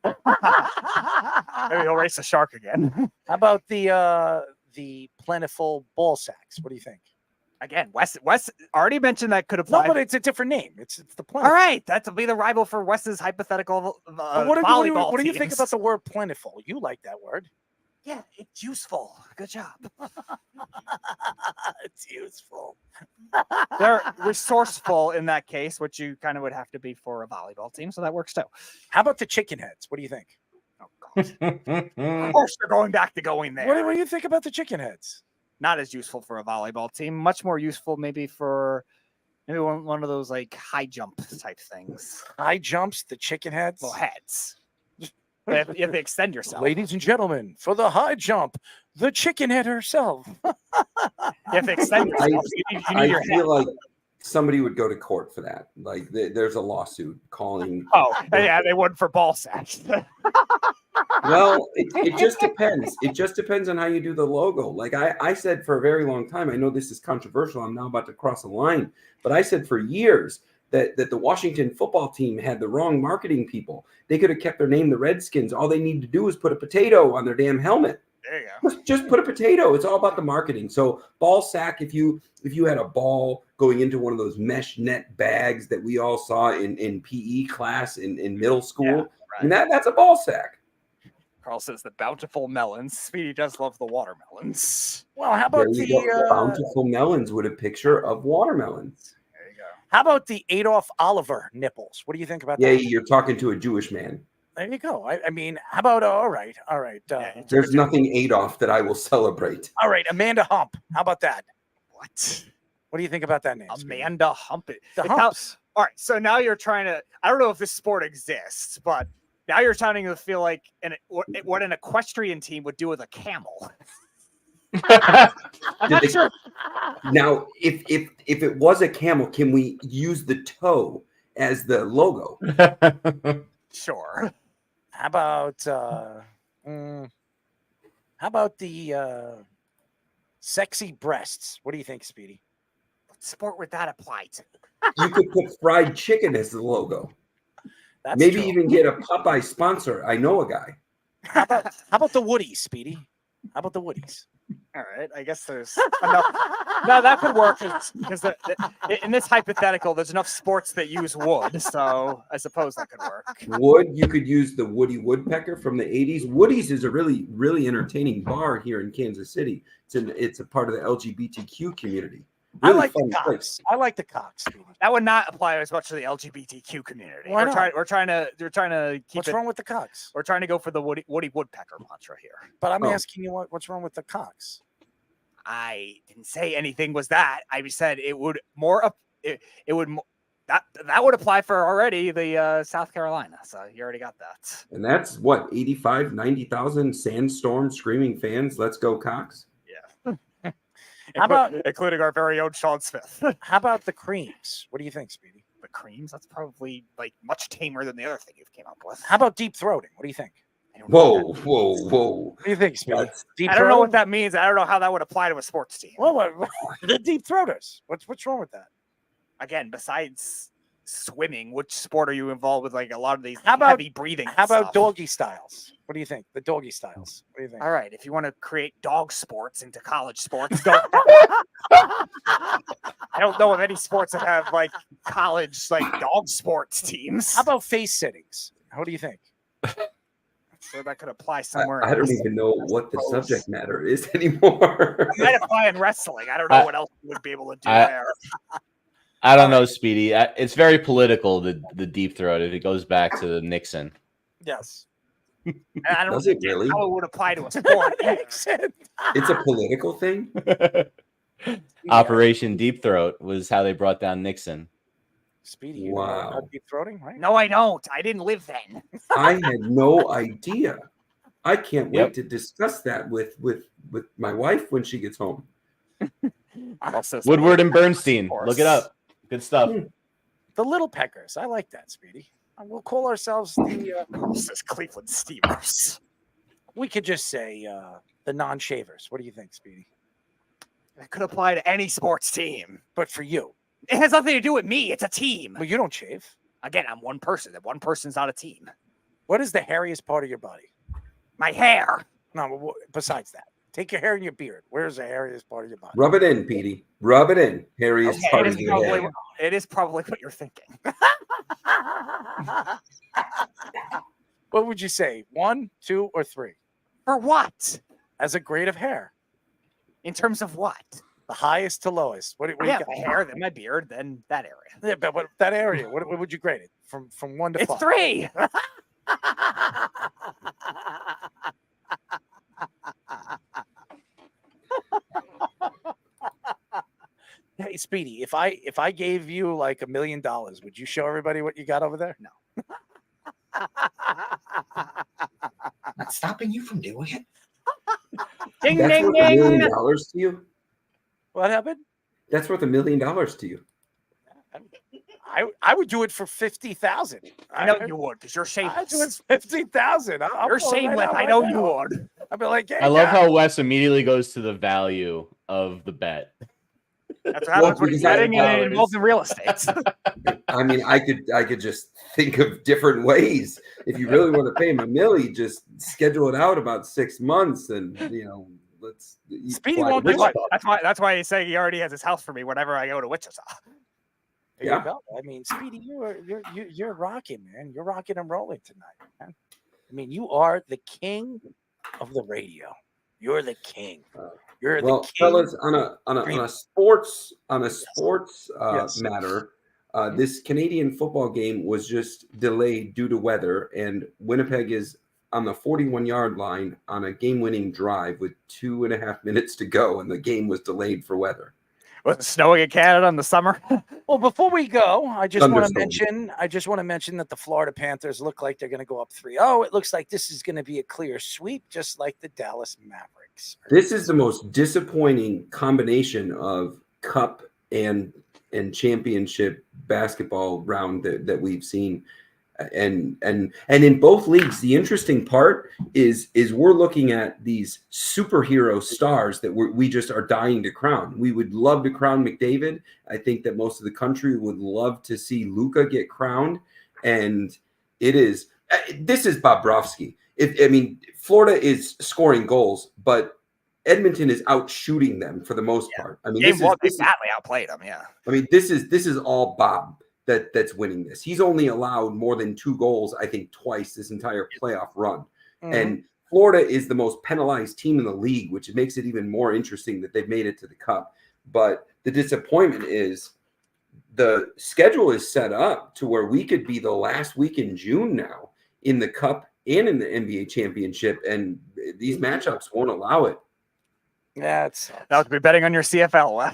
Maybe he'll race a shark again. How about the plentiful ball sacks? What do you think? Again, Wes already mentioned that could No, apply. but it's a different name. It's the all plentiful. right, that'll be the rival for Wes's hypothetical But what volleyball. do you think teams. about the word plentiful? You like that word? Yeah, it's useful. Good job. It's useful. They're resourceful in that case, which you kind of would have to be for a volleyball team, so that works too. How about the chicken heads? What do you think? Oh God! Of course, they're going back to going there. What do you think about the chicken heads? Not as useful for a volleyball team. Much more useful, maybe for maybe one of those like high jump type things. High jumps, the chicken heads. Well, heads. You have to extend yourself. Ladies and gentlemen, for the high jump, the chicken head herself. You have to extend yourself. I feel like somebody would go to court for that. Like there's a lawsuit calling. Oh, yeah, they would for ball sacks. Well, it just depends. It just depends on how you do the logo. Like I said for a very long time, I know this is controversial. I'm now about to cross a line, but I said for years that the Washington football team had the wrong marketing people. They could have kept their name the Redskins. All they need to do is put a potato on their damn helmet. There you go. Just put a potato. It's all about the marketing. So ball sack, if you had a ball going into one of those mesh net bags that we all saw in PE class in middle school, and that's a ball sack. Carl says the bountiful melons. Speedy does love the watermelons. Well, how about the bountiful melons with a picture of watermelons? There you go. How about the Adolf Oliver nipples? What do you think about Yeah, that? you're talking to a Jewish man. There you go. I mean, how about all right. There's nothing Adolf that I will celebrate. All right, Amanda Hump. How about that? What? What do you think about that name? Amanda Hump. The Humps. All right, so now you're trying to. I don't know if this sport exists, but now you're starting to feel like what an equestrian team would do with a camel. I'm not sure. Now, if it was a camel, can we use the toe as the logo? Sure. How about the sexy breasts? What do you think, Speedy? What sport would that apply to? You could put fried chicken as the logo. That's Maybe true. even get a Popeye sponsor. I know a guy. How about the Woodies, Speedy? How about the Woodies? All right, I guess there's enough. No, that could work because in this hypothetical, there's enough sports that use wood, so I suppose that could work. Wood, you could use the Woody Woodpecker from the 80s. Woody's is a really, really entertaining bar here in Kansas City. It's a part of the LGBTQ community. I Really like the fun Cox. place. I like the Cox, Speedy. That would not apply as much to the LGBTQ community. Why not? We're trying to keep What's it. wrong with the Cox? We're trying to go for the Woody Woodpecker mantra here. But I'm Oh. asking you what's wrong with the Cox? I didn't say anything was that. I said it would that would apply for already the South Carolina. So you already got that. And that's what, 85, 90,000 sandstorm screaming fans. Let's go, Cox. How about including our very own Sean Smith? how about the creams? What do you think, Speedy? The creams? That's probably like much tamer than the other thing you've came up with. How about deep throating? What do you think? Whoa. What do you think, Speedy? That's- Deep I don't know what throating? that means. I don't know how that would apply to a sports team. Well, the deep throaters. What's wrong with that? Again, besides swimming, which sport are you involved with? Like a lot of these How about- heavy breathing. How about stuff? doggy styles? What do you think? The doggy styles. What do you think? All right, if you want to create dog sports into college sports, don't. I don't know of any sports that have like college like dog sports teams. How about face sittings? What do you think? So that could apply somewhere. I don't else. even know what the subject matter is anymore. It might apply in wrestling. I don't know what else you would be able to do there. I don't know, Speedy. It's very political, the deep throat, if it goes back to Nixon. Yes. And I don't Does it know really? how it would apply to a sport. Nixon. It's a political thing. Operation Deep Throat was how they brought down Nixon. Speedy, you know Wow. about deep throating, right? No, I don't. I didn't live then. I had no idea. I can't wait Yep. to discuss that with my wife when she gets home. Also, Woodward and Bernstein. Look it up. Good stuff. The Little Peckers. I like that, Speedy. We'll call ourselves the. This is Cleveland Steamers. We could just say the non-shavers. What do you think, Speedy? It could apply to any sports team. But for you, It has nothing to do with me. It's a team. well, you don't shave. Again, I'm one person. That one person's not a team. What is the hairiest part of your body? My hair. No, but besides that, take your hair and your beard. Where's the hairiest part of your body? Rub it in, Petey. Rub it in. Harry's Okay, part it of is your probably head. it is probably what you're thinking. What would you say? 1, 2, or 3? For what? As a grade of hair, In terms of what? the highest to lowest. What do Yeah, you my got? hair, then my beard, then that area. Yeah, but what, that area. What would you grade it from 1 to 5? It's 3. Hey, Speedy, if I gave you like $1 million, would you show everybody what you got over there? No. not stopping you from doing it. Ding, That's ding, worth $1 million ding. to you. What happened? That's worth $1 million to you. I would do it for 50,000. I know you would, because you're I'd do it shameless. 50,000. You're shameless. I know you would. I'd be like, hey, I love guys. how Wes immediately goes to the value of the bet. That's what happens when you're betting and involved in real estate. I mean, I could just think of different ways. If you really want to pay him $1 million, just schedule it out about 6 months, and let's. Speedy won't do it. That's why he's saying he already has his house for me whenever I go to Wichita. There you go. I mean, Speedy, you're rocking, man. You're rocking and rolling tonight, man. I mean, you are the king of the radio. You're the king. You're the king. Fellas, on a sports Yes. matter, this Canadian football game was just delayed due to weather, and Winnipeg is on the 41-yard line on a game-winning drive with 2.5 minutes to go, and the game was delayed for weather. Was it snowing in Canada in the summer? Well, before we go, I just want to Thunderstorm. mention that the Florida Panthers look like they're going to go up 3-0. It looks like this is going to be a clear sweep, just like the Dallas Mavericks. This is the most disappointing combination of cup and championship basketball round that we've seen. And in both leagues, the interesting part is we're looking at these superhero stars that we just are dying to crown. We would love to crown McDavid. I think that most of the country would love to see Luka get crowned. And this is Bobrovsky. Florida is scoring goals, but Edmonton is out shooting them for the most part. I mean, Game one, they badly outplayed them. Yeah. I mean, this is all Bob that's winning this. He's only allowed more than 2 goals, I think, twice this entire playoff run. Mhm. And Florida is the most penalized team in the league, which makes it even more interesting that they've made it to the Cup. But the disappointment is the schedule is set up to where we could be the last week in June now in the Cup and in the NBA championship, and these matchups won't allow it. Yeah, that would be betting on your CFL.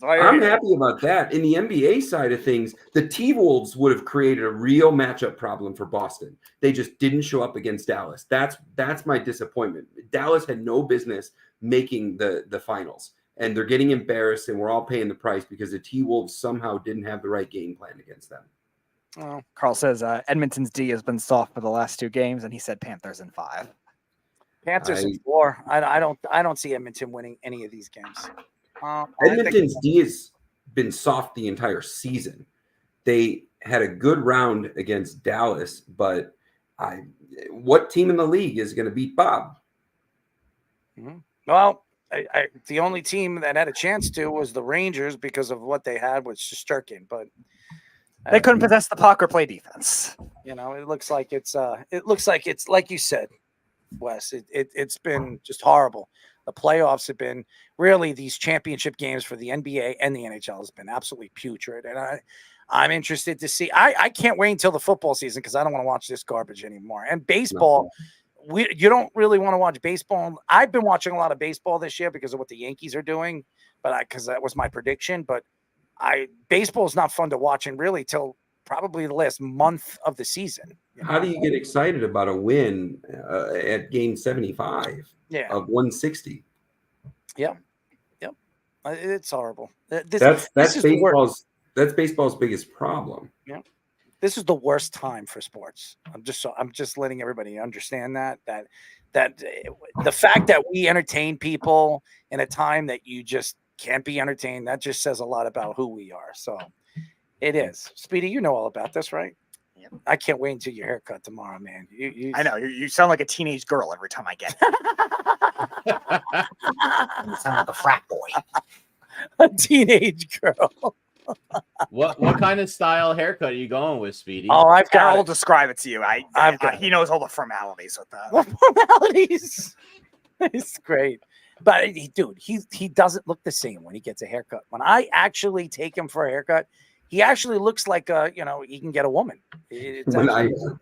I'm happy about that. In the NBA side of things, the T-Wolves would have created a real matchup problem for Boston. They just didn't show up against Dallas. That's my disappointment. Dallas had no business making the finals, and they're getting embarrassed, and we're all paying the price because the T-Wolves somehow didn't have the right game plan against them. Oh, Carl says Edmonton's D has been soft for the last 2 games, and he said Panthers in 5. Panthers in 4. I don't see Edmonton winning any of these games. Edmonton's D has been soft the entire season. They had a good round against Dallas, but what team in the league is going to beat Bob? Mm-hmm. Well, the only team that had a chance to was the Rangers because of what they had with Shesterkin, but they couldn't possess the puck or play defense. It looks like it's like you said, Wes. It's been just horrible. The playoffs have been really these championship games for the NBA and the NHL has been absolutely putrid. And I'm interested to see. I can't wait until the football season because I don't want to watch this garbage anymore. And baseball, you don't really want to watch baseball. I've been watching a lot of baseball this year because of what the Yankees are doing, but because that was my prediction. But baseball is not fun to watch, and really till probably the last month of the season. How do you get excited about a win at game 75 of 160? Yeah. It's horrible. That's baseball's biggest problem. Yeah. This is the worst time for sports. I'm just letting everybody understand that the fact that we entertain people in a time that you just can't be entertained, that just says a lot about who we are. So it is. Speedy, you know all about this, right? Yeah. I can't wait until your haircut tomorrow, man. I know. You sound like a teenage girl every time I get it. You sound like a frat boy. A teenage girl. What kind of style haircut are you going with, Speedy? Oh, I've got Carol will describe it to you. He knows all the formalities with that. The formalities. It's great. But he doesn't look the same when he gets a haircut. When I actually take him for a haircut, he actually looks like he can get a woman.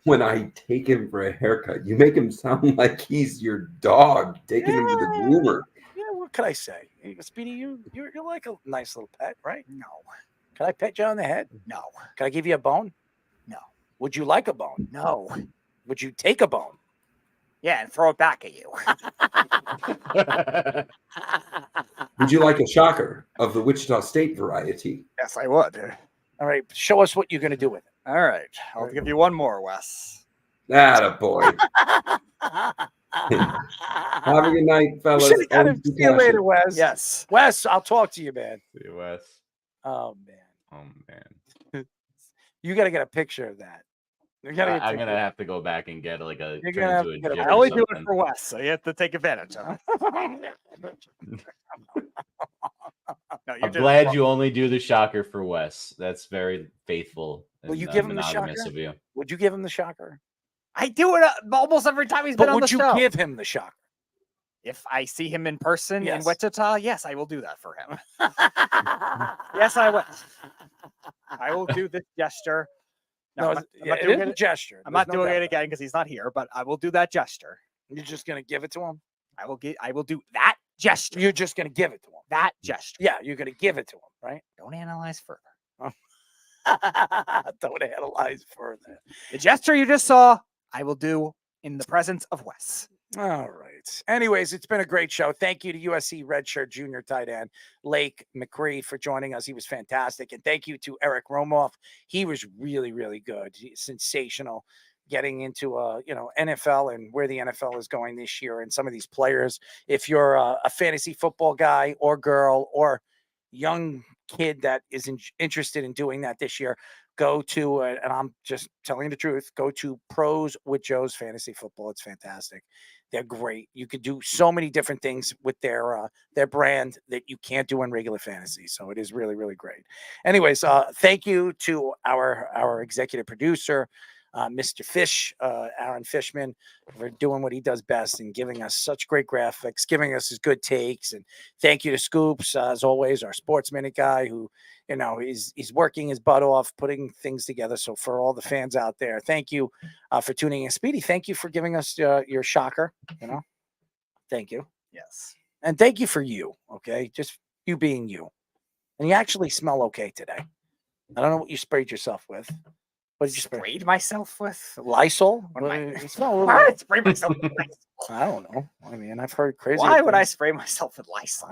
When I take him for a haircut, you make him sound like he's your dog taking him to the groomer. Yeah, what could I say? Speedy, you're like a nice little pet, right? No. Can I pet you on the head? No. Can I give you a bone? No. Would you like a bone? No. Would you take a bone? Yeah, and throw it back at you. Would you like a shocker of the Wichita State variety? Yes, I would. All right, show us what you're going to do with it. All right, I'll give you one more, Wes. Atta boy. Have a good night, fellas. See you later, Passion. Wes. Yes. Wes, I'll talk to you, man. See you, Wes. Oh, man. Oh, man. You got to get a picture of that. I'm going to have to go back and get like a. You're gonna have to get GIF I or only do it something. for Wes, so you have to take advantage of it. No, I'm glad you only do the shocker for Wes. That's very faithful. Will you and, give him the monogamous shocker? of you. Would you give him the shocker? I do it almost every time he's But been on the would you show. give him the shocker? If I see him in person Yes. in Wichita, yes, I will do that for him. Yes, I will. I will do this gesture. No, I'm not it doing is a it. gesture. I'm There's not no doing doubt it about again because he's not here, but I will do that gesture. You're just going to give it to him? I will do that gesture. You're just going to give it to him. That gesture. Yeah, you're going to give it to him, right? Don't analyze further. Don't analyze further. The gesture you just saw, I will do in the presence of Wes. All right. Anyways, it's been a great show. Thank you to USC redshirt junior tight end Lake McRee for joining us. He was fantastic. And thank you to Eric Romoff. He was really, really good. Sensational getting into NFL and where the NFL is going this year and some of these players. If you're a fantasy football guy or girl or young kid that is interested in doing that this year, go to, and I'm just telling you the truth, go to Pros with Joe's Fantasy Football. It's fantastic. They're great. You could do so many different things with their brand that you can't do in regular fantasy. So it is really, really great. Anyways, thank you to our executive producer, Mr. Fish, Aaron Fishman, for doing what he does best and giving us such great graphics, giving us his good takes. And thank you to Scoops, as always, our sports minute guy who, he's working his butt off, putting things together. So for all the fans out there, thank you for tuning in. Speedy, thank you for giving us your shocker. Thank you. Yes. And thank you for you. Okay. Just you being you. And you actually smell okay today. I don't know what you sprayed yourself with. What did you sprayed myself with? Lysol? You smell a little... Why would I spray myself with Lysol? I don't know. I mean, I've heard crazy. Why would I spray myself with Lysol?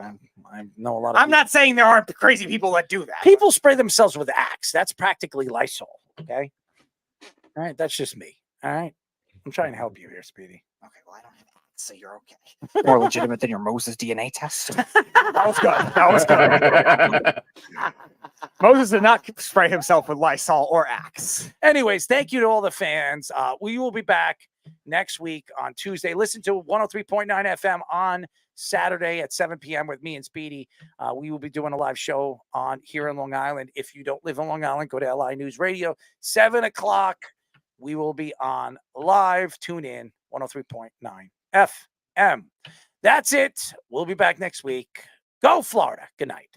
I know a lot of I'm people. not saying there aren't crazy people that do that. People spray themselves with Axe. That's practically Lysol. Okay. All right. That's just me. All right. I'm trying to help you here, Speedy. Okay. Well, I don't have Axe, so you're okay. More legitimate than your Moses DNA test. That was good. That was good. Moses did not spray himself with Lysol or Axe. Anyways, thank you to all the fans. We will be back next week on Tuesday. Listen to 103.9 FM on Saturday at 7 p.m. with me and Speedy. We will be doing a live show here in Long Island. If you don't live in Long Island, go to LI News Radio. 7 o'clock, we will be on live. Tune in, 103.9 FM. That's it. We'll be back next week. Go Florida. Good night.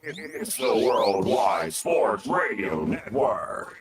It's the Worldwide Sports Radio Network.